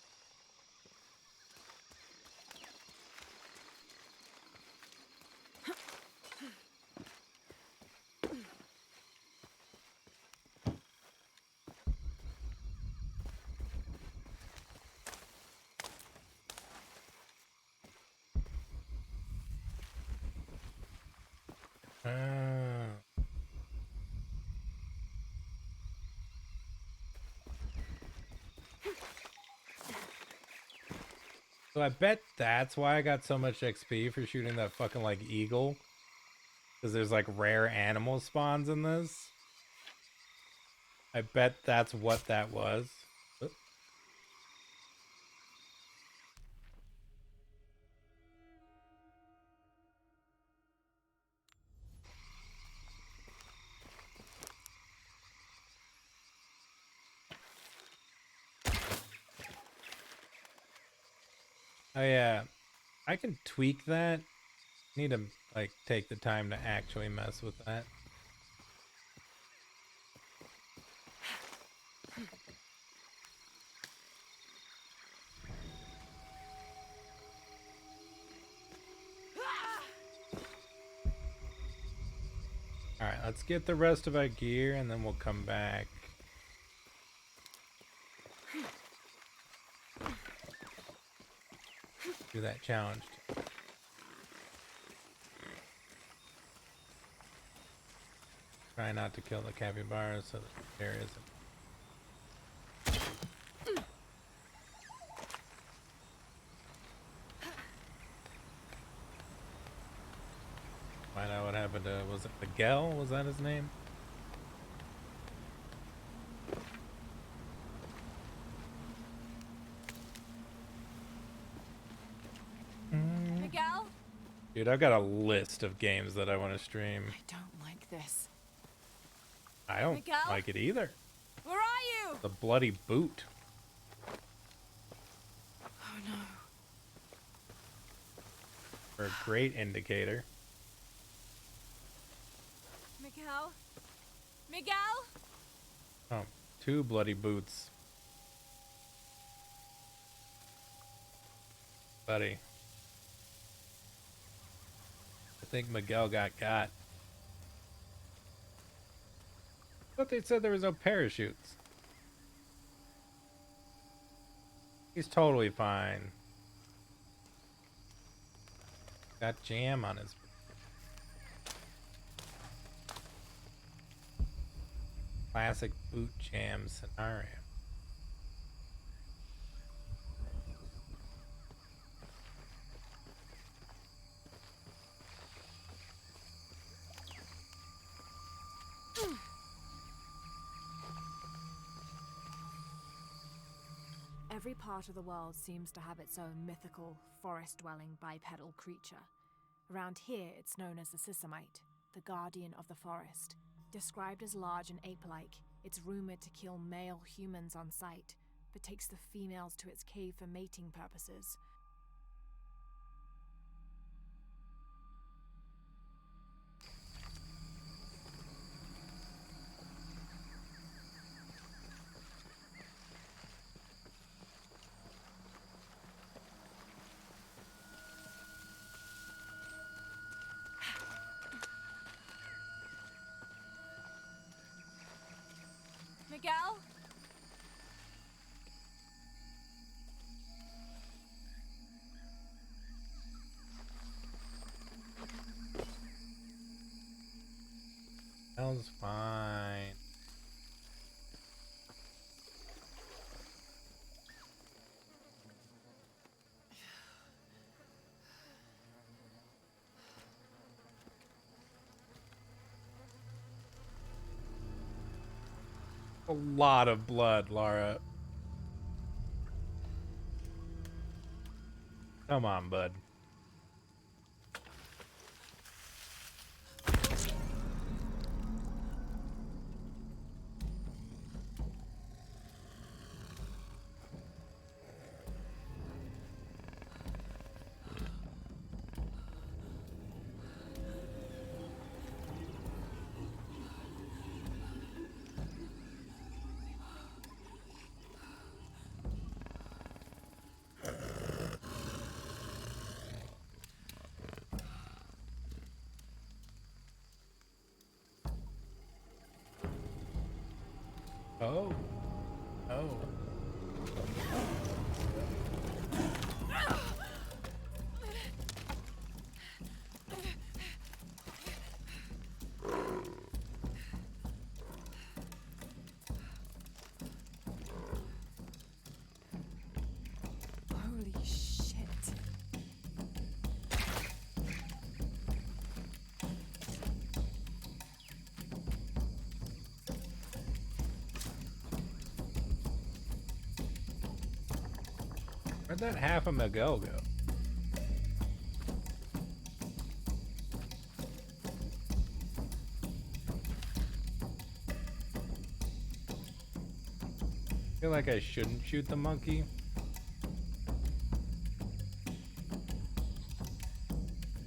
So I bet that's why I got so much XP for shooting that fucking like eagle. Because there's like rare animal spawns in this. I bet that's what that was. Oop. Oh yeah, I can tweak that. Need to like take the time to actually mess with that. All right, let's get the rest of our gear and then we'll come back. Do that challenge. Try not to kill the capybaras so that there isn't. Find out what happened to, was it Miguel? Was that his name? Miguel? Dude, I've got a list of games that I want to stream. I don't like this. I don't Miguel? like it either. Where are you? The bloody boot. Oh no. For a great indicator. Miguel? Miguel? Oh, 2 bloody boots. Buddy. I think Miguel got. But they said there was no parachutes. He's totally fine. Got jam on his. Classic boot jam scenario. Every part of the world seems to have its own mythical, forest-dwelling bipedal creature. Around here, it's known as the Sisamite, the guardian of the forest. Described as large and ape-like, it's rumored to kill male humans on sight, but takes the females to its cave for mating purposes. Miguel? Sounds fine. A lot of blood, Laura. Come on, bud. Oh. Oh. Holy shit. Where'd that half a Miguel go? I feel like I shouldn't shoot the monkey.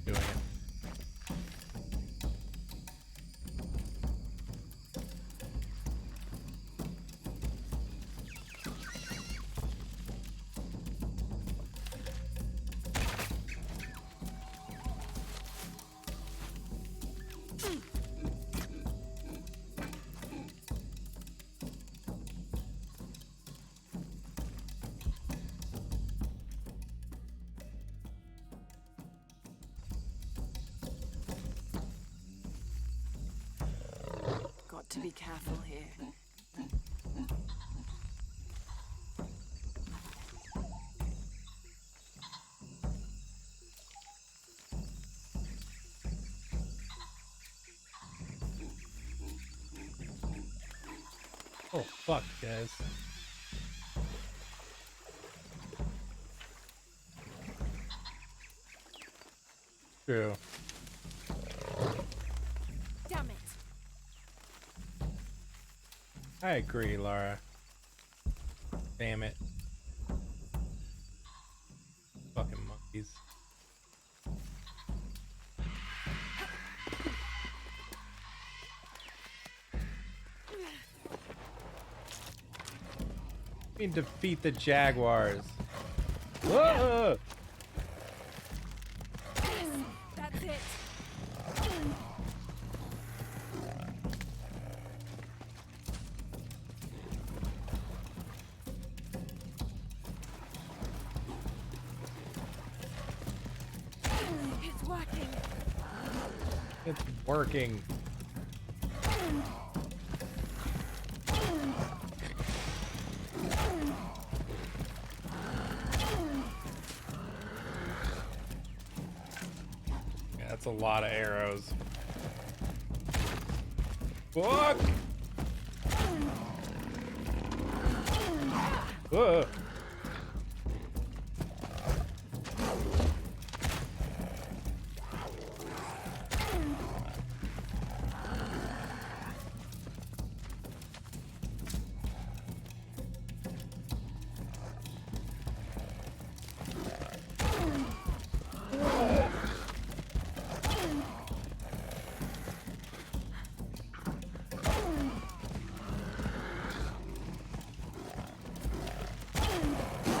Doing it. Got to be careful here. Oh, fuck, guys. True. Damn it. I agree, Laura. Damn it. Fucking monkeys. We can defeat the Jaguars. Whoa! That's it. It's working. It's working. Yeah, that's a lot of arrows. Fuck! Whoa!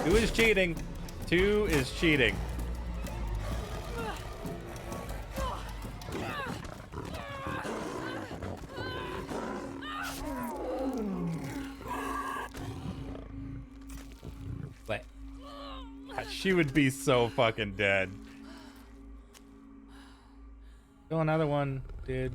Two is cheating. Two is cheating. But she would be so fucking dead. Kill another one, dude.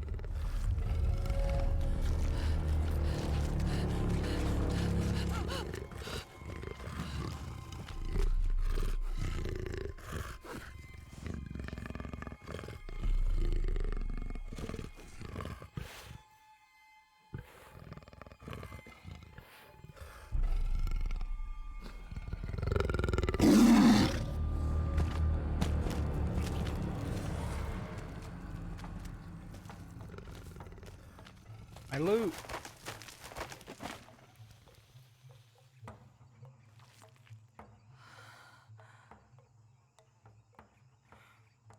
My loot.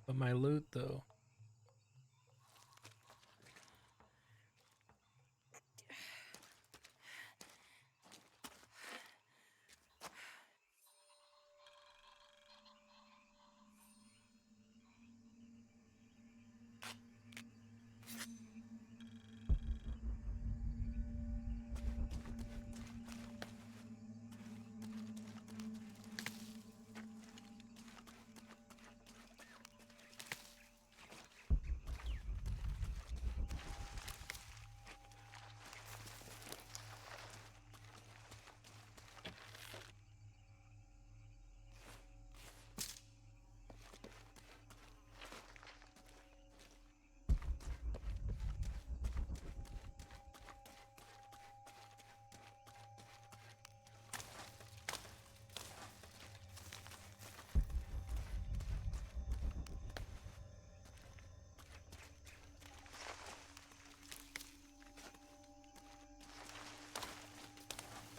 But my loot, though.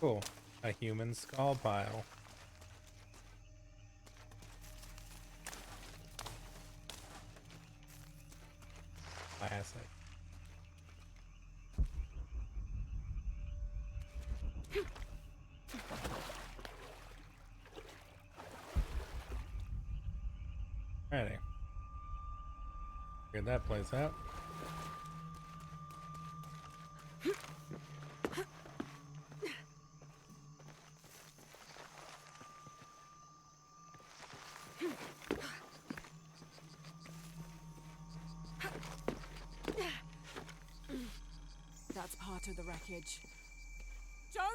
Cool. A human skull pile. Classic. Alrighty. Get that place out. That's part of the wreckage. Jonah!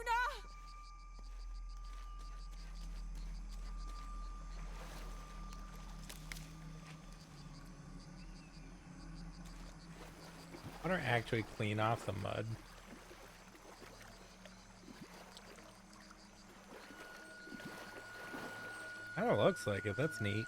I want to actually clean off the mud. Kind of looks like it. That's neat.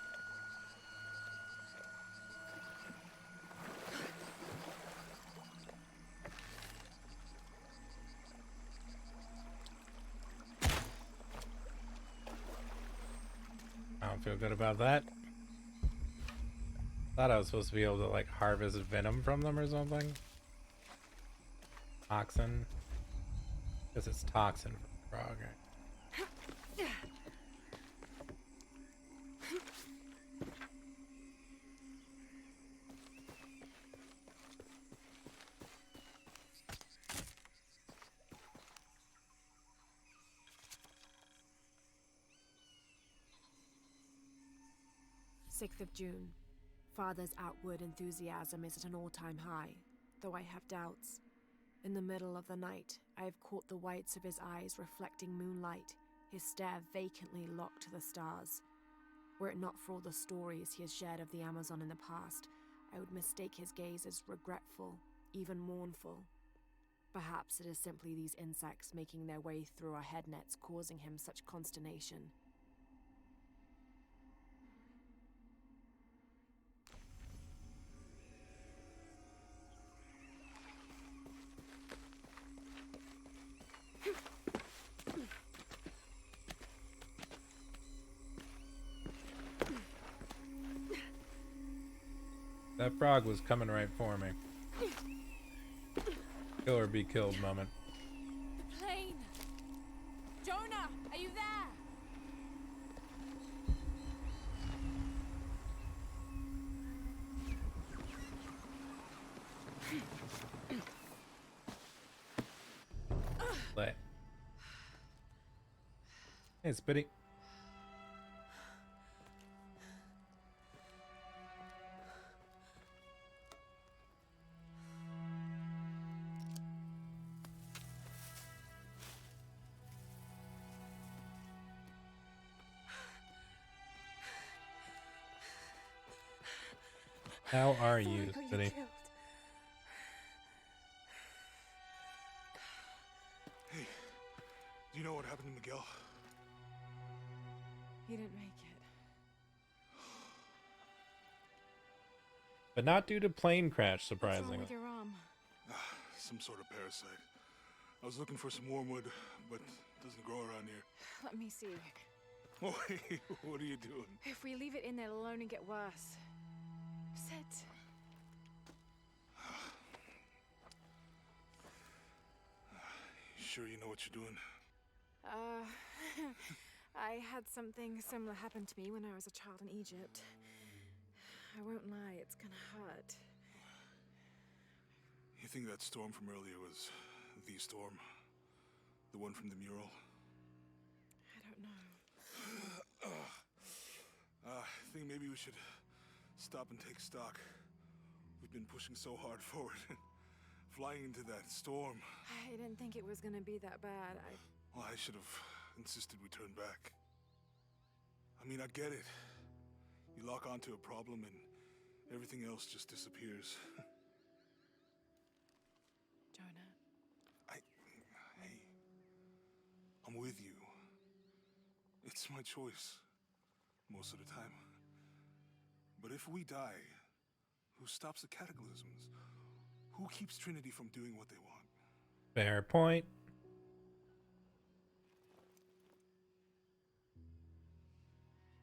feel good about that. Thought I was supposed to be able to like harvest venom from them or something. Toxin. Guess it's toxin for frog, right? 6th of June. Father's outward enthusiasm is at an all-time high, though I have doubts. In the middle of the night, I have caught the whites of his eyes reflecting moonlight, his stare vacantly locked to the stars. Were it not for all the stories he has shared of the Amazon in the past, I would mistake his gaze as regretful, even mournful. Perhaps it is simply these insects making their way through our head nets causing him such consternation. That frog was coming right for me. Kill or be killed moment. Plane! Jonah, are you there? Play. Hey, Spitty. How are you, Spitty? Hey, do you know what happened to Miguel? He didn't make it. But not due to plane crash, What's wrong surprisingly. with your arm? Some sort of parasite. I was looking for some wormwood, but it doesn't grow around here. Let me see. Oh, hey, what are you doing? If we leave it in there alone and get worse. Sit. You sure you know what you're doing? I had something similar happen to me when I was a child in Egypt. I won't lie, it's gonna hurt. You think that storm from earlier was the storm? The one from the mural? I don't know. I think maybe we should stop and take stock. We've been pushing so hard forward. Flying into that storm. I didn't think it was gonna be that bad. Well, I should have insisted we turn back. I mean, I get it. You lock onto a problem and everything else just disappears. Jonah. Hey, I'm with you. It's my choice, most of the time. But if we die, who stops the cataclysms? Who keeps Trinity from doing what they want? Fair point.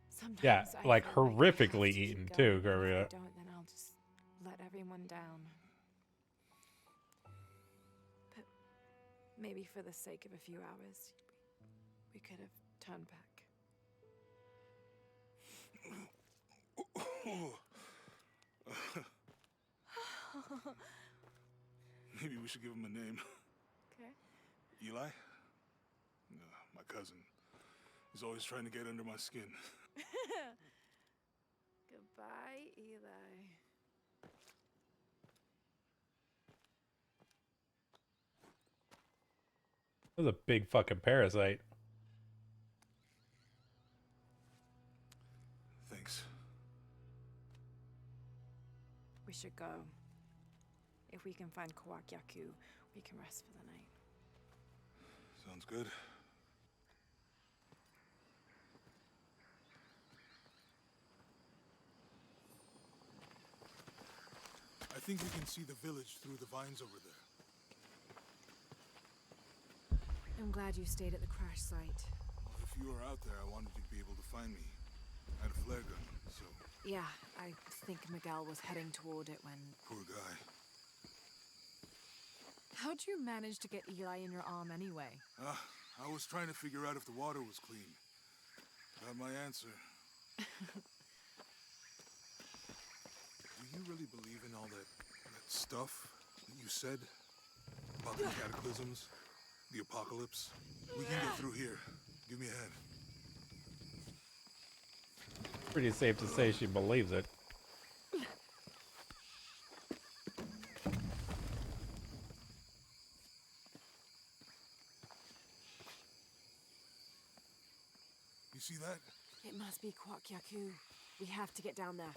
Sometimes Yeah, I like feel horrifically I have to eaten keep too, going. Gabriel. If I don't, then I'll just let everyone down. But maybe for the sake of a few hours, we could have turned back. Maybe we should give him a name. Okay. Eli? My cousin. He's always trying to get under my skin. Goodbye, Eli. That was a big fucking parasite. Thanks. We should go. If we can find Kawakyaku, we can rest for the night. Sounds good. I think we can see the village through the vines over there. I'm glad you stayed at the crash site. Well, if you were out there, I wanted you to be able to find me. I had a flare gun, so... Yeah, I think Miguel was heading toward it when... Poor guy. How'd you manage to get Eli in your arm anyway? I was trying to figure out if the water was clean. Got my answer. Do you really believe in all that stuff that you said? About the cataclysms? The apocalypse? We can get through here. Give me a hand. Pretty safe to say she believes it. You see that? It must be Kwakyaku. We have to get down there.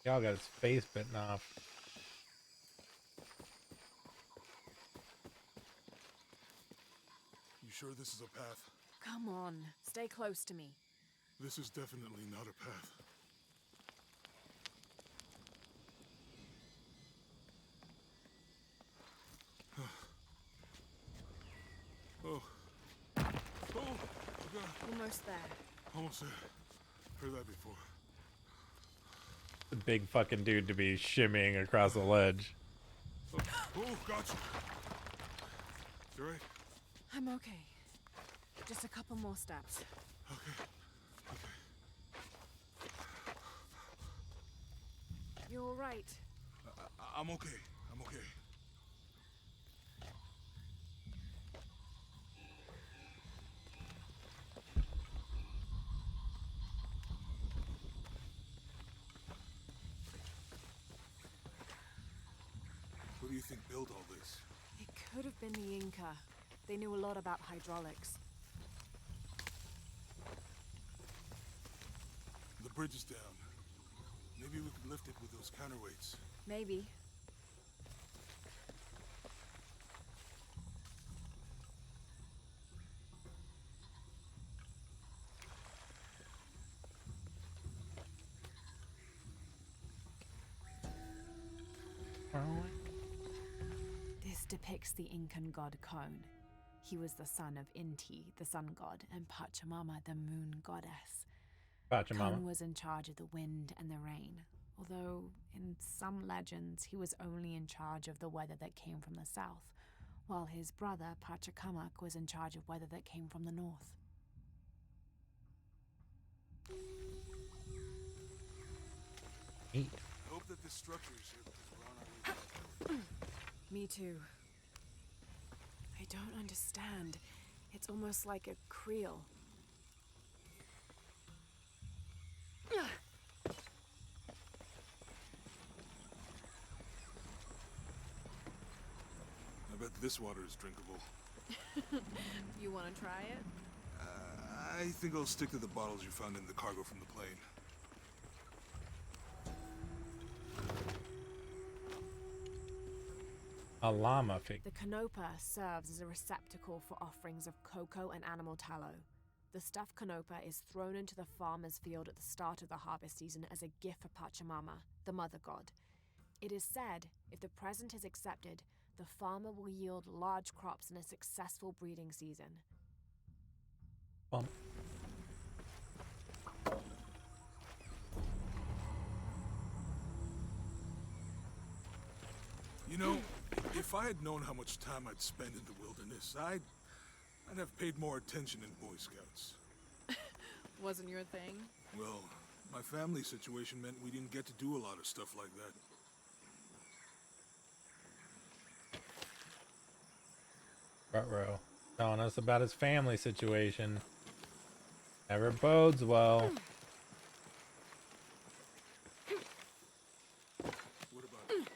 Y'all got his face bitten off. You sure this is a path? Come on, stay close to me. This is definitely not a path. Oh. Oh, God. Almost there. Almost there. Heard that before. The big fucking dude to be shimmying across the ledge. Oh, gotcha. You right? I'm okay. Just a couple more steps. Okay. You're all right. I'm okay. I'm okay. Who do you think built all this? It could have been the Inca. They knew a lot about hydraulics. The bridge is down. Maybe we could lift it with those counterweights. Maybe. This depicts the Incan god Kon. He was the son of Inti, the sun god, and Pachamama, the moon goddess. Pachamama. Kon was in charge of the wind and the rain, although in some legends he was only in charge of the weather that came from the south, while his brother Pachacamac was in charge of weather that came from the north. Neat. I hope that this structure is here because we're on our way back. Me too. I don't understand. It's almost like a creel. I bet this water is drinkable. You want to try it? I think I'll stick to the bottles you found in the cargo from the plane. A llama figure. The canopa serves as a receptacle for offerings of cocoa and animal tallow. The stuffed canopa is thrown into the farmer's field at the start of the harvest season as a gift for Pachamama, the mother god. It is said, if the present is accepted, the farmer will yield large crops in a successful breeding season. Bump. You know, if I had known how much time I'd spend in the wilderness, I'd have paid more attention in Boy Scouts. Wasn't your thing? Well, my family situation meant we didn't get to do a lot of stuff like that. Ruh-roh. Telling us about his family situation. Never bodes well. What about it?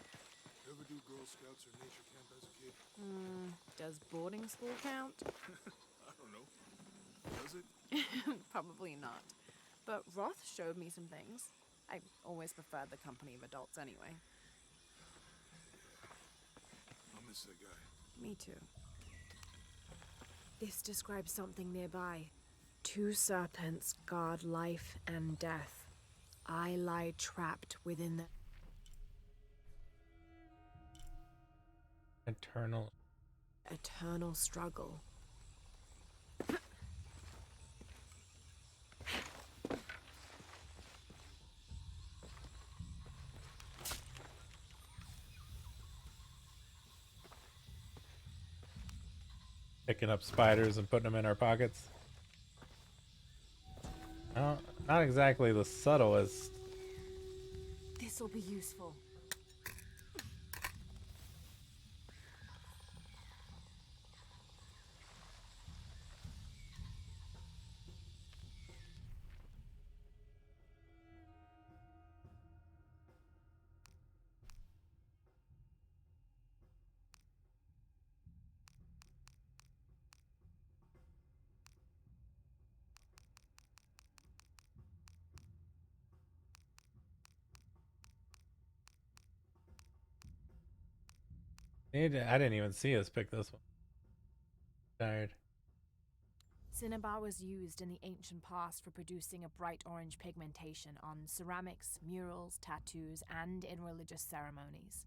Ever do Girl Scouts or nature camp as a kid? Does boarding school count? I don't know. Does it? Probably not. But Roth showed me some things. I always preferred the company of adults anyway. I'll miss that guy. Me too. This describes something nearby. 2 serpents guard life and death. I lie trapped within the Eternal. eternal struggle. Picking up spiders and putting them in our pockets. No, not exactly the subtlest. This'll be useful. I didn't even see us pick this one. Tired. Cinnabar was used in the ancient past for producing a bright orange pigmentation on ceramics, murals, tattoos, and in religious ceremonies.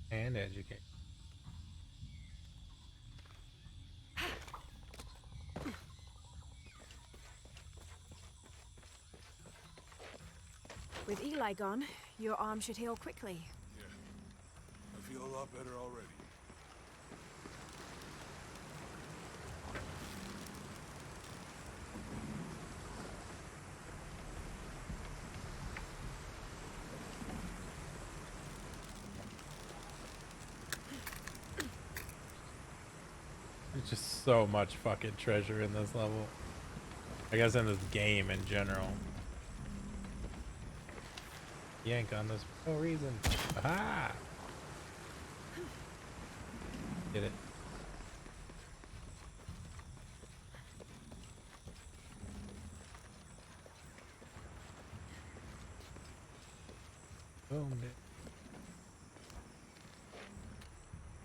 And educate. With Eli gone, your arm should heal quickly. Yeah. I feel a lot better already. There's just so much fucking treasure in this level. I guess in this game in general. Yank on this for no reason. Aha! Get it. Boom.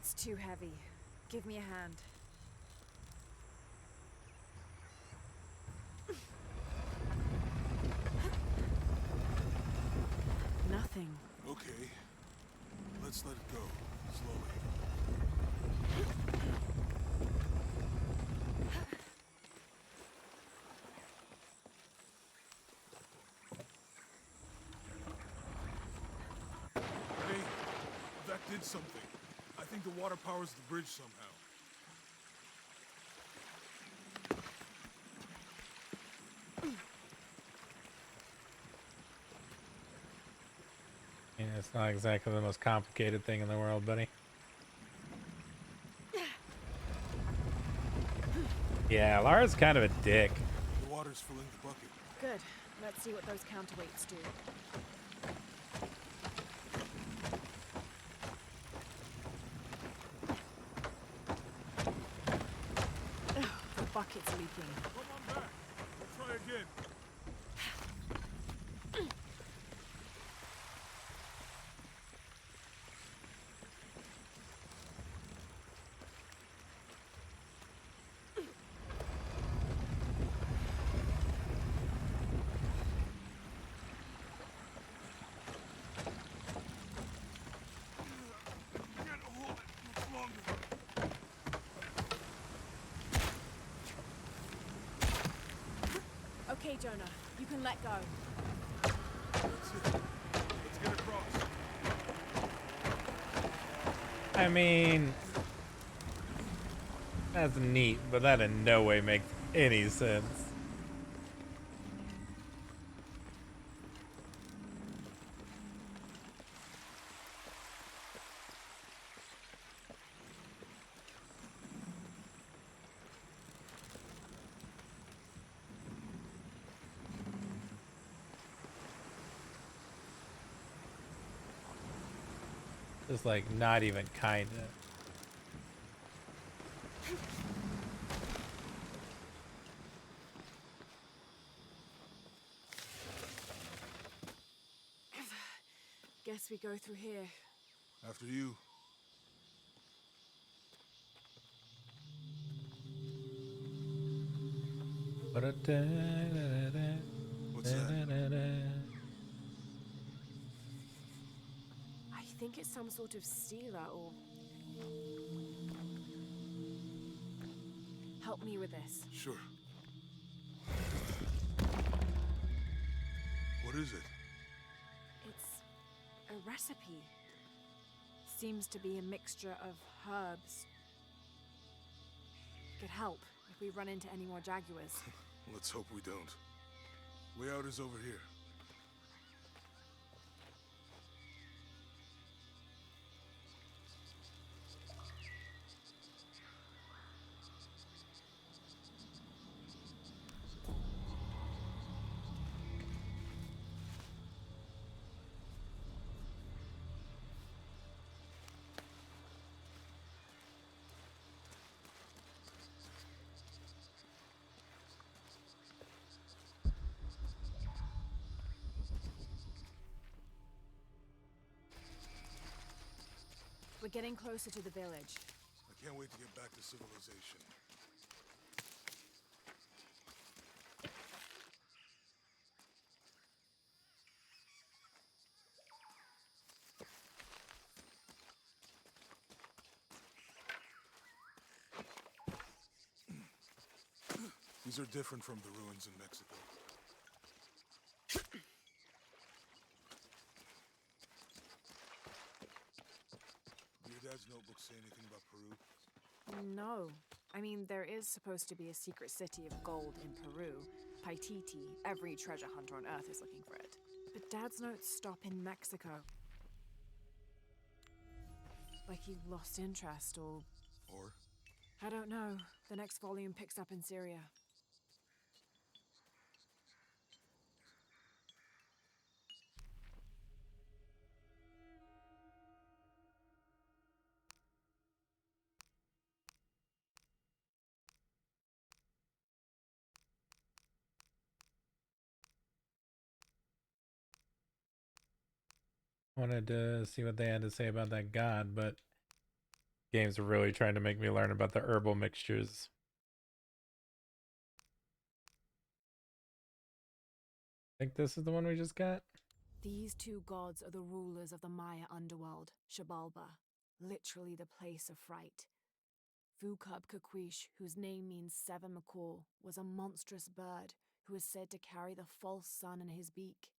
It's too heavy. Give me a hand. Nothing. Okay. Let's let it go. Slowly. Hey, that did something. I think the water powers the bridge somehow. Yeah, it's not exactly the most complicated thing in the world, buddy. Yeah, Lara's kind of a dick. The water's filling the bucket. Good. Let's see what those counterweights do. Ugh, the bucket's leaking. Come on back. We'll try again. Can't hold it much longer. Okay, Jonah. You can let go. That's it. Let's get across. I mean, that's neat, but that in no way makes any sense. Just like not even kinda. Guess we go through here. After you. What's that? I think it's some sort of sealer or... Help me with this. Sure. What is it? It's a recipe. Seems to be a mixture of herbs. Could help if we run into any more jaguars. Let's hope we don't. Way out is over here. We're getting closer to the village. I can't wait to get back to civilization. These are different from the ruins in Mexico. Do your dad's notebook say anything about Peru? No. I mean, there is supposed to be a secret city of gold in Peru. Pt1. Every treasure hunter on Earth is looking for it. But Dad's notes stop in Mexico. Like he lost interest or... Or? I don't know. The next volume picks up in Syria. Wanted to see what they had to say about that god, but games are really trying to make me learn about the herbal mixtures. I think this is the one we just got. These two gods are the rulers of the Maya underworld, Xibalba, literally the place of fright. Fukub Kakwish, whose name means seven macaw, was a monstrous bird who is said to carry the false sun in his beak.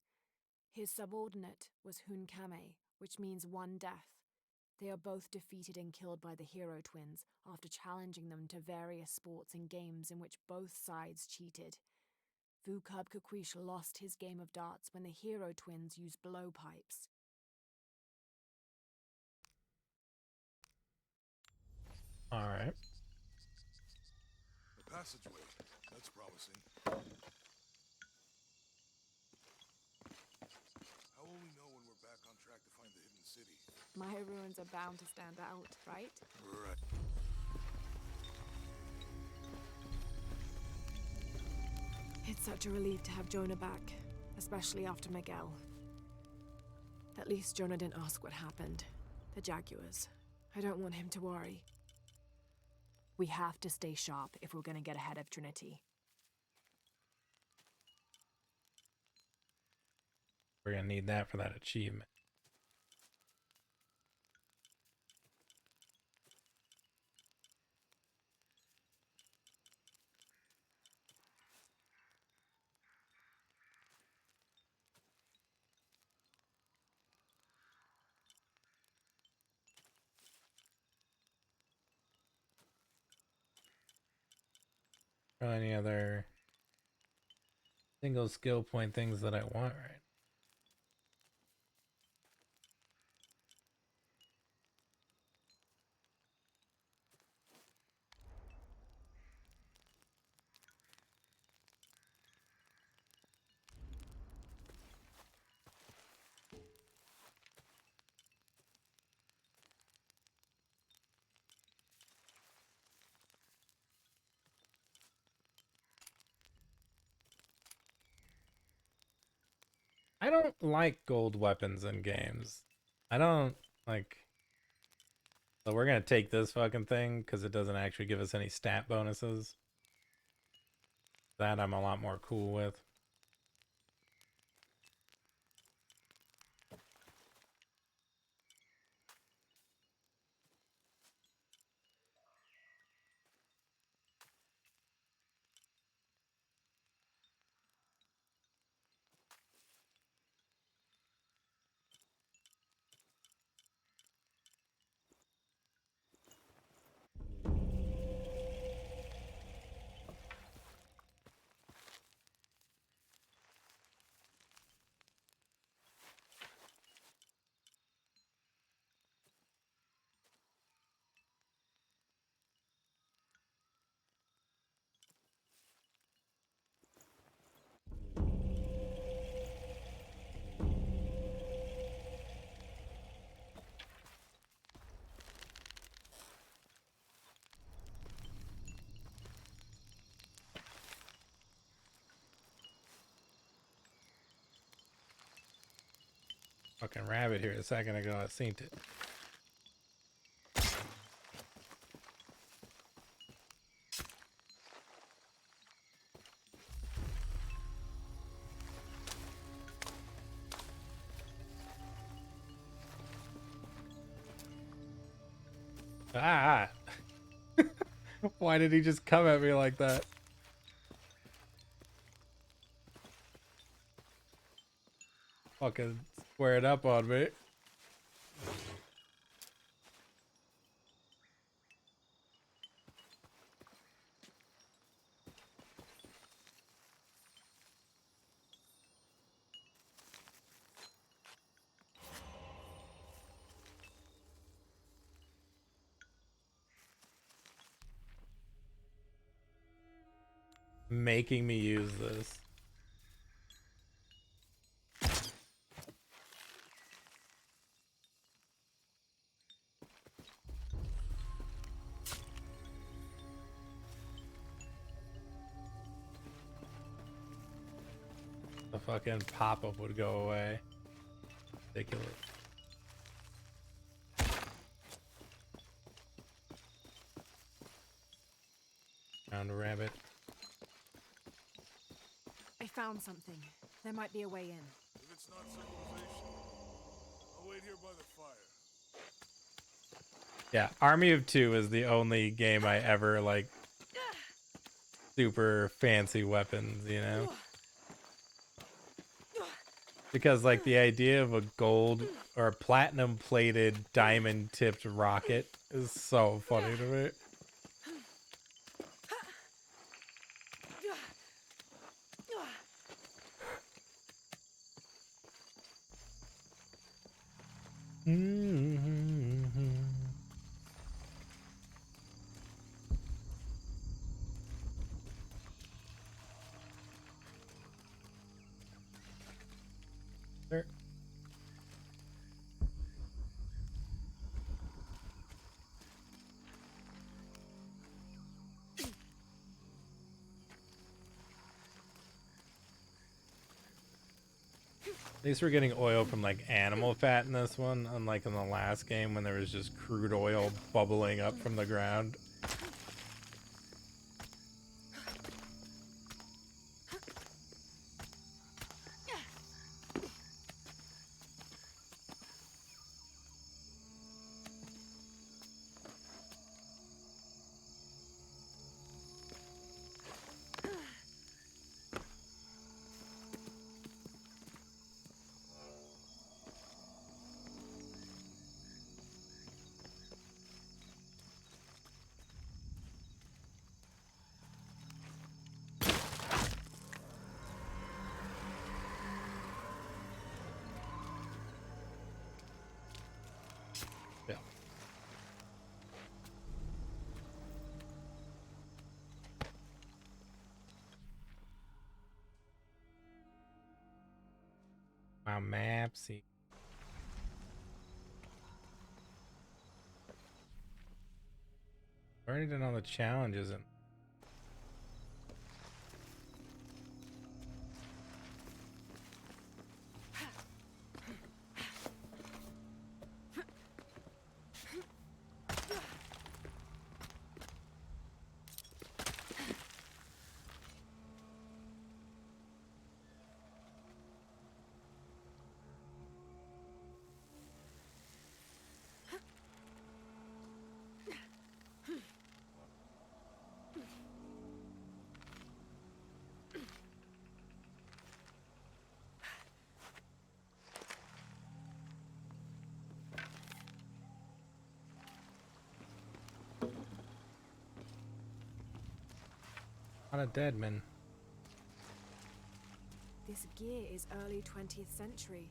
His subordinate was Hunkame, which means one death. They are both defeated and killed by the hero twins after challenging them to various sports and games in which both sides cheated. Fukub Kakwish lost his game of darts when the hero twins used blowpipes. All right. The passageway. That's promising. How will we know when we're back on track to find the hidden city? Maya ruins are bound to stand out, right? Right. It's such a relief to have Jonah back, especially after Miguel. At least Jonah didn't ask what happened. The jaguars. I don't want him to worry. We have to stay sharp if we're gonna get ahead of Trinity. We're gonna need that for that achievement. Or any other single skill point things that I want, right? I don't like gold weapons in games. I don't like. So we're gonna take this fucking thing because it doesn't actually give us any stat bonuses. That I'm a lot more cool with. Fucking rabbit here a second ago, I seen it. Ah! Why did he just come at me like that? Fucking squared up on me. Making me use this. The fucking pop-up would go away. Ridiculous. Found a rabbit. I found something. There might be a way in. If it's not civilization, I'll wait here by the fire. Yeah, Army of Two is the only game I ever like super fancy weapons, you know? Because like the idea of a gold or platinum plated diamond tipped rocket is so funny to me. Sure. At least we're getting oil from like animal fat in this one, unlike in the last game when there was just crude oil bubbling up from the ground. Yeah. My mapsy. Already done all the challenges and lot of dead men. This gear is early 20th century.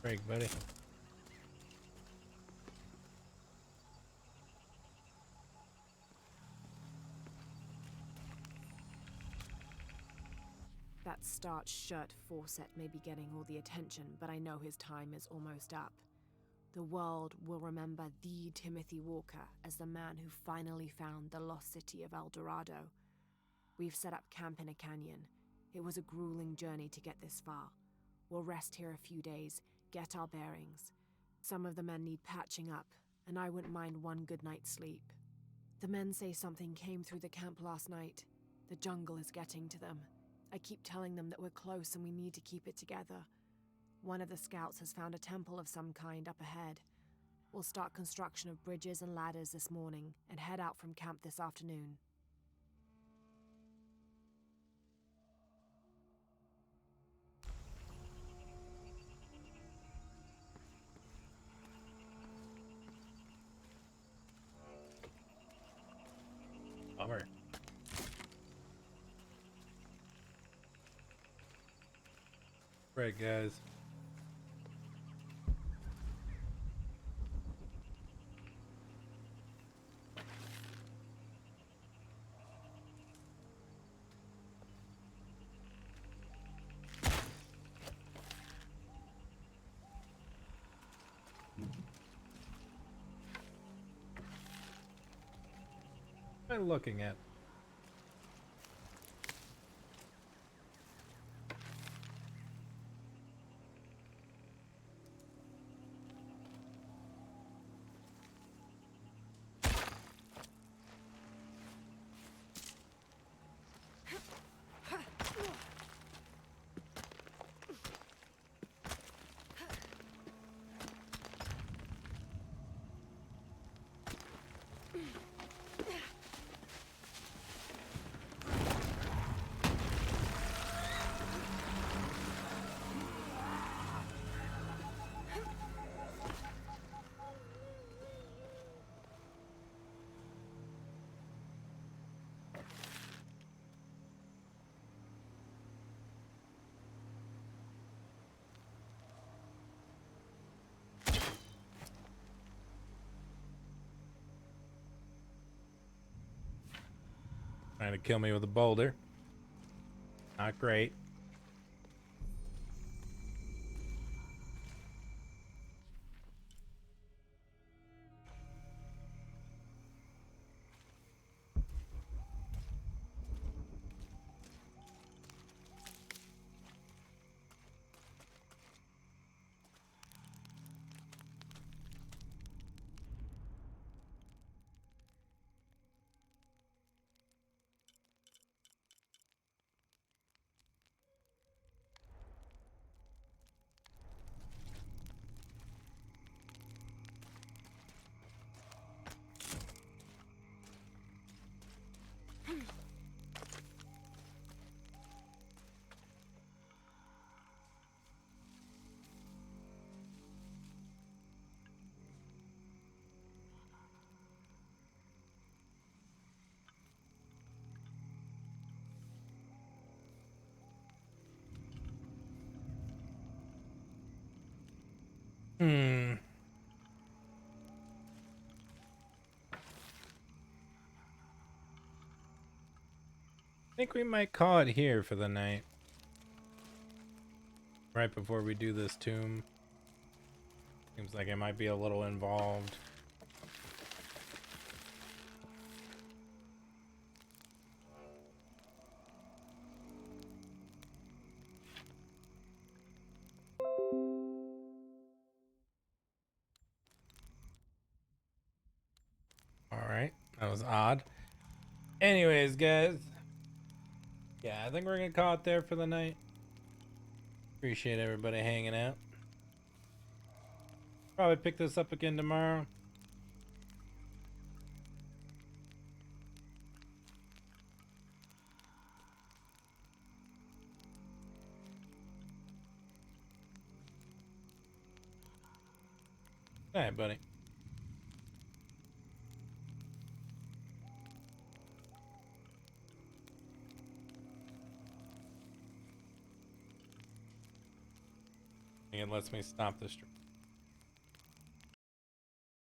Break, buddy. That starched shirt Fawcett may be getting all the attention, but I know his time is almost up. The world will remember the Timothy Walker as the man who finally found the lost city of El Dorado. We've set up camp in a canyon. It was a grueling journey to get this far. We'll rest here a few days, get our bearings. Some of the men need patching up, and I wouldn't mind one good night's sleep. The men say something came through the camp last night. The jungle is getting to them. I keep telling them that we're close and we need to keep it together. One of the scouts has found a temple of some kind up ahead. We'll start construction of bridges and ladders this morning and head out from camp this afternoon. Bummer. Right, guys. What am I looking at? Trying to kill me with a boulder. Not great. I think we might call it here for the night. Right before we do this tomb. Seems like it might be a little involved. Alright, that was odd. Anyways, guys. Yeah, I think we're gonna call it there for the night. Appreciate everybody hanging out. Probably pick this up again tomorrow. Hey, buddy. It lets me stop the stream.